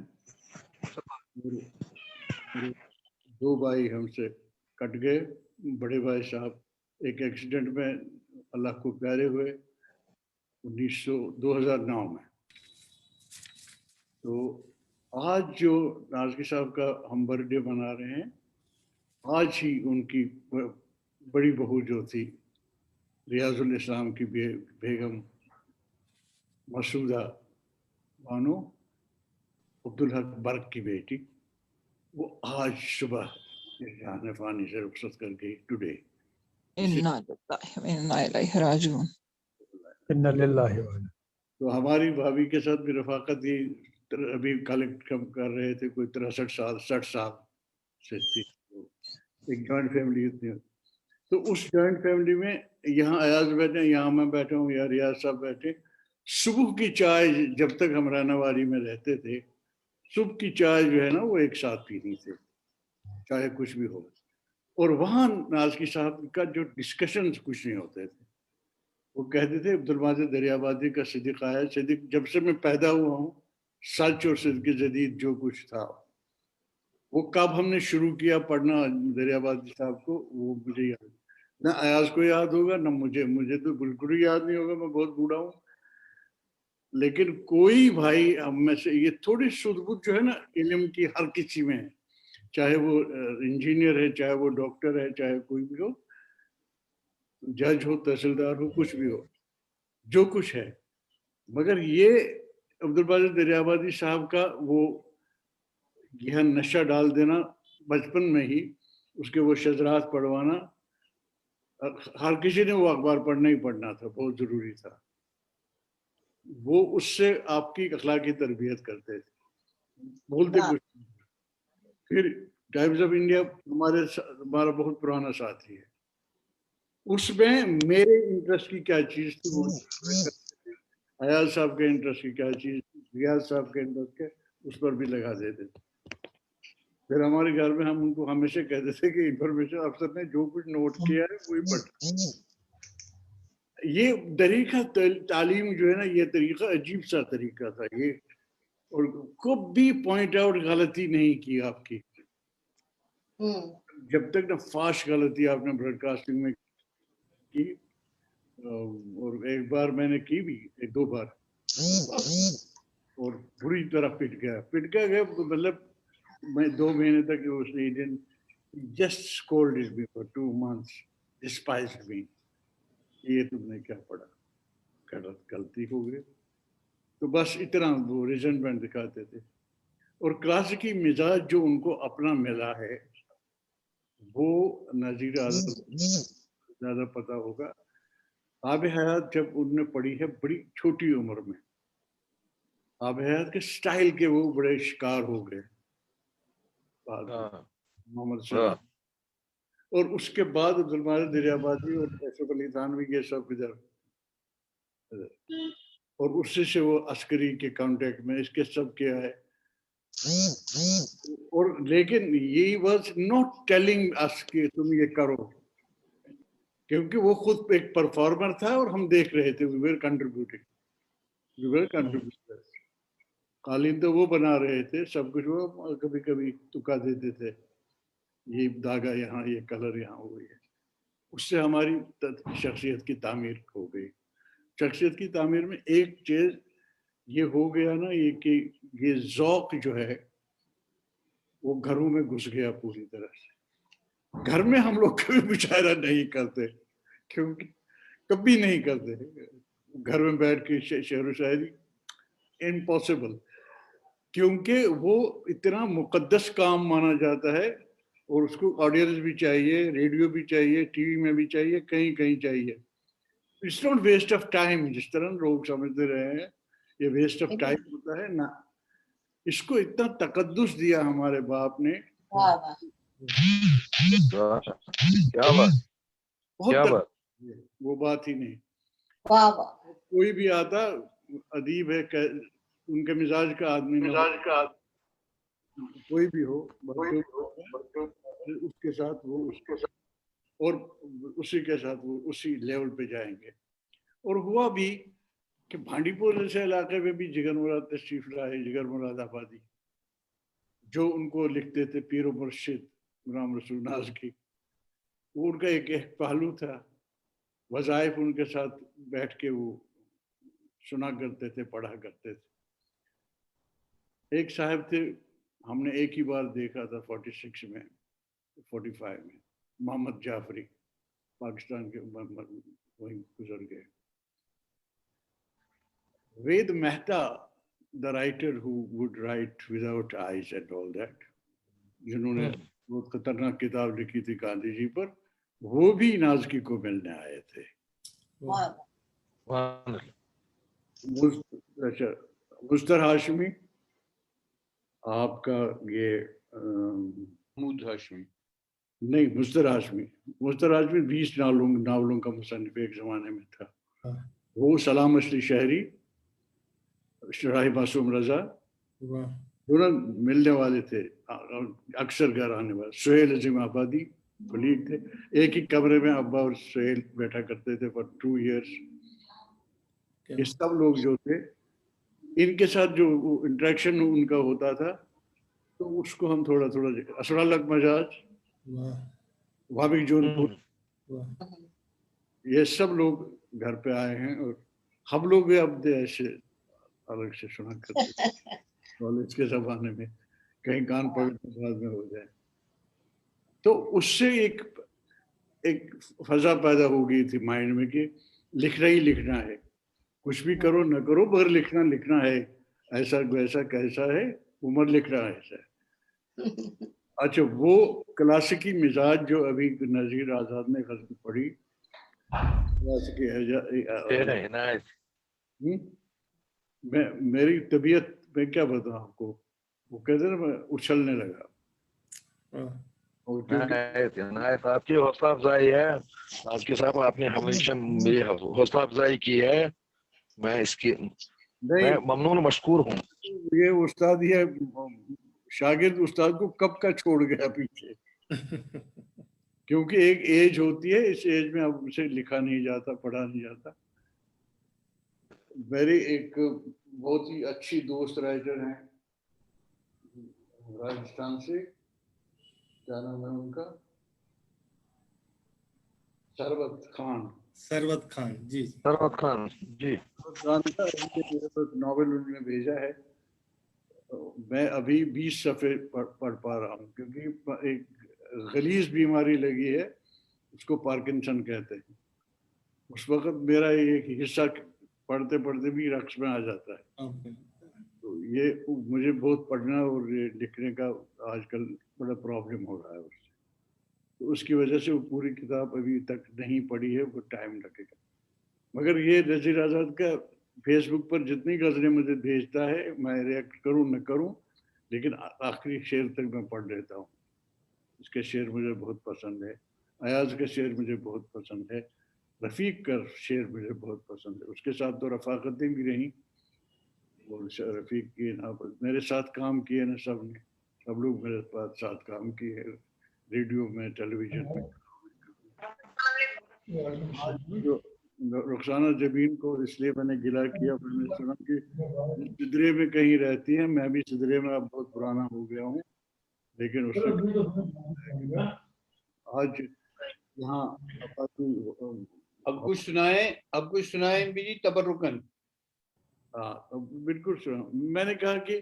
2 भाई हमसे कट गए। बड़े भाई साहब एक एक्सीडेंट में अल्लाह को प्यारे हुए 2009 में। तो आज जो नाज़की साहब का हम बर्थडे मना रहे हैं, आज ही उनकी बड़ी बहू जो थी रियाजुल इस्लाम की बेगम मसूदा बानो अब्दुल हक बर्क की बेटी, वो आज सुबह जहान फानी से रुखसत कर गई टुडे। इन्ना लिल्लाहि व इन्ना इलैहि राजिऊन। इन्ना लिल्लाहि व इन्ना। तो हमारी भाभी के साथ भी रफाकत ही अभी कलेक्ट कर रहे थे, कोई 63 साल 60 साल से थी, एक जॉइंट फैमिली थी। तो उस जॉइंट फैमिली में यहाँ अयाज बैठे, यहाँ मैं बैठा हूँ, या रियाज साहब बैठे, सुबह की चाय जब तक हम रानावाली में रहते थे, सुबह की चाय जो है ना वो एक साथ पीनी थे, चाहे कुछ भी हो। और वहाँ नाज़की साहब का जो डिस्कशंस कुछ नहीं होते थे, वो कहते थे अब्दुल माजिद दरियाबादी का सिद्दीक आया, सिद्दीक जब से मैं पैदा हुआ हूँ सच और सिद्दीक जदीद जो कुछ था, वो कब हमने शुरू किया पढ़ना दरियाबादी साहब को, वो मुझे याद ना, अयाज को याद होगा ना मुझे तो बिल्कुल ही याद नहीं होगा, मैं बहुत बूढ़ा हूँ। लेकिन कोई भाई हम में से, ये थोड़ी सुध-बुध जो है ना इल्म की हर किसी में है, चाहे वो इंजीनियर है, चाहे वो डॉक्टर है, चाहे कोई भी हो, जज हो, तहसीलदार हो, कुछ भी हो, जो कुछ है। मगर ये अब्दुल बाजिद दरियाबादी साहब का वो यह नशा डाल देना बचपन में ही, उसके वो शजरात पढ़वाना, हर किसी ने वो अखबार पढ़ना ही पढ़ना था, बहुत जरूरी था। वो उससे आपकी अखलाकी तरबियत करते थे, बोलते कुछ। फिर टाइम्स ऑफ इंडिया हमारा बहुत पुराना साथी है, उसमें मेरे इंटरेस्ट की क्या चीज थी वो अयाज साहब के इंटरेस्ट की क्या चीज, रियाज साहब के इंटरेस्ट के, उस पर भी लगा देते थे। फिर हमारे घर में हम उनको हमेशा कहते थे कि इंफॉर्मेशन अफसर ने जो कुछ नोट किया है वही पढ़। ये तरीका तालीम जो है ना, ये तरीका अजीब सा तरीका था ये, और कभी पॉइंट आउट गलती नहीं की आपकी, जब तक ना फाश गलती आपने ब्रॉडकास्टिंग में की, और एक बार मैंने की भी, 2 बार, और बुरी तरह पिट गया मतलब मैं 2 महीने तक उसने just scolded me for 2 months, despised me, ये तुमने क्या पढ़ा, गलती हो गई। तो बस इतना वो रिजेंटमेंट दिखाते थे। और क्लासिकी मिजाज जो उनको अपना मिला है, वो नजीर आजम ज्यादा पता होगा। आब हयात जब उन्होंने पढ़ी है बड़ी छोटी उम्र में, आब हयात के स्टाइल के वो बड़े शिकार हो गए मोहम्मद साहब, और उसके बाद अब्दुल माजिद दरियाबादी और अशरफ अली थानवी ये सब इधर, और उससे से वो अस्करी के कांटेक्ट में, इसके सब किया है। और लेकिन ये वाज नॉट टेलिंग अस कि तुम ये करो, क्योंकि वो खुद एक परफॉर्मर था और हम देख रहे थे, वी वर कंट्रीब्यूटिंग, कालीन तो वो बना रहे थे, सब कुछ वो कभी कभी तुका देते थे, ये धागा यहाँ, ये कलर यहाँ हो गया। उससे हमारी शख्सियत की तामीर हो गई। शख्सियत की तामीर में एक चीज ये हो गया ना, ये कि ये ज़ौक जो है वो घरों में घुस गया पूरी तरह से। घर में हम लोग कभी मुशायरा नहीं करते, क्योंकि कभी नहीं करते घर में बैठ के शेर व शायरी, इम्पॉसिबल। क्योंकि वो इतना मुकद्दस काम माना जाता है और उसको ऑडियंस भी चाहिए, रेडियो भी चाहिए, टीवी में भी चाहिए, कहीं कहीं चाहिए। It's not waste of time जिस तरह लोग समझते रहे हैं, ये वेस्ट ऑफ टाइम होता है ना। इसको इतना तकद्दुस दिया हमारे बाप ने, क्या बात, क्या बात, वो बात ही नहीं। वाह वाह। कोई भी आता अदीब है, उनके मिजाज का आदमी ना, कोई भी हो, उसके साथ वो उसके साथ और उसी के साथ वो उसी लेवल पे जाएंगे। और हुआ भी कि भांडीपुर जैसे इलाके में भी जिगर मुराद तशरीफ लाए, जिगर मुराद आबादी, जो उनको लिखते थे पीर व मुर्शिद गुलाम रसूल नाज की। वो उनका एक पहलू था, वज़ाइफ उनके साथ बैठ के वो सुना करते थे, पढ़ा करते थे। एक साहब थे, हमने एक ही बार देखा था 46 में 45 में, मोहम्मद जाफरी, पाकिस्तान के वहीं गुजर गए। वेद Mehta, the writer who would write without eyes and all that, जिन्होंने बहुत खतरनाक किताब लिखी थी गांधी जी पर, वो भी नाज़की को मिलने आए थे। अच्छा, मुस्तर हाशमी, आपका ये महमूद हाशमी नहीं, मुस्तर हाशमी 20 नावलों का मुसन्निफ एक जमाने में था। वो सलाम असली शहरी, शराही मासूम रजा, दोनों मिलने वाले थे, अक्सर घर आने वाले। सुहेल अजीम आबादी कलीग थे, एक ही कमरे में अब्बा और सुहेल बैठा करते थे फॉर 2 years। ये सब लोग जो थे, इनके साथ जो इंटरेक्शन उनका होता था, तो उसको हम थोड़ा थोड़ा असरालक मजाज, वाबिक जौनपुर, ये सब लोग घर पे आए हैं। और हम लोग भी अब ऐसे अलग से सुना करते थे कॉलेज के जमाने में, कहीं कान पकड़ने बाद में हो जाए। तो उससे एक फजा पैदा हो गई थी माइंड में कि लिखना ही लिखना है, कुछ भी करो न करो मगर लिखना है, ऐसा वैसा कैसा है, उमर लिखना है ऐसा। अच्छा, वो क्लासिकी मिजाज जो अभी नजीर आजाद ने गजल पढ़ी, मेरी तबीयत में क्या बताऊं आपको, वो कहते ना मैं उछलने लगा। आपकी हौसला अफजाई है, आपके साहब आपने हमेशा मेरी हौसला अफजाई की है, मैं इसकी मैं ममनून मशकूर हूँ। ये उस्ताद, ये शागिर्द उस्ताद को कब का छोड़ गया पीछे क्योंकि एक एज होती है, इस एज में अब उसे लिखा नहीं जाता, पढ़ा नहीं जाता। मेरी एक बहुत ही अच्छी दोस्त राइटर हैं राजस्थान से, क्या नाम है उनका, सरवत खान जी, सरवत खान जी, नॉवेल उन्होंने भेजा है। मैं अभी 20 सफ़े पढ़ पा रहा हूँ, क्योंकि एक गलीज बीमारी लगी है, उसको पार्किंसन कहते हैं। उस वक्त मेरा एक हिस्सा पढ़ते पढ़ते भी रक्स में आ जाता है। तो ये मुझे बहुत पढ़ना और ये लिखने का आजकल बड़ा प्रॉब्लम हो रहा है उससे, तो उसकी वजह से वो पूरी किताब अभी तक नहीं पढ़ी है, वो टाइम लगेगा। मगर ये नज़ीर आज़ाद का फेसबुक पर जितनी गज़लें मुझे भेजता है, मैं रिएक्ट करूं न करूं, लेकिन आखिरी शेर तक मैं पढ़ लेता हूं। इसके शेर मुझे बहुत पसंद है, अयाज का शेर मुझे बहुत पसंद है, रफ़ीक का शेर मुझे बहुत पसंद है। उसके साथ तो रफ़ाकतें भी रहीं, और रफ़ीक की ना मेरे साथ काम किए ना, सब लोग मेरे साथ काम किए, रेडियो में, टेलीविज़न में। जो रुखसाना जबीन को इसलिए मैंने गिला किया, मैंने सुना कि सिदरे में कहीं रहती है, मैं भी सिदरे में अब बहुत पुराना हो गया हूँ, लेकिन उससे आज यहाँ अब कुछ सुनाए भी तबरुकन। हाँ, बिल्कुल सुना। मैंने कहा कि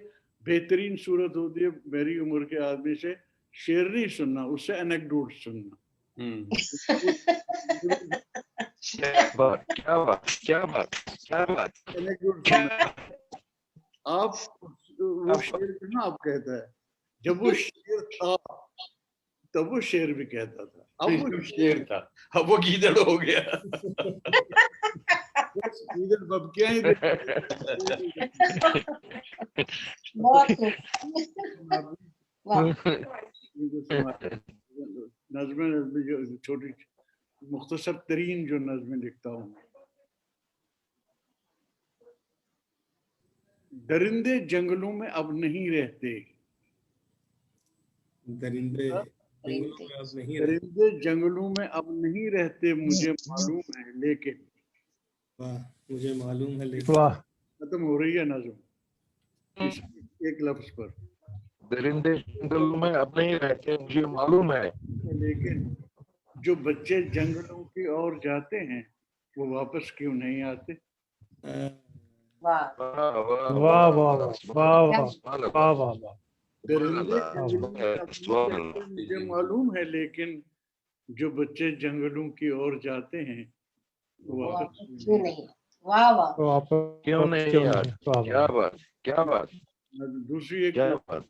बेहतरीन सूरत होती है मेरी उम्र के आदमी से शेर नहीं सुनना, उससे एनेक्डोट सुनना। क्या बात। आप वो शेर कहाँ आप कहता है, जब वो शेर था तब वो शेर भी कहता था, अब वो शेर था, अब वो गीदड़ हो गया। गीदड़ बबकियां ही नज़्में जो छोटी मुख्तसर तरीन जो नज़्में लिखता हूँ। दरिंदे जंगलों में अब नहीं रहते, दरिंदे जंगलों में अब नहीं रहते, मुझे मालूम है लेकिन, वाह, मुझे मालूम है लेकिन, वाह, खत्म हो रही है नज़्म एक लफ्ज पर। दरिंदे जंगलों में अब नहीं रहते, मुझे मालूम है लेकिन जो बच्चे जंगलों की ओर जाते हैं वो वापस क्यों नहीं आते। वाह वाह वाह वाह वाह वाह। मुझे मालूम है लेकिन जो बच्चे जंगलों की ओर जाते हैं वो वापस क्यों नहीं। वाह वाह, क्यों नहीं यार, क्या बात, क्या बात। दूसरी एक बात,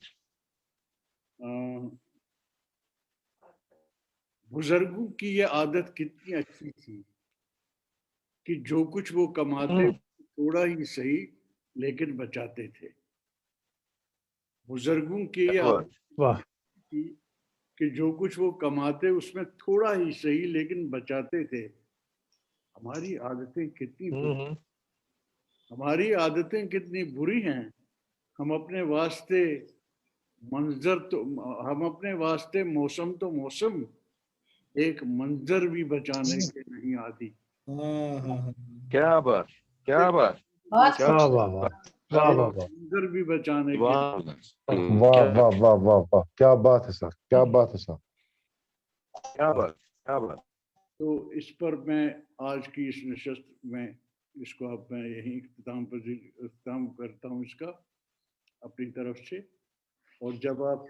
बुजुर्गों की ये आदत कितनी अच्छी थी कि जो कुछ वो कमाते थोड़ा ही सही लेकिन बचाते थे। बुजुर्गों की ये आदत थी कि जो कुछ वो कमाते उसमें थोड़ा ही सही लेकिन बचाते थे। हमारी आदतें कितनी हमारी आदतें कितनी बुरी हैं। हम अपने वास्ते मंजर तो हम अपने वास्ते मौसम तो मौसम, एक मंजर भी बचाने के नहीं आती। क्या बात, क्या बात, वाह वाह वाह वाह वाह, मंजर भी बचाने के, वाह वाह वाह वाह वाह, क्या बात है सर, क्या बात है सर, क्या बात, क्या बात। तो इस पर मैं आज की इस नशस्त में इसको अब मैं यही इख्तिताम करता हूँ इसका अपनी तरफ से। और जब आप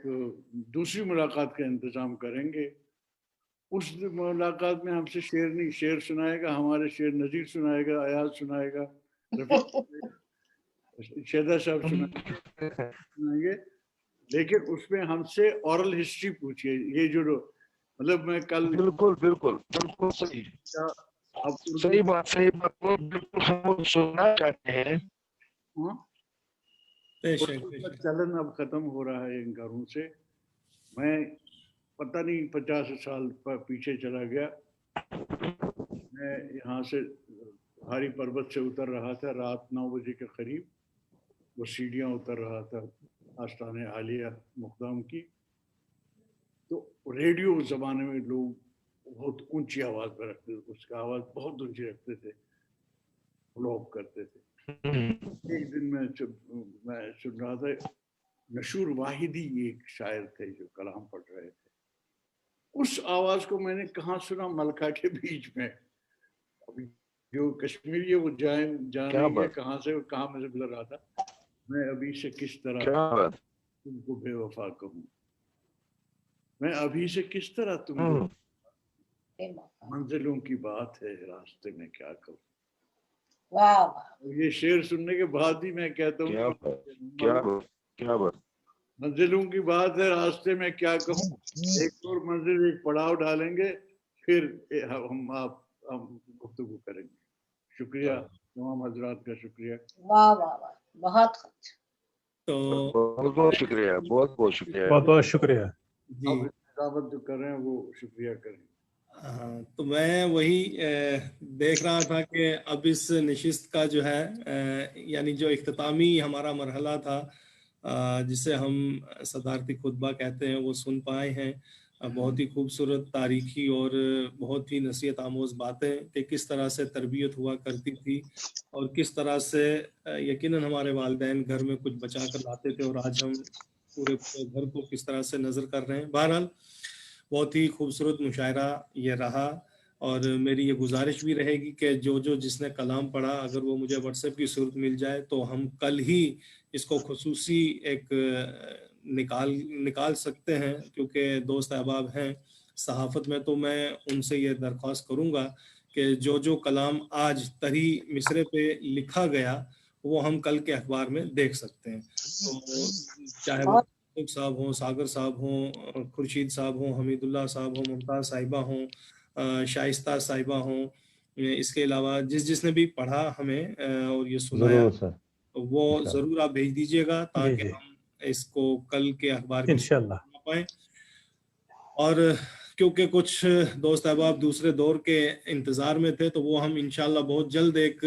दूसरी मुलाकात का इंतज़ाम करेंगे, उस मुलाकात में हमसे शेर नहीं, शेर सुनाएगा हमारे शेर नज़ीर सुनाएगा, अयाज सुनाएगा, शेदा साहब सुनाएंगे, लेकिन उसमें हमसे ओरल हिस्ट्री पूछिए। ये जो मतलब मैं कल बिल्कुल बिल्कुल बिल्कुल सही, सही बात, सही बात, बिल्कुल हम सुनना चाहते हैं। चलन अब खत्म हो रहा है इन घरों से। मैं पता नहीं 50 साल पीछे चला गया। मैं यहाँ से हारी पर्वत से उतर रहा था रात 9 बजे के करीब, वो सीढ़ियाँ उतर रहा था आस्थाने आलिया मुक़द्दम की। तो रेडियो उस ज़माने में लोग बहुत ऊंची आवाज़ में रखते थे, उसका आवाज़ बहुत ऊंची रखते थे, ब्लॉक करते थे। एक दिन मैं सुन रहा था, नशूर वाहिदी एक शायर थे जो कलाम पढ़ रहे थे। उस आवाज को मैंने कहाँ सुना, मलका के बीच में। अभी जो कश्मीरी है वो जानेंगे कहाँ से, कहाँ में से गुजर रहा था। मैं अभी से किस तरह तुमको बेवफा कहूँ, मैं अभी से किस तरह तुमको, मंजिलों की बात है रास्ते में क्या कहूँ। ये शेर सुनने के बाद ही मैं कहता हूँ क्या बात, मंजिलों की बात है रास्ते में क्या कहूँ, एक और मंजिल एक पड़ाव डालेंगे फिर हम गुफ्तगू करेंगे। शुक्रिया तमाम हजरात का, शुक्रिया। वाह वाह वाह, बहुत खूब। तो बहुत बहुत शुक्रिया, बहुत बहुत शुक्रिया, बहुत बहुत शुक्रिया जी। दावत जो कर रहे हैं वो शुक्रिया करें। हाँ, तो मैं वही देख रहा था कि अब इस नशिस्त का जो है यानी जो इख्तितामी हमारा मरहला था जिसे हम सदारती खुतबा कहते हैं वो सुन पाए हैं। बहुत ही खूबसूरत तारीखी और बहुत ही नसीहत आमोज़ बातें कि किस तरह से तरबियत हुआ करती थी और किस तरह से यकीनन हमारे वालिदैन घर में कुछ बचा कर लाते थे और आज हम पूरे घर को किस तरह से नज़र कर रहे हैं। बहरहाल बहुत ही खूबसूरत मुशायरा ये रहा और मेरी ये गुजारिश भी रहेगी कि जो जिसने कलाम पढ़ा अगर वो मुझे व्हाट्सएप की सूरत मिल जाए तो हम कल ही इसको खुसूसी एक निकाल सकते हैं, क्योंकि दोस्त अहबाब हैं सहाफ़त में। तो मैं उनसे ये दरख्वास्त करूँगा कि जो कलाम आज तरी मिसरे पे लिखा गया وہ ہم کل کے اخبار میں دیکھ سکتے ہیں. تو چاہے وہ صاحب ہوں، ساگر صاحب ہوں، خورشید صاحب ہوں، حمید اللہ صاحب ہوں، ممتاز صاحبہ ہوں، شائستہ صاحبہ ہوں، اس کے علاوہ جس نے بھی پڑھا ہمیں اور یہ سنایا وہ ضرور آپ بھیج دیجیے گا تاکہ ہم اس کو کل کے اخبار کے انشاءاللہ پائیں. اور کیونکہ کچھ دوست احباب دوسرے دور کے انتظار میں تھے تو وہ ہم انشاءاللہ بہت جلد ایک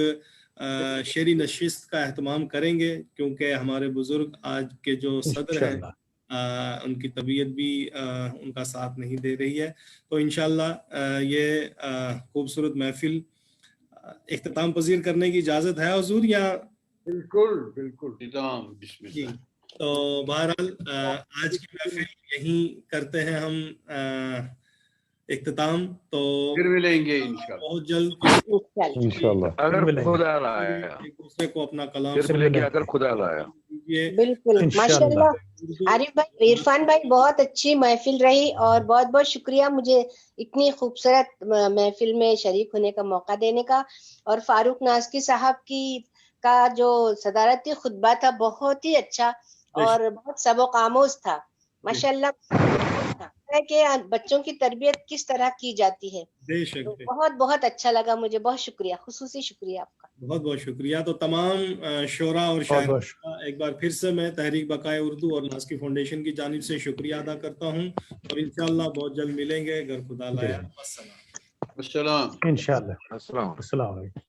شعری نشست کا اہتمام کریں گے، کیونکہ ہمارے بزرگ آج کے جو صدر ہیں ان کی طبیعت بھی ان کا ساتھ نہیں دے رہی ہے. تو انشاءاللہ یہ خوبصورت محفل اختتام پذیر کرنے کی اجازت ہے حضور یا؟ بالکل بالکل بسم جی. اللہ. تو بہرحال آج کی محفل یہیں کرتے ہیں ہم اختتام. تو پھر ملیں گے انشاءاللہ بہت جلد انشاءاللہ اگر خدا لایا ایک دوسرے کو اپنا کلام پھر ملیں گے اگر خدا لایا. بالکل ماشاءاللہ عارف بھائی، عرفان بھائی، بہت اچھی محفل رہی اور بہت بہت شکریہ مجھے اتنی خوبصورت محفل میں شریک ہونے کا موقع دینے کا. اور فاروق نازکی صاحب کا جو صدارتی خطبہ تھا بہت ہی اچھا اور بہت سبق آموز تھا ماشاءاللہ، کہ بچوں کی تربیت کس طرح کی جاتی ہے. بہت بہت اچھا لگا مجھے. بہت شکریہ، خصوصی شکریہ آپ کا. بہت بہت شکریہ. تو تمام شعراء اور شاعروں کا ایک بار پھر سے میں تحریک بقائے اردو اور نازکی فاؤنڈیشن کی جانب سے شکریہ ادا کرتا ہوں اور انشاءاللہ بہت جلد ملیں گے اگر خدا لایا. السلام. انشاءاللہ. السلام. السلام علیکم.